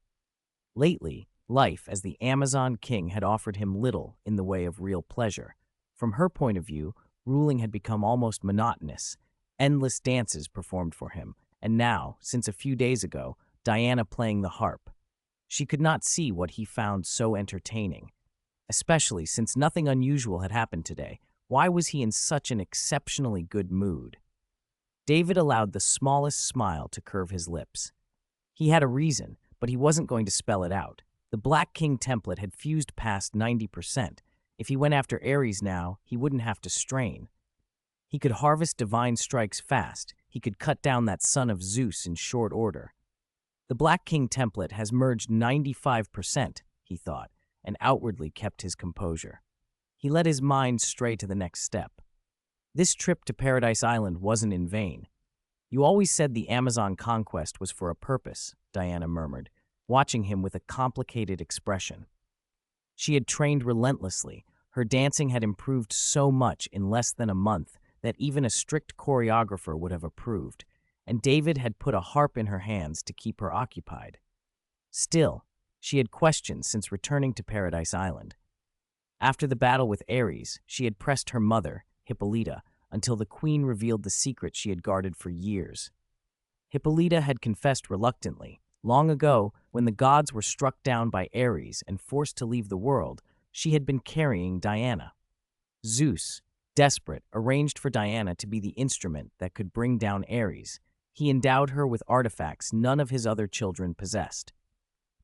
Lately, life as the Amazon king had offered him little in the way of real pleasure. From her point of view, ruling had become almost monotonous. Endless dances performed for him, and now, since a few days ago, Diana playing the harp. She could not see what he found so entertaining. Especially since nothing unusual had happened today, why was he in such an exceptionally good mood? David allowed the smallest smile to curve his lips. He had a reason, but he wasn't going to spell it out. The Black King template had fused past 90%. If he went after Ares now, he wouldn't have to strain. He could harvest divine strikes fast. He could cut down that son of Zeus in short order. The Black King template has merged 95%, he thought, and outwardly kept his composure. He let his mind stray to the next step. This trip to Paradise Island wasn't in vain. You always said the Amazon conquest was for a purpose, Diana murmured, watching him with a complicated expression. She had trained relentlessly. Her dancing had improved so much in less than a month that even a strict choreographer would have approved, and David had put a harp in her hands to keep her occupied. Still, she had questions since returning to Paradise Island. After the battle with Ares, she had pressed her mother, Hippolyta, until the queen revealed the secret she had guarded for years. Hippolyta had confessed reluctantly. Long ago, when the gods were struck down by Ares and forced to leave the world, she had been carrying Diana. Zeus, desperate, arranged for Diana to be the instrument that could bring down Ares. He endowed her with artifacts none of his other children possessed.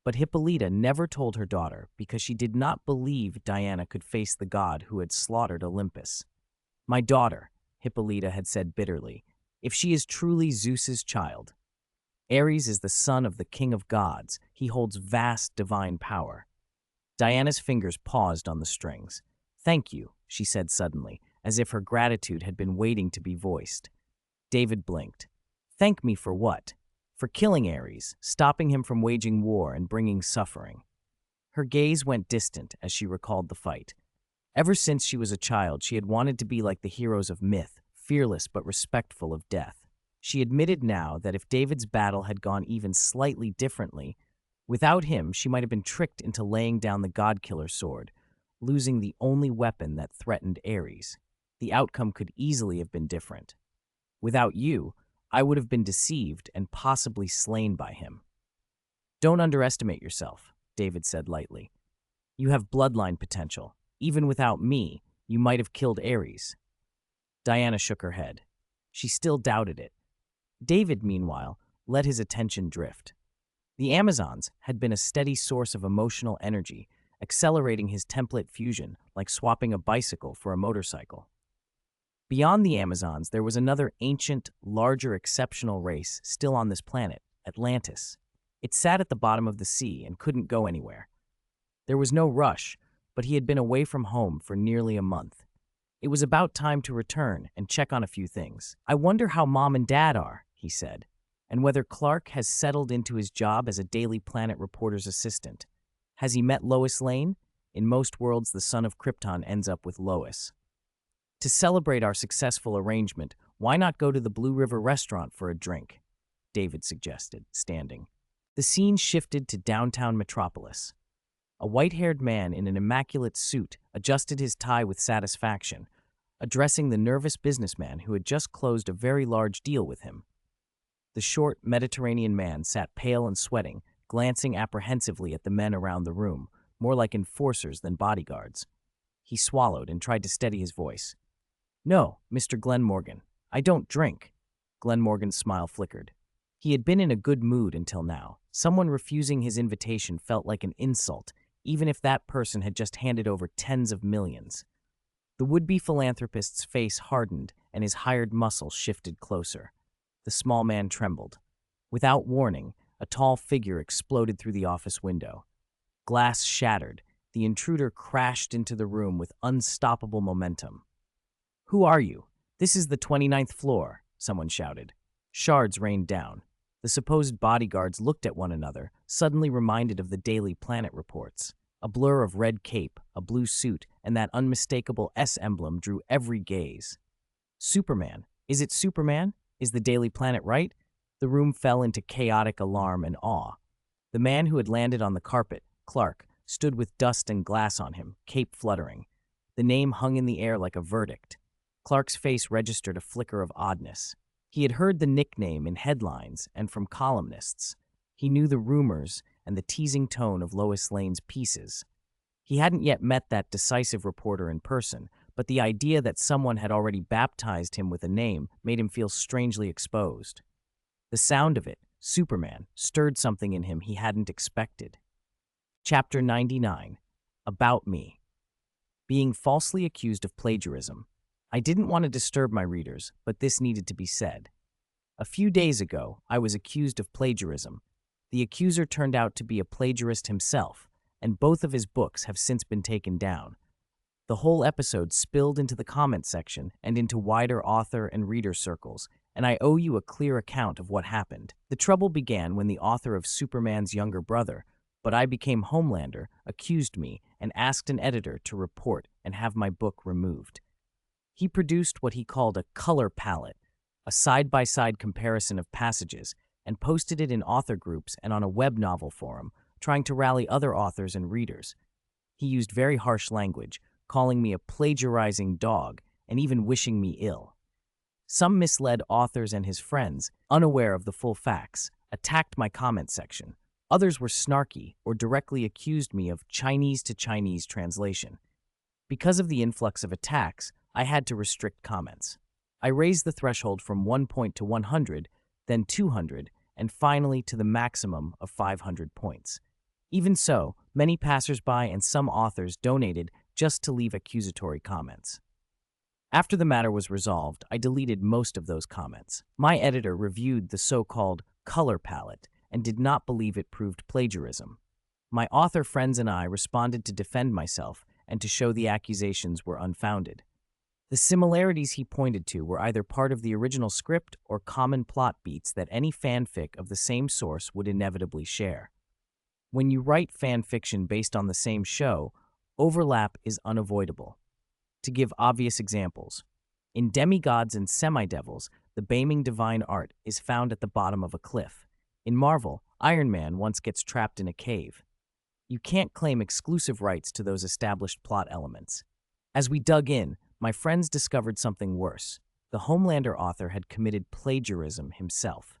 But Hippolyta never told her daughter because she did not believe Diana could face the god who had slaughtered Olympus. "My daughter," Hippolyta had said bitterly, "if she is truly Zeus's child. Ares is the son of the king of gods. He holds vast divine power." Diana's fingers paused on the strings. "Thank you," she said suddenly, as if her gratitude had been waiting to be voiced. David blinked. "Thank me for what?" "For killing Ares, stopping him from waging war and bringing suffering." Her gaze went distant as she recalled the fight. Ever since she was a child, she had wanted to be like the heroes of myth, fearless but respectful of death. She admitted now that if David's battle had gone even slightly differently, without him she might have been tricked into laying down the God-Killer sword, losing the only weapon that threatened Ares. The outcome could easily have been different. "Without you, I would have been deceived and possibly slain by him." "Don't underestimate yourself," David said lightly. "You have bloodline potential. Even without me, you might have killed Ares." Diana shook her head. She still doubted it. David, meanwhile, let his attention drift. The Amazons had been a steady source of emotional energy, accelerating his template fusion like swapping a bicycle for a motorcycle. Beyond the Amazons, there was another ancient, larger, exceptional race still on this planet, Atlantis. It sat at the bottom of the sea and couldn't go anywhere. There was no rush, but he had been away from home for nearly a month. It was about time to return and check on a few things. "I wonder how Mom and Dad are," he said, "and whether Clark has settled into his job as a Daily Planet reporter's assistant. Has he met Lois Lane? In most worlds, the son of Krypton ends up with Lois. To celebrate our successful arrangement, why not go to the Blue River restaurant for a drink?" David suggested, standing. The scene shifted to downtown Metropolis. A white-haired man in an immaculate suit adjusted his tie with satisfaction, addressing the nervous businessman who had just closed a very large deal with him. The short, Mediterranean man sat pale and sweating, glancing apprehensively at the men around the room, more like enforcers than bodyguards. He swallowed and tried to steady his voice. "No, Mr. Glenn Morgan, I don't drink." Glenn Morgan's smile flickered. He had been in a good mood until now. Someone refusing his invitation felt like an insult, even if that person had just handed over tens of millions. The would-be philanthropist's face hardened and his hired muscle shifted closer. The small man trembled. Without warning, a tall figure exploded through the office window. Glass shattered. The intruder crashed into the room with unstoppable momentum. "Who are you? This is the 29th floor," someone shouted. Shards rained down. The supposed bodyguards looked at one another, suddenly reminded of the Daily Planet reports. A blur of red cape, a blue suit, and that unmistakable S emblem drew every gaze. "Superman. Is it Superman? Is the Daily Planet right?" The room fell into chaotic alarm and awe. The man who had landed on the carpet, Clark, stood with dust and glass on him, cape fluttering. The name hung in the air like a verdict. Clark's face registered a flicker of oddness. He had heard the nickname in headlines and from columnists. He knew the rumors and the teasing tone of Lois Lane's pieces. He hadn't yet met that decisive reporter in person, but the idea that someone had already baptized him with a name made him feel strangely exposed. The sound of it, Superman, stirred something in him he hadn't expected. Chapter 99. About Me. Being falsely accused of plagiarism. I didn't want to disturb my readers, but this needed to be said. A few days ago, I was accused of plagiarism. The accuser turned out to be a plagiarist himself, and both of his books have since been taken down. The whole episode spilled into the comment section and into wider author and reader circles, and I owe you a clear account of what happened. The trouble began when the author of Superman's younger brother, but I became Homelander, accused me and asked an editor to report and have my book removed. He produced what he called a color palette, a side-by-side comparison of passages, and posted it in author groups and on a web novel forum, trying to rally other authors and readers. He used very harsh language, calling me a plagiarizing dog and even wishing me ill. Some misled authors and his friends, unaware of the full facts, attacked my comment section. Others were snarky or directly accused me of Chinese to Chinese translation. Because of the influx of attacks, I had to restrict comments. I raised the threshold from 1 point to 100, then 200, and finally to the maximum of 500 points. Even so, many passersby and some authors donated just to leave accusatory comments. After the matter was resolved, I deleted most of those comments. My editor reviewed the so-called color palette and did not believe it proved plagiarism. My author friends and I responded to defend myself and to show the accusations were unfounded. The similarities he pointed to were either part of the original script or common plot beats that any fanfic of the same source would inevitably share. When you write fanfiction based on the same show, overlap is unavoidable. To give obvious examples, in Demigods and Semidevils, the Baming divine art is found at the bottom of a cliff. In Marvel, Iron Man once gets trapped in a cave. You can't claim exclusive rights to those established plot elements. As we dug in, my friends discovered something worse. The Homelander author had committed plagiarism himself.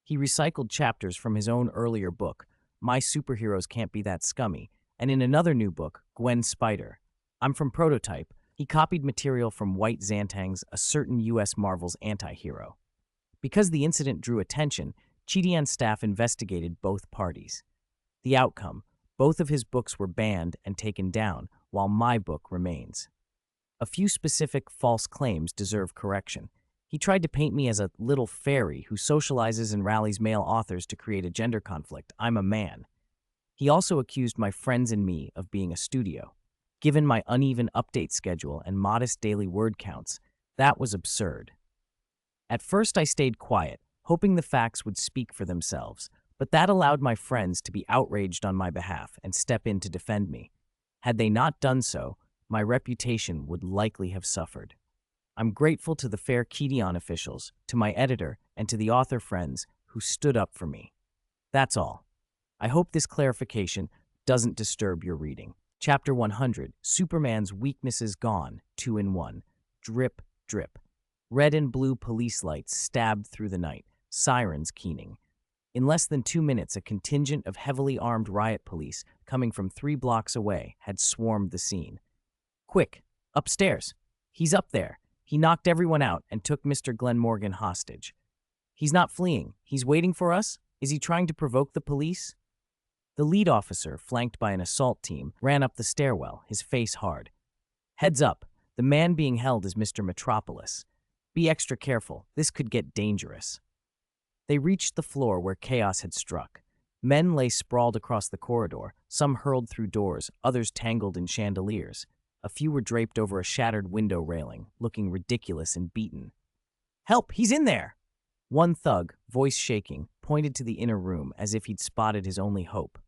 He recycled chapters from his own earlier book, My Superheroes Can't Be That Scummy, and in another new book, Gwen Spider, I'm from Prototype, he copied material from White Xantang's A Certain U.S. Marvel's Anti-Hero. Because the incident drew attention, Chidian's staff investigated both parties. The outcome, both of his books were banned and taken down, while my book remains. A few specific false claims deserve correction. He tried to paint me as a little fairy who socializes and rallies male authors to create a gender conflict. I'm a man. He also accused my friends and me of being a studio. Given my uneven update schedule and modest daily word counts, that was absurd. At first I stayed quiet, hoping the facts would speak for themselves, but that allowed my friends to be outraged on my behalf and step in to defend me. Had they not done so, my reputation would likely have suffered. I'm grateful to the Fair Kidian officials, to my editor, and to the author friends who stood up for me. That's all. I hope this clarification doesn't disturb your reading. Chapter 100, Superman's Weaknesses Gone, 2-in-1. Drip, drip. Red and blue police lights stabbed through the night, sirens keening. In less than 2 minutes, a contingent of heavily armed riot police, coming from 3 blocks away, had swarmed the scene. Quick, upstairs. He's up there. He knocked everyone out and took Mr. Glenn Morgan hostage. He's not fleeing. He's waiting for us? Is he trying to provoke the police? The lead officer, flanked by an assault team, ran up the stairwell, his face hard. Heads up, the man being held is Mr. Metropolis. Be extra careful, this could get dangerous. They reached the floor where chaos had struck. Men lay sprawled across the corridor, some hurled through doors, others tangled in chandeliers. A few were draped over a shattered window railing, looking ridiculous and beaten. Help, he's in there! One thug, voice shaking, pointed to the inner room as if he'd spotted his only hope.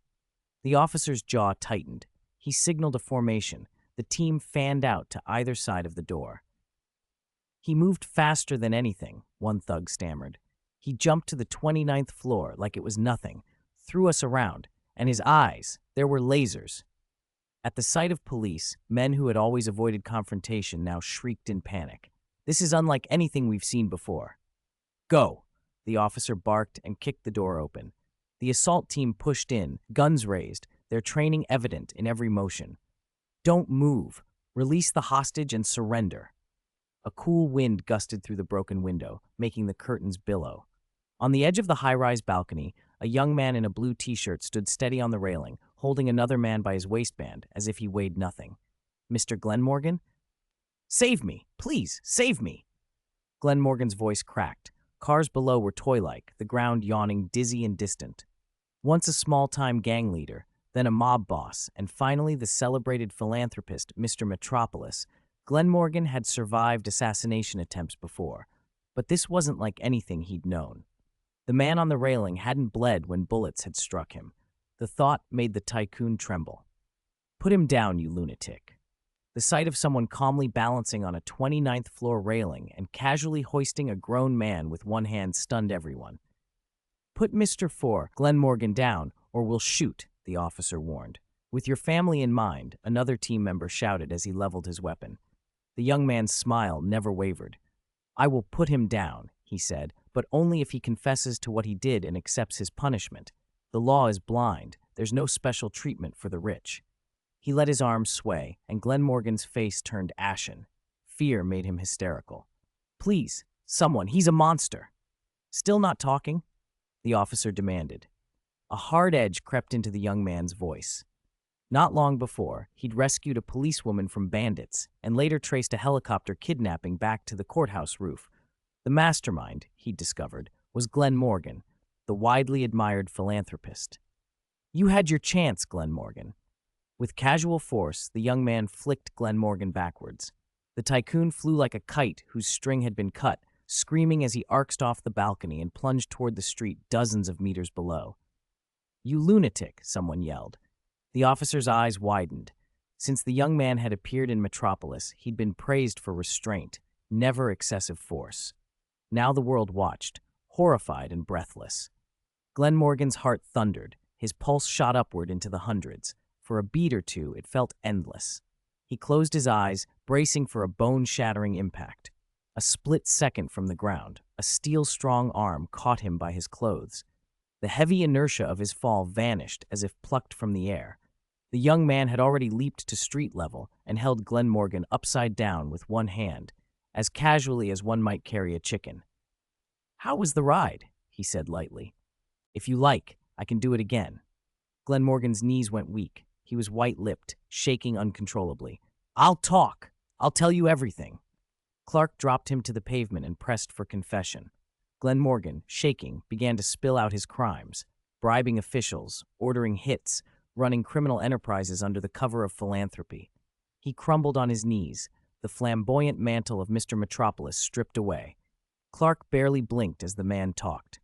The officer's jaw tightened. He signaled a formation. The team fanned out to either side of the door. He moved faster than anything, one thug stammered. He jumped to the 29th floor like it was nothing, threw us around, and his eyes, there were lasers. At the sight of police, men who had always avoided confrontation now shrieked in panic. This is unlike anything we've seen before. Go! The officer barked and kicked the door open. The assault team pushed in, guns raised, their training evident in every motion. Don't move. Release the hostage and surrender. A cool wind gusted through the broken window, making the curtains billow. On the edge of the high-rise balcony, a young man in a blue t-shirt stood steady on the railing, holding another man by his waistband as if he weighed nothing. Mr. Glenn Morgan? Save me! Please, save me! Glenn Morgan's voice cracked. Cars below were toy-like, the ground yawning dizzy and distant. Once a small-time gang leader, then a mob boss, and finally the celebrated philanthropist, Mr. Metropolis, Glenn Morgan had survived assassination attempts before, but this wasn't like anything he'd known. The man on the railing hadn't bled when bullets had struck him. The thought made the tycoon tremble. Put him down, you lunatic. The sight of someone calmly balancing on a 29th floor railing and casually hoisting a grown man with one hand stunned everyone. Put Mr. Glenn Morgan down, or we'll shoot, the officer warned. With your family in mind, another team member shouted as he leveled his weapon. The young man's smile never wavered. I will put him down, he said, but only if he confesses to what he did and accepts his punishment. The law is blind. There's no special treatment for the rich. He let his arms sway, and Glenmorgan's face turned ashen. Fear made him hysterical. Please, someone, he's a monster. Still not talking? The officer demanded. A hard edge crept into the young man's voice. Not long before, he'd rescued a policewoman from bandits and later traced a helicopter kidnapping back to the courthouse roof. The mastermind, he'd discovered, was Glenmorgan, the widely admired philanthropist. You had your chance, Glenmorgan. With casual force, the young man flicked Glenmorgan backwards. The tycoon flew like a kite whose string had been cut, screaming as he arced off the balcony and plunged toward the street dozens of meters below. You lunatic, someone yelled. The officer's eyes widened. Since the young man had appeared in Metropolis, he'd been praised for restraint, never excessive force. Now the world watched, horrified and breathless. Glenmorgan's heart thundered. His pulse shot upward into the hundreds. For a beat or two, it felt endless. He closed his eyes, bracing for a bone-shattering impact. A split second from the ground, a steel-strong arm caught him by his clothes. The heavy inertia of his fall vanished as if plucked from the air. The young man had already leaped to street level and held Glenmorgan upside down with one hand, as casually as one might carry a chicken. How was the ride? He said lightly. If you like, I can do it again. Glenmorgan's knees went weak. He was white-lipped, shaking uncontrollably. I'll talk. I'll tell you everything. Clark dropped him to the pavement and pressed for confession. Glenmorgan, shaking, began to spill out his crimes, bribing officials, ordering hits, running criminal enterprises under the cover of philanthropy. He crumbled on his knees, the flamboyant mantle of Mr. Metropolis stripped away. Clark barely blinked as the man talked.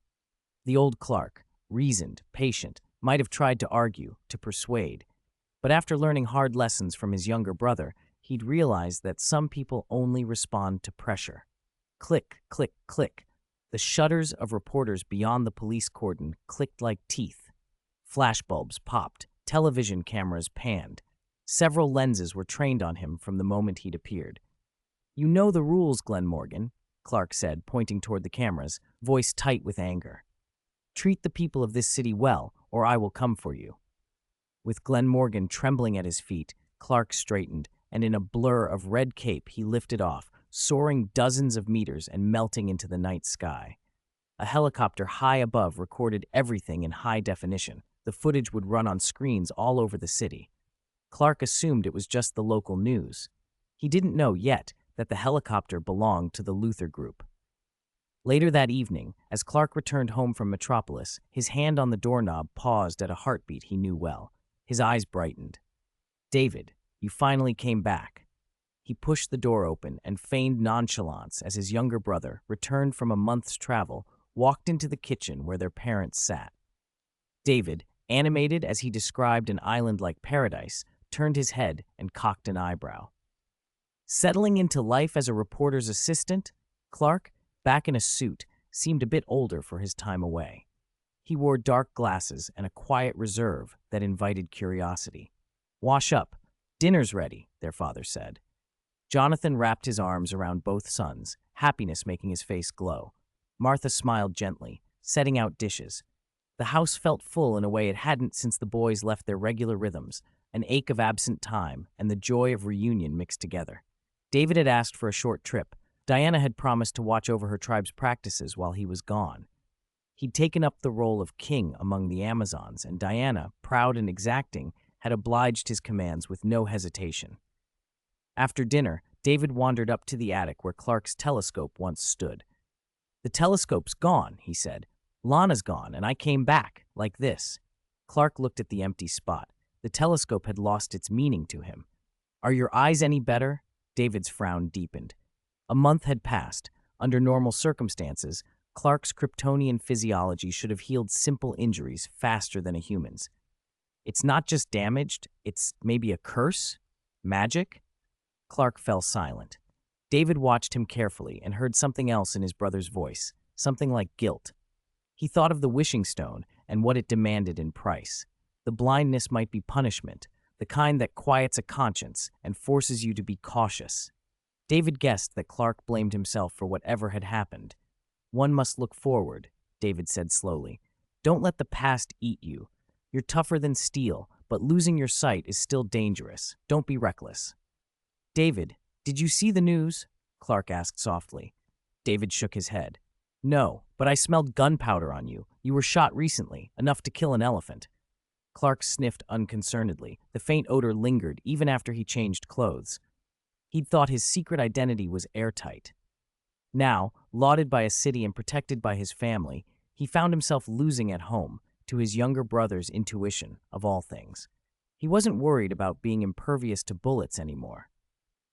The old Clark, reasoned, patient, might have tried to argue, to persuade. But after learning hard lessons from his younger brother, he'd realized that some people only respond to pressure. Click, click, click. The shutters of reporters beyond the police cordon clicked like teeth. Flashbulbs popped. Television cameras panned. Several lenses were trained on him from the moment he'd appeared. You know the rules, Glenmorgan, Clark said, pointing toward the cameras, voice tight with anger. Treat the people of this city well, or I will come for you. With Glenmorgan trembling at his feet, Clark straightened, and in a blur of red cape he lifted off, soaring dozens of meters and melting into the night sky. A helicopter high above recorded everything in high definition. The footage would run on screens all over the city. Clark assumed it was just the local news. He didn't know yet that the helicopter belonged to the Luther Group. Later that evening, as Clark returned home from Metropolis, his hand on the doorknob paused at a heartbeat he knew well. His eyes brightened. David, you finally came back. He pushed the door open and feigned nonchalance as his younger brother, returned from a month's travel, walked into the kitchen where their parents sat. David, animated as he described an island like paradise, turned his head and cocked an eyebrow. Settling into life as a reporter's assistant, Clark, back in a suit, seemed a bit older for his time away. He wore dark glasses and a quiet reserve that invited curiosity. Wash up. Dinner's ready, their father said. Jonathan wrapped his arms around both sons, happiness making his face glow. Martha smiled gently, setting out dishes. The house felt full in a way it hadn't since the boys left their regular rhythms, an ache of absent time and the joy of reunion mixed together. David had asked for a short trip. Diana had promised to watch over her tribe's practices while he was gone. He'd taken up the role of king among the Amazons, and Diana, proud and exacting, had obliged his commands with no hesitation. After dinner, David wandered up to the attic where Clark's telescope once stood. The telescope's gone, he said. Lana's gone, and I came back, like this. Clark looked at the empty spot. The telescope had lost its meaning to him. Are your eyes any better? David's frown deepened. A month had passed. Under normal circumstances, Clark's Kryptonian physiology should have healed simple injuries faster than a human's. It's not just damaged, it's maybe a curse? Magic? Clark fell silent. David watched him carefully and heard something else in his brother's voice, something like guilt. He thought of the wishing stone and what it demanded in price. The blindness might be punishment, the kind that quiets a conscience and forces you to be cautious. David guessed that Clark blamed himself for whatever had happened. One must look forward, David said slowly. Don't let the past eat you. You're tougher than steel, but losing your sight is still dangerous. Don't be reckless. David, did you see the news? Clark asked softly. David shook his head. No, but I smelled gunpowder on you. You were shot recently, enough to kill an elephant. Clark sniffed unconcernedly. The faint odor lingered even after he changed clothes. He'd thought his secret identity was airtight. Now, lauded by a city and protected by his family, he found himself losing at home to his younger brother's intuition, of all things. He wasn't worried about being impervious to bullets anymore.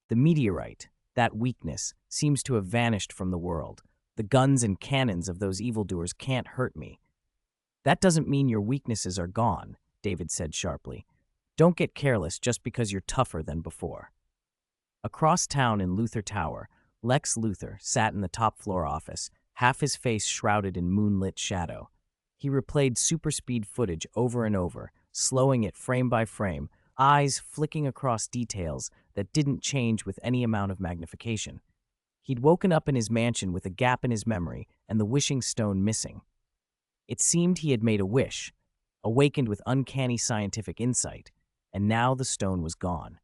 The meteorite, that weakness, seems to have vanished from the world. The guns and cannons of those evildoers can't hurt me. That doesn't mean your weaknesses are gone, David said sharply. Don't get careless just because you're tougher than before. Across town in Luthor Tower, Lex Luthor sat in the top-floor office, half his face shrouded in moonlit shadow. He replayed super-speed footage over and over, slowing it frame by frame, eyes flicking across details that didn't change with any amount of magnification. He'd woken up in his mansion with a gap in his memory and the wishing stone missing. It seemed he had made a wish, awakened with uncanny scientific insight, and now the stone was gone.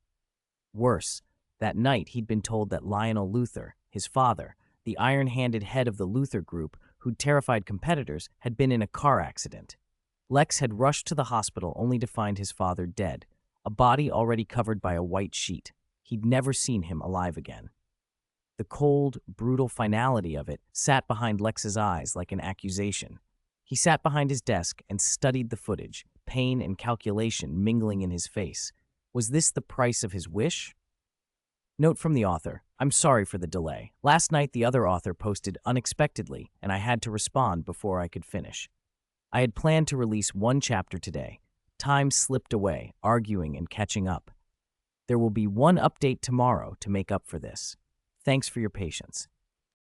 Worse, that night he'd been told that Lionel Luthor, his father, the iron-handed head of the Luthor Group who'd terrified competitors, had been in a car accident. Lex had rushed to the hospital only to find his father dead, a body already covered by a white sheet. He'd never seen him alive again. The cold, brutal finality of it sat behind Lex's eyes like an accusation. He sat behind his desk and studied the footage, pain and calculation mingling in his face. Was this the price of his wish? Note from the author, I'm sorry for the delay. Last night the other author posted unexpectedly, and I had to respond before I could finish. I had planned to release one chapter today. Time slipped away, arguing and catching up. There will be one update tomorrow to make up for this. Thanks for your patience.